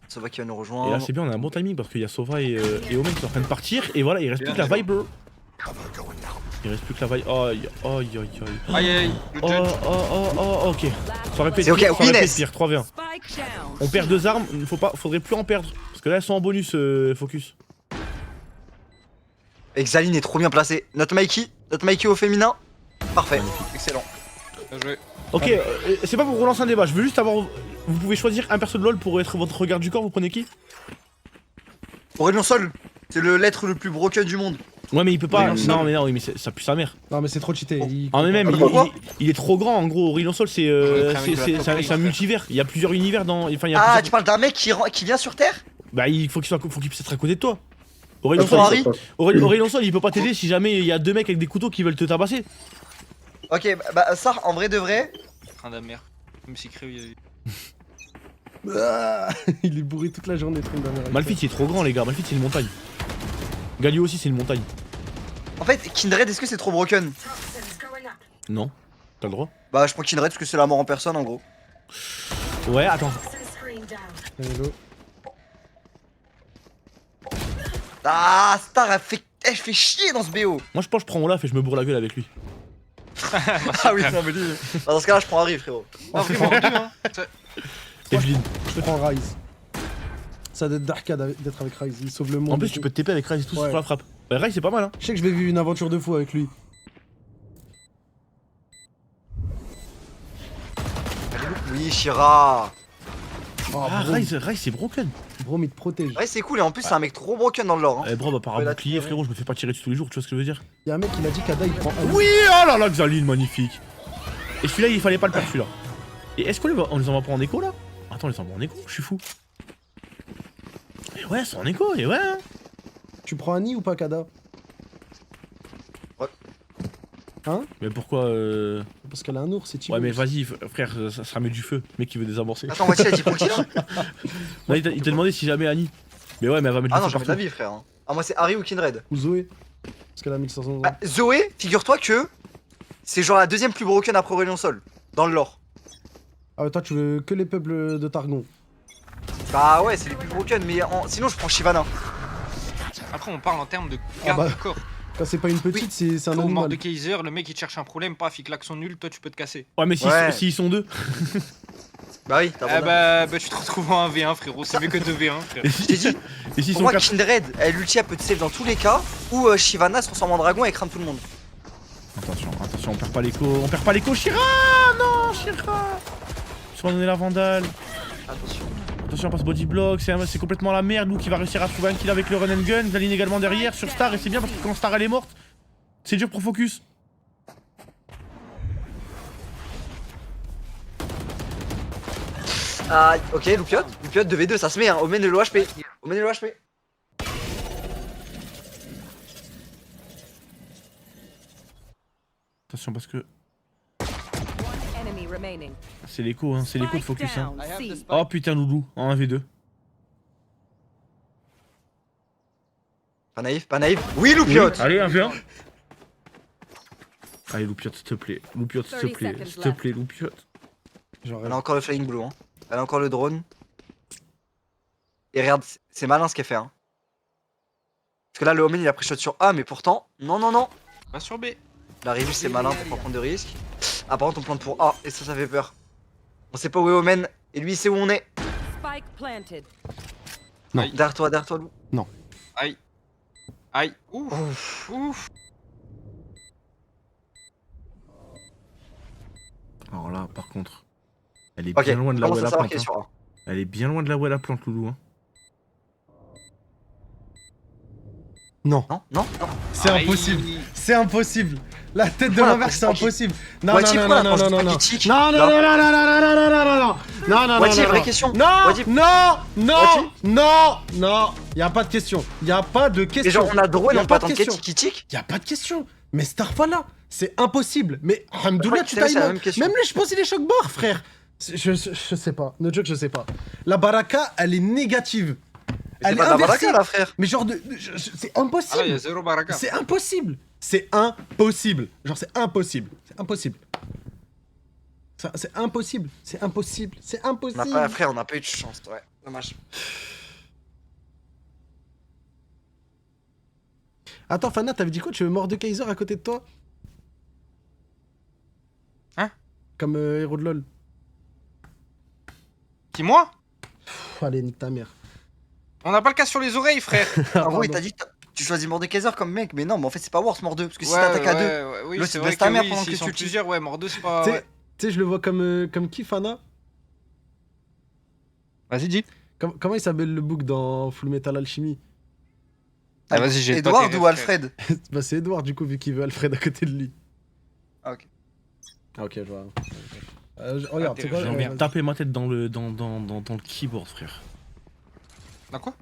Sova qui va nous Et là, rejoindre. c'est bien, on a un bon timing parce qu'il y a Sova et Omen qui sont en train de partir. Et voilà, il reste plus que la Viper. Il reste plus que la Viper. Aïe, aïe, aïe, aïe. Aïe aïe, le Oh, judge. ok. Ça aurait pu C'est être ok, pire, ça aurait pu Inès. être pire, 3v1. Spike down. On perd 2 armes, faudrait plus en perdre. Parce que là, elles sont en bonus, focus. Exaline est trop bien placé. Notre Mikey au féminin. Parfait, excellent. Bien joué. Ok, c'est pas pour relancer un débat, je veux juste avoir. Vous pouvez choisir un perso de LoL pour être votre regard du corps, vous prenez qui? Aurélien Sol, c'est l'être le plus broken du monde. Ouais, mais il peut pas. Oui, Non, mais non, oui, mais ça pue sa mère. Non, mais c'est trop cheaté. Ah, mais même, Pourquoi il est trop grand en gros. Aurélien Sol, c'est c'est un multivers. Il y a plusieurs univers dans. Enfin, il y a Ah, plusieurs- tu parles d'un mec qui vient sur Terre? Bah, il faut qu'il puisse être à côté de toi. Aurélien Attends, Sol, Harry Aurélien Sol, il peut pas t'aider si jamais il y a 2 mecs avec des couteaux qui veulent te tabasser. Ok, bah ça, en vrai de vrai. Train d'amer. Même si Créo, il y a eu. Ah, il est bourré toute la journée, truc d'Amérique. Malphite, il est trop grand, les gars. Malphite, c'est une montagne. Galio aussi, c'est une montagne. En fait, Kindred, est-ce que c'est trop broken? Non, t'as le droit. Bah, je prends Kindred parce que c'est la mort en personne en gros. Ouais, attends. Hello. Ah, Star, elle fait chier dans ce BO. Moi, je pense que je prends Olaf et je me bourre la gueule avec lui. Ah oui, non, mais lui. Bah, dans ce cas-là, je prends Harry, frérot. Non, vraiment deux, hein. Evelyn. Je prends Ryze. Ça doit être d'arcade d'être avec Ryze, il sauve le monde. En plus, tu peux te TP avec Ryze et tout Ouais. sur la frappe. Ouais, Ryze, c'est pas mal, hein. Je sais que je vais vivre une aventure de fou avec lui. Oui, Shira. Oh, Ah, bro, Ryze, c'est broken. bro, mais il te protège. Ouais, c'est cool, et en plus, c'est un mec trop broken dans le lore. Hein. Eh, bro, bah, par un Ouais, là, bouclier, tu- frérot, je me fais pas tirer dessus tous les jours, tu vois ce que je veux dire? Il y a un mec qui a dit qu'Ada il prend un. Oui, oh là là, Xaline, magnifique. Et celui-là, il fallait pas le perdre, celui-là. Et est-ce qu'on les envoie pas en écho, là? Attends, on les envoie en écho, je suis fou. Et ouais, c'est en écho, et ouais. Hein. Tu prends Annie ou pas, Kada? Mais pourquoi Parce qu'elle a un ours, c'est type. Ouais, mais vas-y, frère, ça met du feu. Le mec, il veut désamorcer. Attends, voici, elle dit pour qui là? Non, il t'a demandé si jamais Annie. Mais ouais, mais elle va mettre Ah du non, feu j'ai envie de la partout. vie, frère. Hein. Ah, moi, c'est Harry ou Kindred. Ou Zoé. Parce qu'elle a 1500 ans. Bah, Zoé, figure-toi que c'est genre la deuxième plus broken après Aurélien Sol, dans le lore. Ah, ouais, toi, tu veux que les peuples de Targon. Bah ouais, c'est les plus broken, mais sinon, je prends Shyvana. Après, on parle en termes de Ah garde bah. du corps. Quand c'est pas une petite, c'est un Au mort animal. de Kaiser, le mec il te cherche un problème, paf, il claque son nul, toi tu peux te casser. Ouais, mais Ouais. s'ils sont deux. Bah oui, t'as Ah raison. bah tu te retrouves en 1v1, frérot, c'est mieux que 2v1, frère. Et Je t'ai dit, s'ils pour sont moi, 4. Kindred, elle ulti, elle peut te save dans tous les cas, ou Shyvana se transforme en dragon et crame tout le monde. Attention, attention, on perd pas l'écho. On perd pas l'écho, Shira. Non, Shira. Je vais donner la vandale. Attention. Attention, on passe body block. C'est complètement la merde. Lou qui va réussir à trouver un kill avec le run and gun. Xaline également derrière sur Star. Et c'est bien parce que quand Star elle est morte, c'est dur pour focus. Ah, ok, Loupiot 2v2, ça se met, hein. Omen et le HP. Omen et le HP. Attention parce que One enemy remaining. c'est l'écho, hein. C'est l'écho de Spike focus. Hein. down. C. Oh putain, Loulou, en 1v2. Pas naïf, pas naïf. Oui, Loupiot. Allez, 1v1. Allez, Loupiot, s'il te plaît. Loupiot, s'il te 30 plaît. seconds S'il te plaît, Loupiot. Genre, Elle a encore le flying blue, hein. Elle a encore le drone. Et regarde, c'est malin ce qu'elle fait, hein. Parce que là, le Omen il a pris shot sur A, mais pourtant, non, non, non. Va sur B. La Révus c'est malin pour pas prendre de risques. Ah, par contre, on plante pour A, et ça fait peur. On sait pas où est Omen, et lui il sait où on est. Spike planted. Derrière toi, Lou. Aïe. Aïe. Ouf. Ouf. Alors là, par contre, elle est Ok, bien loin de on là où commence elle à a savoir plante. qui est sur A. Elle est bien loin de là où elle a plante, Loulou. Hein. Non, Non, non, non. c'est Aïe. impossible. C'est impossible. La tête de Voilà, ma mère, c'est tranquille. impossible. Non, Wajib, non, non, voilà, non, quand je non, dis non, pas non. qu'il tic, Non, non, là. non, non, non, non, non, non, non, non, non, non, non, Wajib, non, vraie non. question. Non, Wajib. non, non, Wajib. non, non. Y a pas de question. Y a pas de Mais question. genre, on a droit Y a non pas pas de tant de question. qui tic. Y a pas de question. Mais Starfall c'est impossible. Mais Alhamdoulilah, Ouais, tu c'est la tailles même question. même lui, je pense qu'il est choc barre, frère. Je sais pas. No joke, je sais pas. La baraka, elle est négative. C'est Elle est pas de la inversée. baraka là, frère. Mais genre, c'est impossible. Ah là, il y a zéro baraka. C'est impossible. C'est impossible. Genre, c'est impossible. C'est impossible. C'est impossible. C'est impossible. C'est On impossible. n'a pas, frère, on n'a pas eu de chance, ouais. Dommage. Attends, Fana, t'avais dit quoi? Tu veux Mordekaiser à côté de toi? Hein? Comme héros de LoL. Qui, moi? Pff, allez, nique ta mère. On n'a pas le cas sur les oreilles, frère. En gros, il t'a dit, tu choisis Mordekaiser comme mec, mais non, mais en fait, c'est pas Wars Mord 2, parce que si Ouais, t'attaques à ouais, 2, ouais, oui, l'autre, c'est il vrai baisse ta que mère oui, pendant s'ils que sont tu le plusieurs, ouais, Mort 2, c'est pas... Tu ouais. sais, je le vois comme qui, Fana? Vas-y, dis. Comment il s'appelle le book dans Full Metal Alchemy? Ah, vas-y, j'ai pas Edward tes ou rêves, Alfred? Bah, c'est Edward, du coup, vu qu'il veut Alfred à côté de lui. Ah, ok. Ah, ok, je vois. Regarde, c'est quoi? J'ai envie de taper ma tête dans le keyboard, frère. Dans quoi?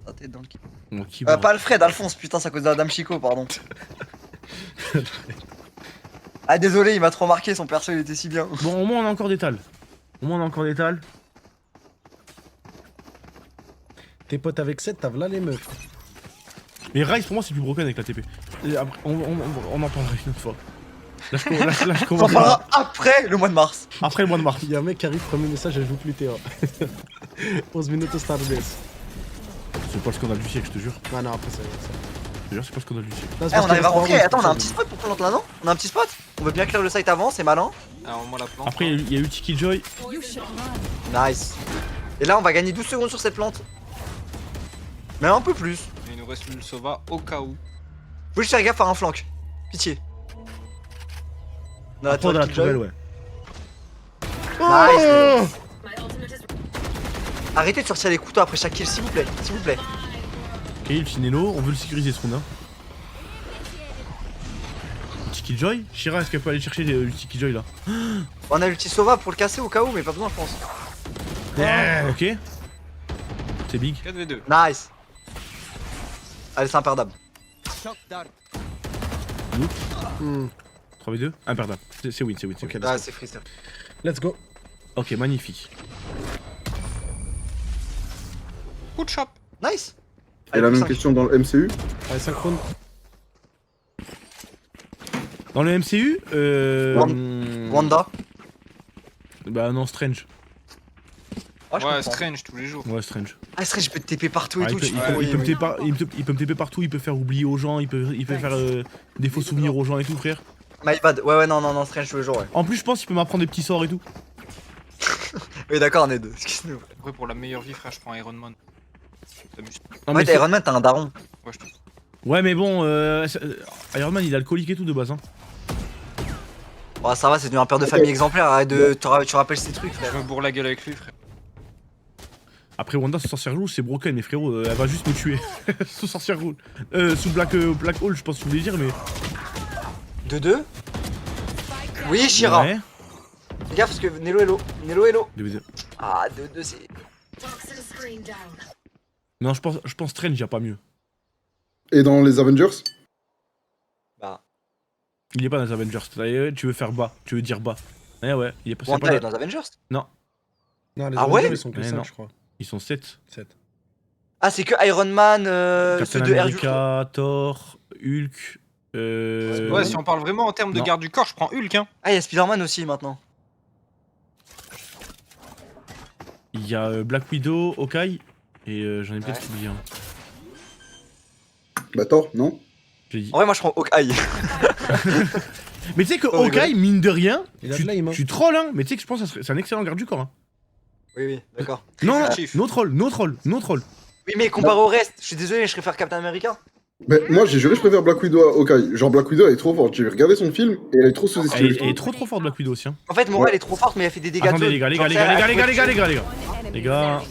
Ah, t'es dans le kill. Dans le keyboard. Pas Alfred, Alphonse, putain, c'est à cause de Adam Chico, pardon. Ah, désolé, il m'a trop marqué, son perso, il était si bien. Bon, au moins on a encore des tals. Au moins on a encore des tals. T'es potes avec 7, t'as là les meufs. Mais Rise pour moi c'est plus broken avec la TP. Et après, on en parlera une autre fois. Là je On en commence. parlera après le mois de mars. Après le mois de mars. Il y a un mec qui arrive, premier message, je joue plus Théa. 11 minutes au Starbase. C'est pas le scandale du siècle, je te jure. Ah non, après c'est. Je te jure, c'est pas le scandale du siècle. Non, c'est Eh, parce on qu'il arrive à reste trois rentrer. rounds, Attends, on a c'est un pour petit ça. spot pour planter là, non? On a un petit spot? On veut bien clear le site avant, c'est malin. Alors, moi, la plante. Après il y a eu Tiki Joy. You should run. Nice. Et là, on va gagner 12 secondes sur cette plante. Mais un peu plus. Et il nous reste le Sova au cas où. Faut juste faire gaffe à un flank. Pitié. Dans la Après de la tourelle Killjoy. tourelle, ouais. Nice. Arrêtez de sortir les couteaux après chaque kill, s'il vous plaît. S'il vous plaît. Ok, le Chinelo, on veut le sécuriser ce round. Hein. Tiki Joy Shira, est-ce qu'elle peut aller chercher le Tiki Joy là? On a l'ulti Sova pour le casser au cas où, mais pas besoin, je pense. Ok. C'est big. 4v2. Nice. Allez, c'est imperdable. Hmm. 3v2 Imperdable. C'est win, c'est win. Ok, Ah, c'est free, c'est free. Let's go. Ok, magnifique. Coup de chop. Nice. Et la Allez, même cinq. question dans le MCU. Allez, synchrone. Dans le MCU, Wanda. Bah non, Strange. Ah, je Ouais, comprends. Strange tous les jours. Ouais, Strange. Ah, c'est vrai, je peux te TP partout et Ah, tout. il, peut, tu- il peut- oui, il peut me oui. TP il peut me TP partout, il peut faire oublier aux gens, il peut faire des faux souvenirs aux gens et tout, frère. My bad. Ouais, non, Strange tous les jours, ouais. En plus, je pense qu'il peut m'apprendre des petits sorts et tout. Oui, d'accord, on est deux. Excuse-nous. Après, pour la meilleure vie, frère, je prends Iron Man. T'amuses. Non, Ouais, mais t'as c'est- Iron Man, t'as un daron. Ouais, je trouve. Ouais, mais bon, Iron Man il est alcoolique et tout de base. Hein. Oh, ça va, c'est devenu un père de famille exemplaire. Arrête de. Tu rappelles ces trucs, Je frère. me bourre la gueule avec lui, frère. Après, Wanda, sous sorcière rouge, c'est broken, mais frérot, elle va juste me tuer. Sous sorcière rouge. Sous Black Hole, je pense que tu voulais dire, mais. 2-2. Oui, Shira. Ouais. Fais gaffe parce que Nelo, hello. Nelo, hello. 2v2. Ah, 2-2, c'est. Non, je pense Strange, y a pas mieux. Et dans les Avengers. Bah. Il est pas dans les Avengers. Tu veux faire bas, tu veux dire bas. Ouais, il est pas. c'est Wanda pas est dans- dans Avengers. Non, les Ah Avengers, ouais ils sont que Ouais, 5, non. je crois. Ils sont 7. 7. Ah, c'est que Iron Man, Captain ceux de R du America, Thor, Hulk. Ouais, si on parle vraiment en termes de non. garde du corps, je prends Hulk, hein. Ah, il y a Spider-Man aussi maintenant. Il y a Black Widow, Hawkeye. Et j'en ai peut-être Ouais. oublié un. Bah Thor, non? J'ai dit. En vrai, moi je prends Hawkeye. Mais tu sais que Oh, Hawkeye, mine de rien, Il a de l'aim, hein. tu trolls, hein. Mais tu sais que je pense que c'est un excellent garde du corps. Hein. Oui, d'accord. Non, créatif. no troll. Oui, mais comparé au reste, je suis désolé, je préfère Captain America. Mais moi, j'ai juré, je préfère Black Widow à Hawkeye. Genre, Black Widow, elle est trop forte. J'ai regardé son film et elle est trop Elle sous-estimée. est trop fort Black Widow aussi. Hein. En fait, Moira, elle est trop forte, mais elle fait des dégâts Attendez de les gars, les zone. gars, les Genre, gars, les ça, gars, les elle gars, peut les gars, les tuer. gars, les gars. Les gars,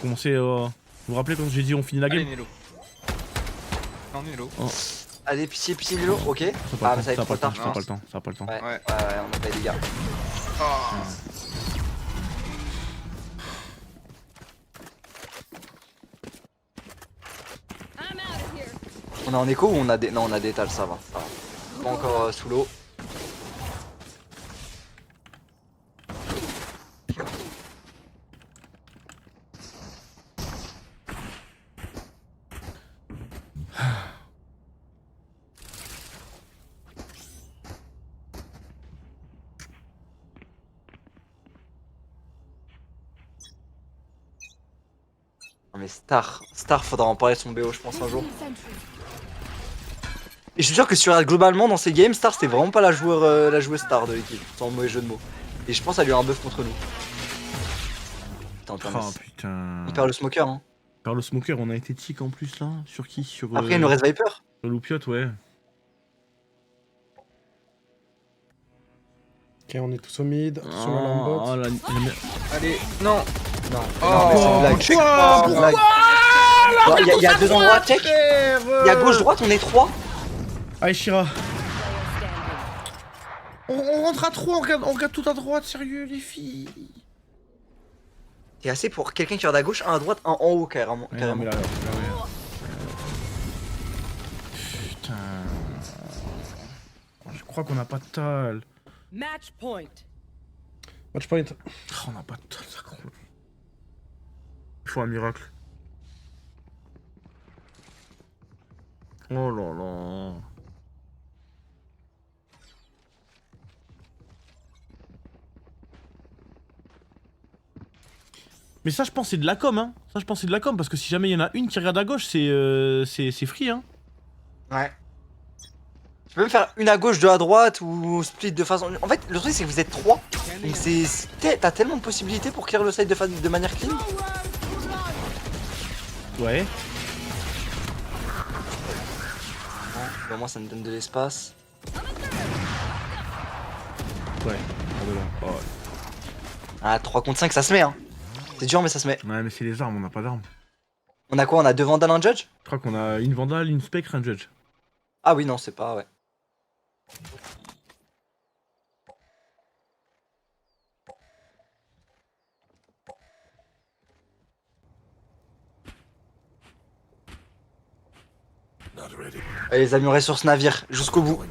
commencez. Vous vous rappelez quand j'ai dit on finit la Allez, game? Nelo. Non, Nelo. Allez, pitié, Nilo, ok. Ça Ah, mais ça va être trop tard. ça a pas le temps, ça a pas le temps. Ouais, Ouais. ouais, on a pas les dégâts. On est en écho ou on a des. Non, on a des tals, ça va. Ça va. Pas encore sous l'eau. Non mais Star, faudra en parler de son BO je pense un jour. Et je suis sûr que si tu regardes globalement dans ces games, Star c'était vraiment pas la joueuse star de l'équipe, sans mauvais jeu de mots. Et je pense qu'elle a eu un buff contre nous. Putain, Oh putain. on perd le smoker hein. Par le smoker, on a été tic en plus là. Sur qui? Sur. Après il nous reste Viper. Sur Loupiote, ouais. Ok, on est tous au mid, sur la lambot. Oh, Allez, non. Non, Oh, mais c'est une blague. check C'est pas. une blague. Il y a deux endroits, check. Il y a gauche, droite, on est 3. Allez, Shira. On rentre à 3, on regarde tout à droite, sérieux, les filles. T'es assez pour quelqu'un qui regarde à gauche, un à droite, un en haut carrément. Ouais, non, mais là, Putain. Je crois qu'on a pas de tal. Match point. Match point. Oh, on a pas de tal, ça croule. Il faut un miracle. Oh là là. Mais ça, je pense, c'est de la com, hein. Ça, je pense, c'est de la com, parce que si jamais il y en a une qui regarde à gauche, c'est free, hein. Ouais. Tu peux même faire une à gauche, deux à droite ou split de façon. En fait, le truc c'est que vous êtes 3. Donc t'as tellement de possibilités pour clear le side de manière clean. Ouais. Bon, au moins ça me donne de l'espace. Ouais. Oh, ouais. Ah, 3 contre 5, ça se met, hein. C'est dur, mais ça se met. Ouais, mais c'est les armes, on n'a pas d'armes. On a quoi? On a 2 Vandal, un Judge? Je crois qu'on a une Vandale, une Spectre, un Judge. Ah oui, non, c'est pas, ouais. Allez, les amis, on reste sur ce navire jusqu'au bout.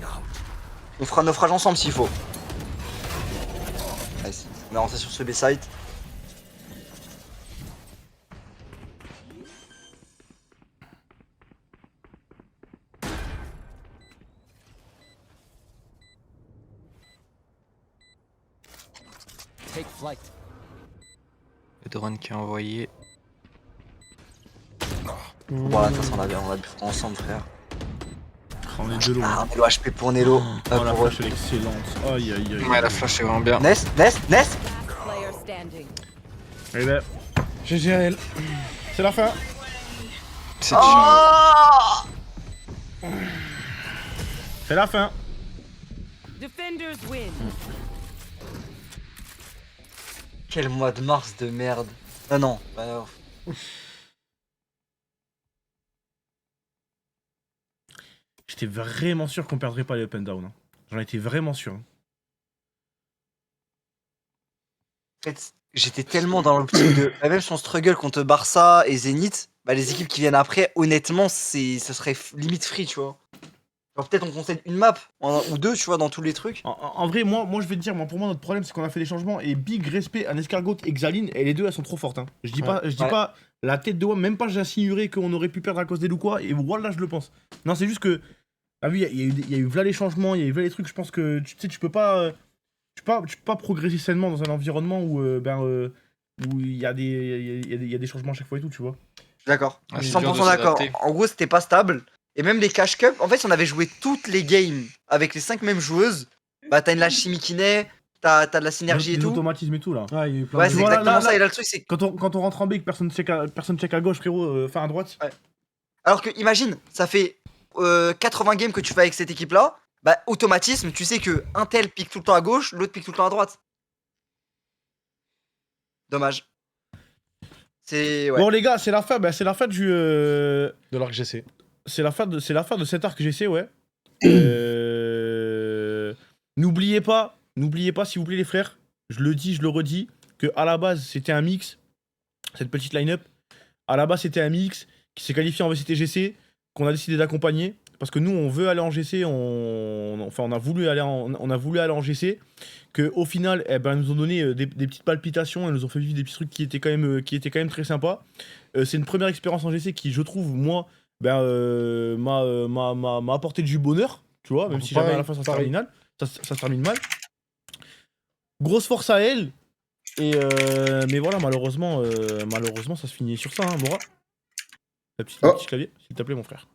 On fera naufrage ensemble s'il faut. Allez, on est rentré sur ce B-site. Take flight. Le drone qui est envoyé. Bon, là, de toute façon, on va buffer ensemble, frère. Oh, on est de loin. Ah, Nelo HP pour Nelo. Oh, la pour eux. flash, elle est excellente. Aïe, aïe, aïe. Ouais, la flash est vraiment bien. Nest. Last player standing. Allez, ben, GG à elle. c'est la fin. C'est chiant. Oh C'est la fin. Defenders win. Quel mois de mars de merde. Ah non, bah non. J'étais vraiment sûr qu'on perdrait pas les up and down. Hein. J'en étais vraiment sûr. Hein. En fait, j'étais tellement dans l'optique de. Bah, même si on struggle contre Barça et Zénith, bah les équipes qui viennent après, honnêtement, ce serait limite free, tu vois. Genre peut-être on concède une map ou deux, tu vois, dans tous les trucs. En vrai, moi, je vais te dire, pour moi, notre problème, c'est qu'on a fait des changements et big respect à Nescargot et Xaline, et les deux, elles sont trop fortes. Hein. Je dis pas, la tête de WAM, même pas j'insinuerais qu'on aurait pu perdre à cause d'elle ou quoi, et voilà, je le pense. Non, c'est juste que. Ah oui, il y a eu voilà les changements, il y a eu voilà les trucs, je pense que tu sais, tu peux pas progresser sainement dans un environnement où il y a des changements à chaque fois et tout, tu vois. Je suis d'accord. Ah, Je suis c'est dur 100% de d'accord. s'adapter. En gros, c'était pas stable. Et même les cash cup, en fait, si on avait joué toutes les games avec les 5 mêmes joueuses, bah t'as une lâche chimie qui naît, t'as de la synergie et Les tout. automatismes et tout là. Ouais, il y a eu plein Ouais, de c'est vois, là, exactement là, ça. Et là, le truc, c'est. Quand on rentre en B et que personne check à gauche, frérot, enfin à droite. Alors que, imagine, ça fait 80 games que tu fais avec cette équipe-là, bah, automatisme, tu sais que un tel pique tout le temps à gauche, l'autre pique tout le temps à droite. Dommage. C'est. Ouais. Bon les gars, c'est la fin, c'est la fin du... De l'arc GC. C'est la fin de cet arc GC, ouais. N'oubliez pas, s'il vous plaît les frères, je le dis, je le redis, que à la base c'était un mix, cette petite line-up, à la base c'était un mix qui s'est qualifié en VCT GC, qu'on a décidé d'accompagner, parce que nous on veut aller en GC, on a voulu aller en GC, que au final, eh ben, ils nous ont donné des petites palpitations, ils nous ont fait vivre des petits trucs qui étaient quand même très sympas. C'est une première expérience en GC qui, je trouve, moi, m'a apporté du bonheur, tu vois, même si jamais à la fin ça se termine mal. Grosse force à elle. Mais voilà, malheureusement, ça se finit sur ça, hein, Mora. Le petit clavier, s'il te plaît, mon frère.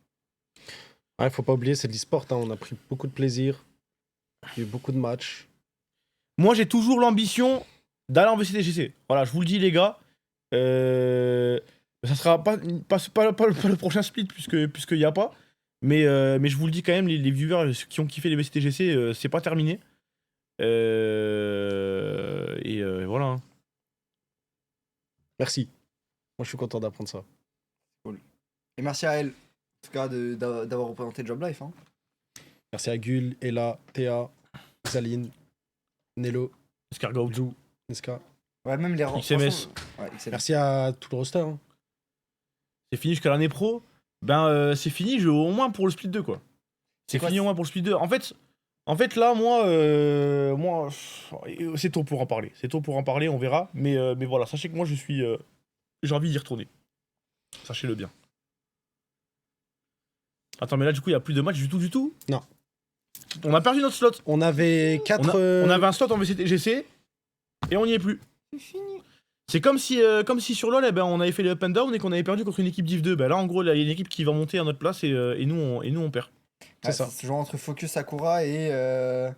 Ouais, faut pas oublier, c'est de l'e-sport, hein. On a pris beaucoup de plaisir. Il y a eu beaucoup de matchs. Moi, j'ai toujours l'ambition d'aller en VCTGC. Voilà, je vous le dis, les gars. Ça sera pas le prochain split, puisqu'il n'y a pas. Mais je vous le dis quand même, les viewers qui ont kiffé les VCTGC, c'est pas terminé. Voilà. Hein. Merci. Moi, je suis content d'apprendre ça. Et merci à elle, en tout cas, d'avoir représenté Job Life. Hein. Merci à Gul, Ella, Théa, Zaline, Nello, Escargot, Niska. Ouais, même les XMS. Ouais, XMS. Merci à tout le roster. Hein. C'est fini jusqu'à l'année pro. C'est fini au moins pour le split 2, quoi. C'est fini au moins pour le split 2. En fait là, moi, c'est tôt pour en parler. C'est tôt pour en parler, on verra. Mais voilà, sachez que moi, j'ai envie d'y retourner. Sachez-le bien. Attends, mais là, du coup, il n'y a plus de match du tout. Non. On a perdu notre slot. On avait 4... On avait un slot en VCTGC et on n'y est plus. C'est fini. C'est comme si sur LoL, on avait fait le up and down et qu'on avait perdu contre une équipe Div 2. Là, en gros, il y a une équipe qui va monter à notre place et nous, on perd. C'est ça. C'est genre entre Focus Sakura et. Je sais pas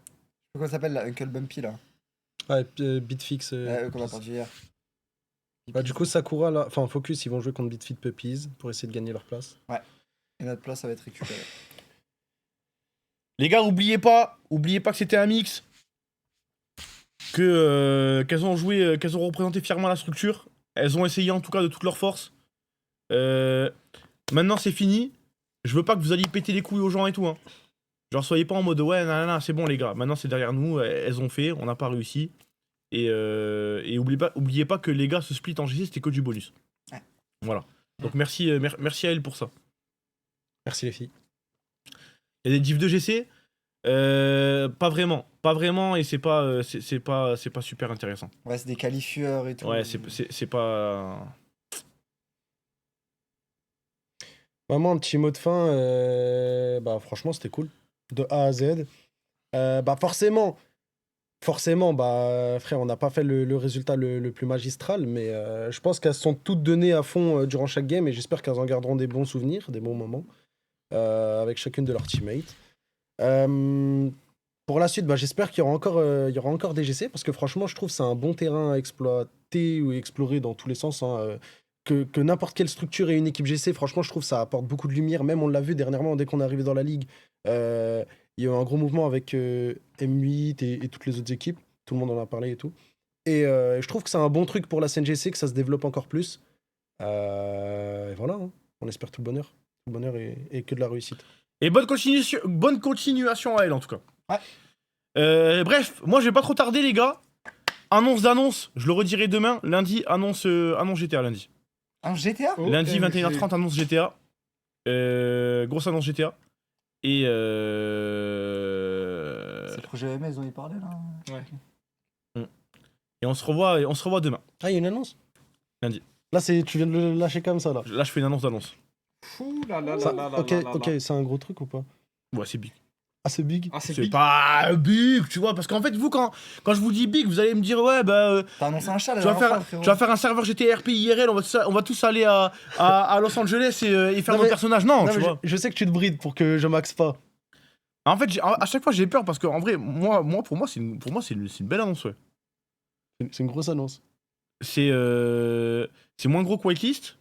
comment ça s'appelle, là, Uncle Bumpy, là. Ouais, Bitfix. Qu'on a perdu hier. Bah, du coup, Sakura, là... Enfin, Focus, ils vont jouer contre Bitfit Puppies pour essayer de gagner leur place. Et notre place, ça va être récupérée. Les gars, oubliez pas que c'était un mix. Qu'elles ont joué, qu'elles ont représenté fièrement la structure. Elles ont essayé en tout cas de toute leur force. Maintenant c'est fini. Je veux pas que vous alliez péter les couilles aux gens et tout. Hein. Genre soyez pas en mode ouais, nanana, c'est bon les gars. Maintenant c'est derrière nous. Elles ont fait, on n'a pas réussi. Et oubliez pas que les gars, ce split en GC c'était que du bonus. Ouais. Voilà. Donc merci à elle pour ça. Merci les filles. Il y a des divs de GC. Pas vraiment et c'est pas super intéressant. Ouais, c'est des qualifieurs et tout. Ouais, c'est pas. Vraiment, un petit mot de fin. Bah, franchement, c'était cool. De A à Z. Bah, forcément, bah, frère, on n'a pas fait le résultat le plus magistral, mais je pense qu'elles se sont toutes données à fond durant chaque game et j'espère qu'elles en garderont des bons souvenirs, des bons moments avec chacune de leurs teammates. Pour la suite, bah, j'espère qu'il y aura encore des GC parce que franchement, je trouve que c'est un bon terrain à exploiter ou explorer dans tous les sens. Hein, que n'importe quelle structure ait une équipe GC, franchement, je trouve que ça apporte beaucoup de lumière. Même, on l'a vu dernièrement, dès qu'on est arrivé dans la ligue, il y a eu un gros mouvement avec M8 et toutes les autres équipes. Tout le monde en a parlé et tout. Et je trouve que c'est un bon truc pour la scène GC, que ça se développe encore plus. Et voilà, hein. On espère tout le bonheur. Tout le bonheur et que de la réussite. Et bonne continuation à elle en tout cas. Ouais. Bref, moi je vais pas trop tarder les gars. Annonce d'annonce, je le redirai demain. Lundi, annonce GTA lundi. Un GTA Lundi 21h30, annonce GTA. Grosse annonce GTA. Et C'est le projet MS dont il parlait là. Ouais. on se revoit demain. Ah, il y a une annonce Lundi. Là, tu viens de le lâcher comme ça, là. Là, je fais une annonce d'annonce. Fou là là Ça- là là ok, là là ok, là. c'est un gros truc ou pas? Ouais, c'est big. Ah, c'est big. Ah, c'est C'est big. pas big, tu vois, parce qu'en fait, vous, quand je vous dis big, vous allez me dire, ouais, bah, T'as annoncé un chat là. tu vas faire un serveur GTRP IRL, on va tous aller à Los Angeles et faire Non, nos mais- personnages. Non, Non, tu mais vois. je sais que tu te brides pour que je max pas. En fait, à chaque fois, j'ai peur parce qu'en vrai, pour moi, c'est une belle annonce, ouais. C'est une grosse annonce. C'est moins gros que Whitelist.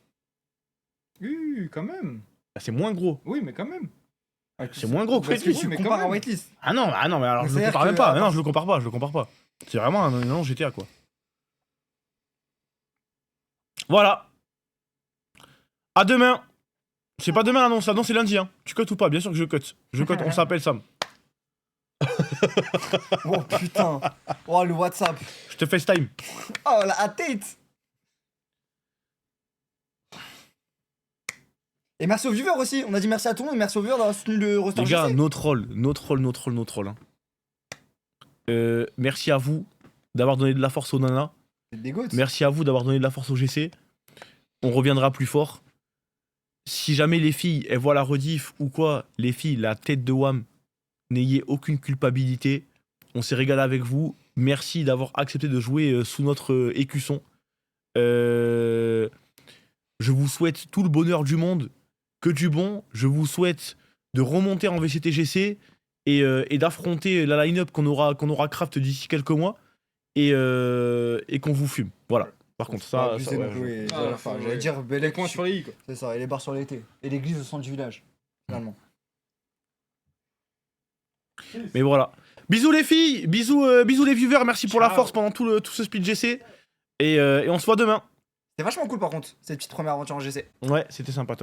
Quand même. Bah, c'est moins gros. Oui, mais quand même. C'est moins gros que Parce que Whitelist. tu mais compares quand à même. Whitelist. Ah non, mais alors Mais je le c'est-à-dire compare même que- pas. Mais non, je le compare pas. C'est vraiment un énorme GTA quoi. Voilà. À demain. C'est pas demain l'annonce, l'annonce c'est lundi hein. Tu cut ou pas? Bien sûr que je cut. Je cut, on s'appelle Sam. Oh putain. Oh, le WhatsApp. Je te FaceTime. Oh, la tête. Et merci aux viewers aussi. On a dit merci à tout le monde. Merci aux viewers d'avoir soutenu le roster Les gars, GC. notre rôle. Hein. Merci à vous d'avoir donné de la force au Nana. C'est des goats. Merci à vous d'avoir donné de la force au GC. On reviendra plus fort. Si jamais les filles, elles voient la rediff ou quoi, les filles, la tête de Wham, n'ayez aucune culpabilité. On s'est régalé avec vous. Merci d'avoir accepté de jouer sous notre écusson. Je vous souhaite tout le bonheur du monde, que du bon. Je vous souhaite de remonter en VCTGC et d'affronter la line-up qu'on aura craft d'ici quelques mois et qu'on vous fume. Voilà. Par contre, ça, Abusé ça, non ouais, plus, et Ah, enfin, faut- j'allais ouais. dire Les Bellec. points sur les i, quoi. C'est ça, et les barres sur l'été. Et l'église au centre du village. Finalement. Mais voilà. Bisous les filles, bisous les viewers, merci pour la Ciao. force pendant tout ce split GC. Et on se voit demain. C'est vachement cool par contre, cette petite première aventure en GC. Ouais, c'était sympatoche.